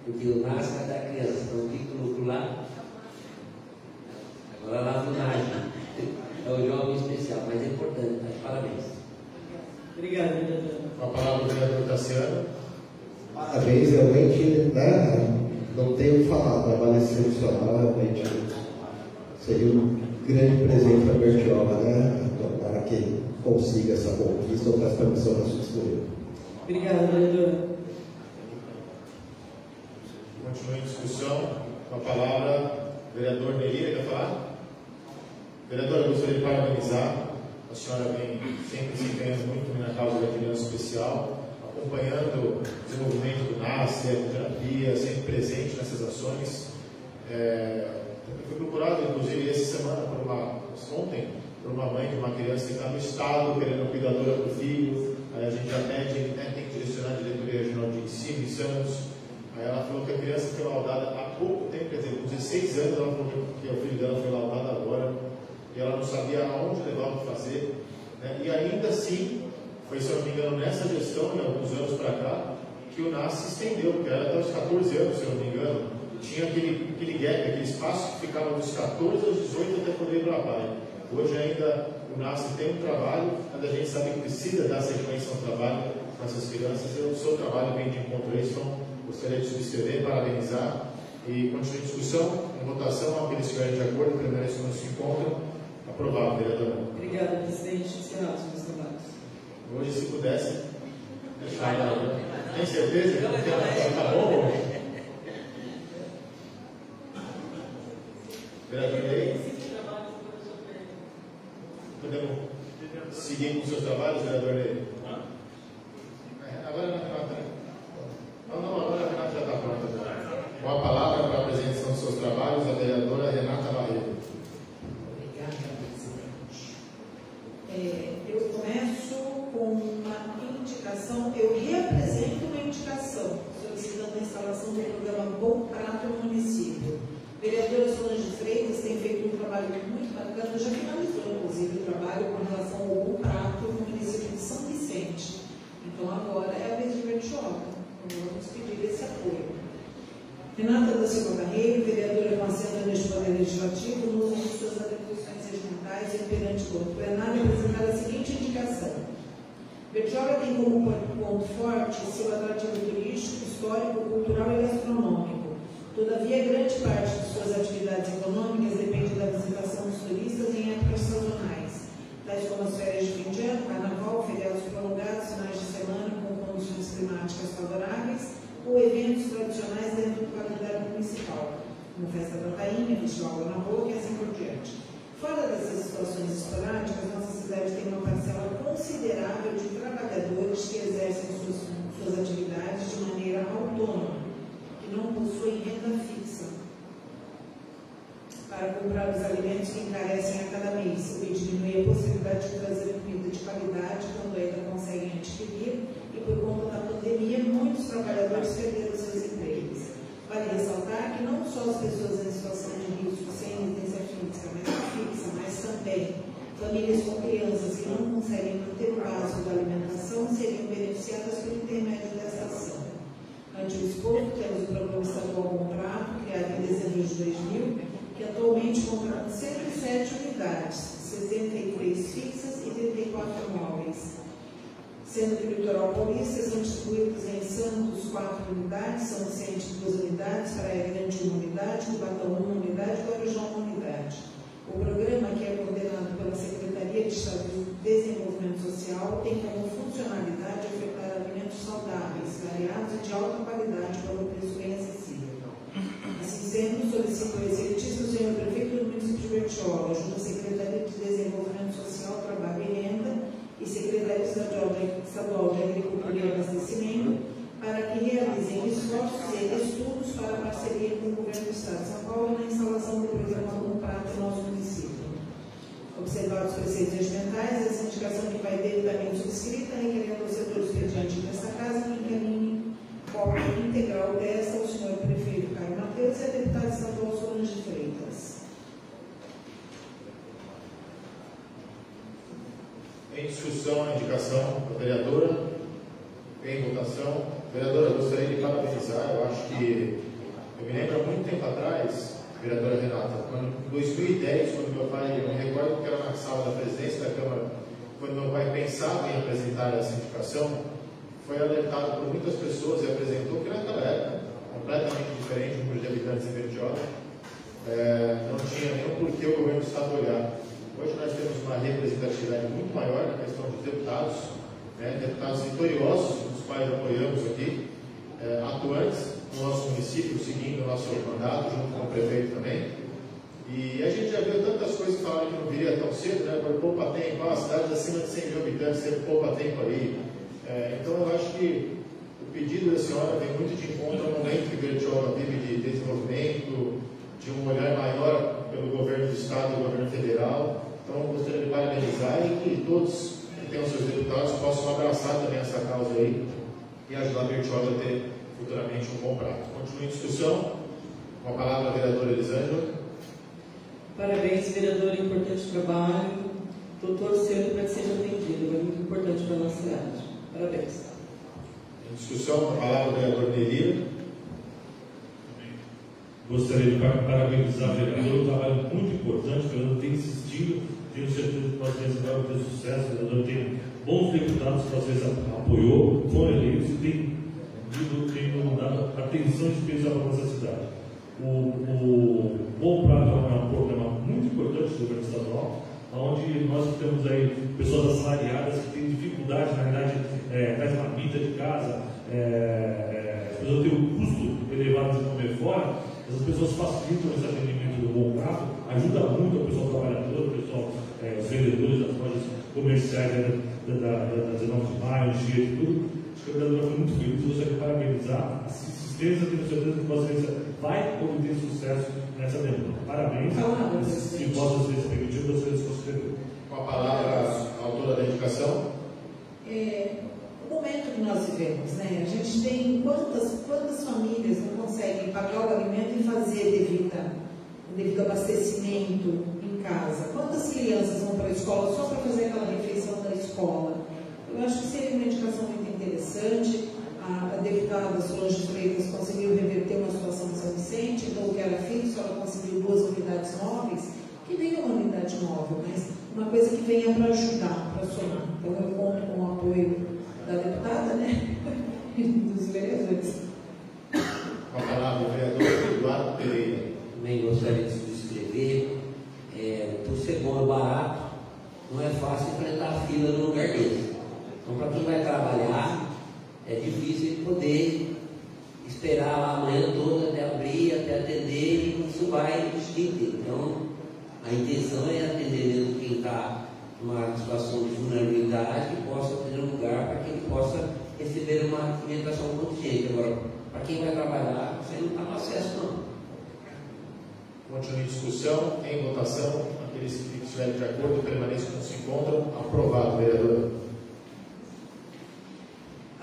porque o NASCE é da criança, então fica no outro lado, agora lá no NASCE. É o jovem especial, mas é importante, tá? Parabéns. Obrigada. esse ano. Parabéns, realmente, né? Não tenho o que falar, trabalho excepcional, realmente seria um grande presente para a Bertioga, né? Para que consiga essa conquista ou transformação na sua escolha. Obrigada, vereadora. Continua em discussão. Com a palavra, vereador Melira, quer falar? Vereadora, eu gostaria de parabenizar. A senhora vem sempre se empenhando muito na causa da criança especial, acompanhando o desenvolvimento do NASCE, a terapia, sempre presente nessas ações. Eu fui procurado, inclusive, essa semana, ontem, por uma mãe de uma criança que está no estado, querendo uma cuidadora para o filho. Aí a gente já pede, tem que direcionar a diretoria regional de ensino em Santos. Aí ela falou que a criança foi laudada há pouco tempo, quer dizer, com 16 anos, ela falou que o filho dela foi laudado agora, e ela não sabia aonde levar para fazer, né? E ainda assim, foi, se eu não me engano, nessa gestão, de alguns anos para cá, que o NAS se estendeu, porque era até os 14 anos, se eu não me engano, tinha aquele gap, aquele espaço que ficava dos 14 aos 18 até poder ir para a PAI. Hoje ainda o NAS tem um trabalho, mas a gente sabe que precisa dar sequência ao trabalho com essas crianças, e o seu trabalho vem de encontro a isso, então gostaria de subscrever, parabenizar, e continue a discussão, em votação, aqueles que estiverem de acordo, permaneçam no seu encontro. Aprovado, vereadora. Obrigada, presidente. Encerrado os meus trabalhos. Hoje, se pudesse, deixar. Tem certeza que está bom? Vereador Ney? Podemos seguir com os seus trabalhos, vereador Ney? Agora a Renata, né? Não, agora a Renata já está pronta. Com a palavra para a apresentação dos seus trabalhos, a vereadora Renata Barreto. Obrigada, presidente. Eu começo com uma indicação, eu reapresento uma indicação, solicitando a instalação do programa Bom Prato no município. A vereadora Solange Freitas tem feito um trabalho muito bacana, já finalizou, inclusive, o trabalho com relação ao Bom Prato no município de São Vicente. Então, agora é a vez de Bertioga. Vamos pedir esse apoio. Renata da Silva Carreiro, vereadora com assento neste Poder Legislativo, no uso de suas atribuições regimentais e perante o corpo plenário, apresentar a seguinte indicação. Bertioga tem como ponto forte seu atrativo turístico, histórico, cultural e gastronômico. Todavia, grande parte de suas atividades econômicas depende da visitação dos turistas em épocas sazonais, tais como as férias de fim de ano, carnaval, feriados prolongados, finais de semana com condições climáticas favoráveis ou eventos tradicionais dentro do calendário municipal, como Festa da Tainha, Festival na Boca e assim por diante. Fora dessas situações esporádicas, nossa cidade tem uma parcela considerável de trabalhadores que exercem suas atividades de maneira autônoma, que não possuem renda fixa para comprar os alimentos que encarecem a cada mês, o que diminui a possibilidade de trazer comida de qualidade quando ainda conseguem adquirir, e por conta da pandemia, muitos trabalhadores perderam seus empregos. Vale ressaltar que não só as pessoas em situação de risco sem residência fixa, mas também famílias com crianças que não conseguem manter o básico da alimentação seriam beneficiadas pelo intermédio dessa ação. Ante o exposto, temos o Programa Estadual Bom Prato, criado em dezembro de 2000, que atualmente conta com 107 unidades, 63 fixas e 34 móveis. Sendo que no litoral paulista são distribuídos em Santos 4 unidades, São Vicente 2 unidades, Praia Grande 1 unidade, Cubatão 1 unidade e Guarujá 1 unidade. O programa, que é coordenado pela Secretaria de Estado de Desenvolvimento Social, tem como funcionalidade ofertar alimentos saudáveis, variados e de alta qualidade para um preço bem acessível. Assim sendo, solicito o exercício do senhor prefeito do município de Bertioga, junto à Secretaria de Desenvolvimento Social, Trabalho e Renda e Secretaria Estadual de Agricultura e Abastecimento, para que realizem esforços e estudos para a parceria com o Governo do Estado de São Paulo na instalação do programa Bom Prato no nosso município. Observados os preceitos regimentais, essa indicação que vai devidamente subscrita, requerendo ao setor expediente desta casa que encaminhe cópia integral desta ao senhor prefeito Caio Mateus e a deputada estadual Solange Freitas. Em discussão a indicação da vereadora, em votação. Vereadora, eu gostaria de parabenizar. Eu acho que eu me lembro há muito tempo atrás, vereadora Renata, em 2010, quando meu pai, eu me recordo que era na sala da presidência da Câmara, quando meu pai pensava em apresentar essa indicação, foi alertado por muitas pessoas e apresentou que naquela época, completamente diferente do número de habitantes em Bertioga, não tinha nenhum porquê o governo do Estado olhar. Hoje nós temos uma representatividade muito maior na questão de deputados, deputados vitoriosos, os quais apoiamos aqui, atuantes no nosso município, seguindo o nosso mandato, junto com o prefeito também. E a gente já viu tantas coisas que falaram que não viria tão cedo, por poupa tempo, cidades acima de 100 mil habitantes, teve poupa tempo ali. Então eu acho que o pedido da senhora vem muito de encontro ao momento que Bertioga vive de desenvolvimento, de um olhar maior pelo governo do Estado e do governo federal. Então eu gostaria de parabenizar e que todos que tenham seus deputados possam abraçar também essa causa aí e ajudar a Bertioga a ter futuramente um bom prato. Continue a discussão. Com a palavra a vereadora Elisângela. Parabéns, vereador, importante trabalho. Estou torcendo para que seja atendido, é muito importante para a nossa cidade. Parabéns. Em discussão, com a palavra o vereador Nerira. Gostaria de parabenizar a vereadora, um trabalho muito importante, o vereador tem insistido, tenho certeza que nós vamos ter sucesso, o vereador tem bons deputados que às vezes apoiou, foram eleitos e tem dado atenção especial para a nossa cidade. O Bom Prato é um programa muito importante do governo estadual, onde nós temos aí pessoas assalariadas que têm dificuldade, na verdade, das marmitas de casa, as pessoas têm um custo elevado de comer fora, as pessoas facilitam esse atendimento do Bom Prato, ajuda muito o pessoal trabalhador, o pessoal, os vendedores das lojas comerciais da 19 de maio, Anchieta e tudo. Acho que a vereadora foi muito feliz, gostaria de parabenizar a assistência, tenho certeza que a Vossa Excelência vai obter sucesso nessa demanda. Parabéns, se Vossa Excelência permitir, gostaria de considerar. Com a palavra a autora da indicação. O momento que nós vivemos, a gente tem quantas famílias não conseguem pagar o alimento e fazer devido abastecimento em casa? Quantas crianças vão para a escola só para fazer aquela refeição da escola? Eu acho que seria uma indicação muito interessante. A deputada Solange Freitas conseguiu reverter uma situação de São Vicente, então o que era fixo, ela conseguiu 2 unidades móveis, que nem uma unidade móvel, mas uma coisa que venha para ajudar, para somar. Então eu conto com o apoio da deputada, e dos vereadores. Com a palavra o vereador Eduardo Pereira. Também gostaria de subscrever, por ser bom e barato, não é fácil enfrentar a fila no lugar desse. Então, para quem vai trabalhar, é difícil poder esperar lá a manhã toda até abrir, até atender, e isso vai o dia inteiro. Então, a intenção é atender mesmo quem está numa situação de vulnerabilidade, que possa ter um lugar para que ele possa receber uma alimentação consciente. Agora, para quem vai trabalhar, você não está no acesso, não. Continue a discussão, em votação, aqueles que estiverem de acordo permaneçam como se encontram. Aprovado, vereador.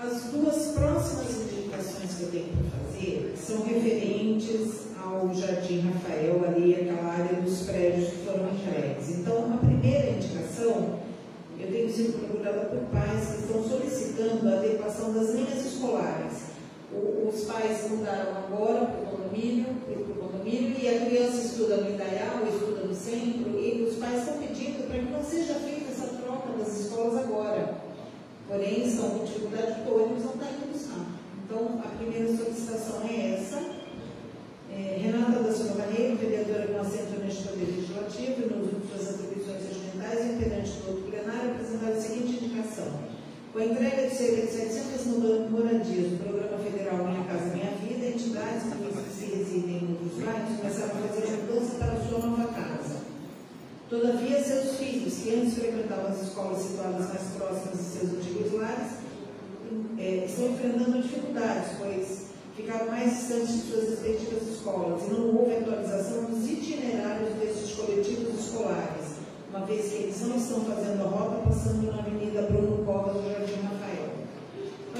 As 2 próximas indicações que eu tenho para fazer são referentes ao Jardim Rafael, ali aquela área dos prédios que foram entregues. Então, a primeira indicação, eu tenho sido procurada por pais que estão solicitando a adequação das linhas escolares. Os pais mudaram agora para o condomínio, e a criança estuda no Indaial, estuda no centro, e os pais estão pedindo para que não seja feita essa troca das escolas agora. Porém, estão com dificuldade porque o ônibus não está indo buscar. Então, a primeira solicitação é essa. Renata da Silva Carreiro, vereadora com assento neste Poder Legislativo e no uso de suas atribuições regimentais e perante do outro plenário, apresentar a seguinte indicação. Com a entrega de cerca de 700 moradias do Programa Federal Minha Casa Minha Vida, entidades que se residem em outros bairros começaram a fazer a mudança para a sua nova casa. Todavia, seus filhos, que antes frequentavam as escolas situadas mais próximas de seus antigos lares, estão enfrentando dificuldades, pois ficaram mais distantes de suas respectivas escolas e não houve atualização dos itinerários desses coletivos escolares, uma vez que eles não estão fazendo a rota passando na Avenida Bruno Covas do Jardim Rafael.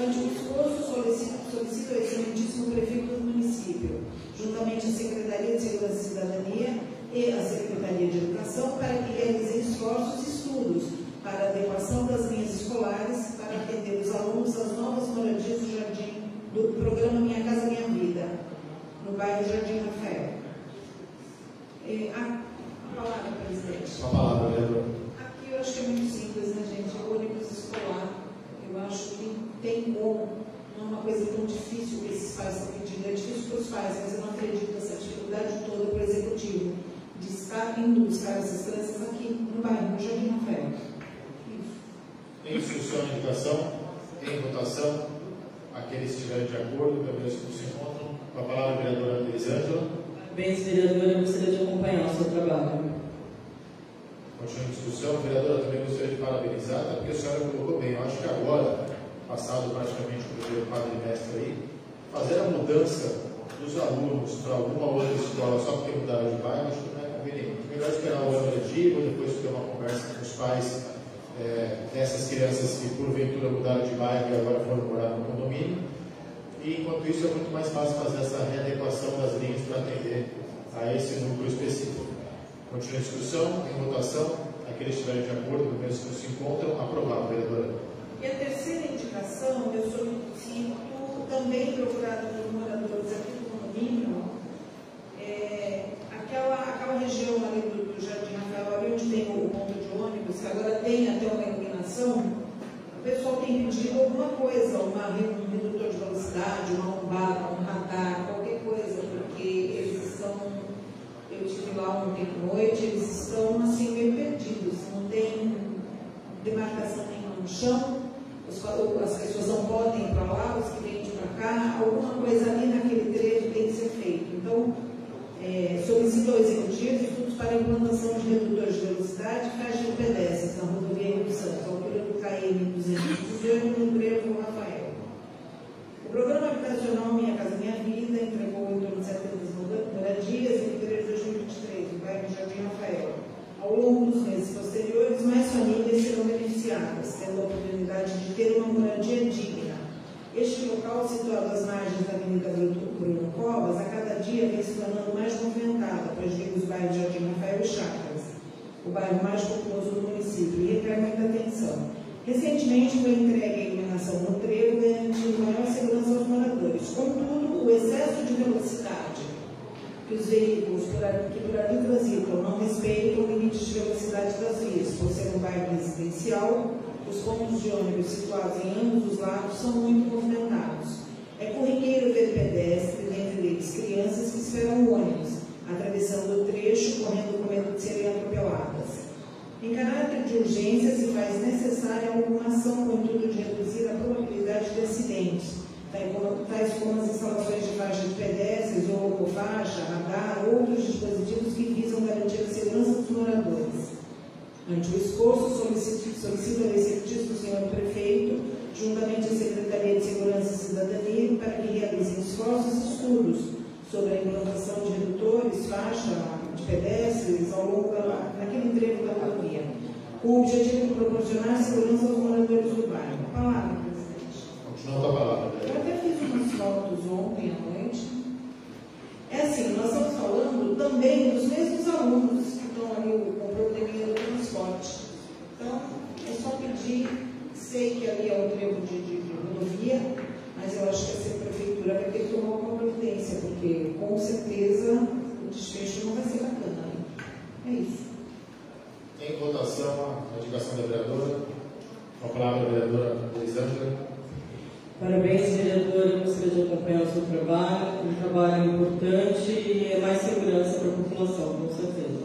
Ante o esforço, solicito ao excelentíssimo prefeito do município, juntamente à Secretaria de Segurança e Cidadania e à Secretaria de Educação, para que realizem esforços e estudos para a adequação das linhas escolares para atender os alunos às novas moradias do programa Minha Casa Minha Vida, no bairro Jardim Rafael. A palavra, presidente. A palavra, vereador. Aqui eu acho que é muito simples, gente? O ônibus escolar, eu acho que tem como Rafael. Isso. Em discussão, indicação, em votação, aqueles que estiverem de acordo, também que se encontram. Com a palavra, a vereadora Elisângela. Bem, vereadora, eu gostaria de acompanhar o seu trabalho. Continua em discussão. A vereadora também gostaria de parabenizar, até porque a senhora colocou bem. Eu acho que agora, passado praticamente o primeiro quadrimestre aí, fazer a mudança dos alunos para alguma outra escola só porque mudaram de bairro, acho que não é conveniente. Melhor esperar o ano letivo, depois ter uma conversa com os pais dessas crianças que porventura mudaram de bairro e agora foram morar no condomínio. E enquanto isso é muito mais fácil fazer essa readequação das linhas para atender a esse núcleo específico. Continua a discussão, em votação, aqueles que estiverem de acordo, mesmo que se encontram, aprovado, vereadora. E a terceira indicação, eu solicito, também procurado por moradores aqui do condomínio, aquela região ali do Jardim Rafael, ali onde tem o ponto de ônibus, que agora tem até uma iluminação, o pessoal tem pedido alguma coisa, um redutor de velocidade, uma lombada, um radar, qualquer coisa, porque eles estão, eu estive lá ontem à noite, eles estão assim meio perdidos, não tem demarcação nenhuma no chão, as pessoas não podem ir para lá, os que vêm de para cá, alguma coisa ali naquele trecho tem que ser feito. Então, solicito ao Executivo estudos para a implantação de redutores de velocidade e faixa de pedestres na rodovia Rio Santos, à altura do KM 218, no Trevo Rafael. O programa habitacional Minha Casa Minha Vida entregou em torno de 70 moradias em fevereiro de 2023, no bairro Jardim Rafael. Ao longo dos meses posteriores, mais famílias serão beneficiadas, tendo a oportunidade de ter uma moradia digna. Este local, situado às margens da Avenida Bruno Covas, a cada dia vem se tornando mais movimentado, pois vive os bairros Jardim Rafael e Chácaras, o bairro mais populoso do município, e requer muita atenção. Recentemente foi entregue a iluminação no trevo, garantindo maior segurança aos moradores. Contudo, o excesso de velocidade que os veículos que por ali transitam não respeitam limites de velocidade das vias, por ser um bairro residencial, os pontos de ônibus situados em ambos os lados são muito movimentados. É corriqueiro ver pedestres, dentre eles crianças que esperam o ônibus, atravessando o trecho, correndo com medo de serem atropeladas. Em caráter de urgência, se faz necessária alguma ação com o intuito de reduzir a probabilidade de acidentes, tais como as instalações de faixa de pedestres ou locofaixa, radar, outros dispositivos que visam garantir a segurança dos moradores. Ante o exposto, solicito ao Executivo do Senhor Prefeito, juntamente à Secretaria de Segurança e Cidadania, para que realizem esforços e estudos sobre a implantação de redutores, faixa de pedestres ao longo naquele trevo da rodovia, com o objetivo de proporcionar segurança aos moradores do bairro. Palavra, presidente. Continua com a palavra. Eu até fiz umas fotos ontem à noite. É assim, nós estamos falando também dos mesmos alunos que estão ali com o probleminha do transporte. Então, é só pedir, sei que ali é um trevo de rodovia, mas eu acho que a prefeitura vai ter que tomar uma providência, porque com certeza o desfecho não vai ser bacana. É isso. Em votação, a indicação da vereadora. Com a palavra, a vereadora Elisângela. Parabéns, vereadora. Eu gostaria de acompanhar o seu trabalho. Um trabalho importante e é mais segurança para a população, com certeza.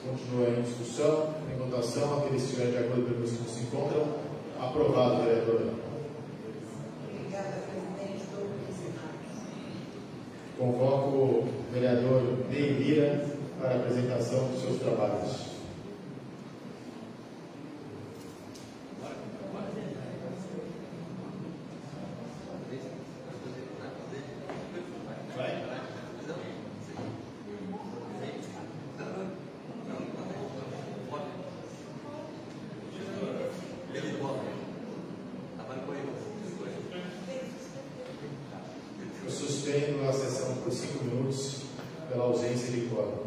Continua em discussão, em votação. Aqueles que estiverem de acordo com os que se encontram, aprovado, vereadora. Obrigada, presidente. Estou Convoco o vereador Ney Lira para a apresentação dos seus trabalhos. Eu suspendo a sessão por 5 minutos pela ausência de quórum.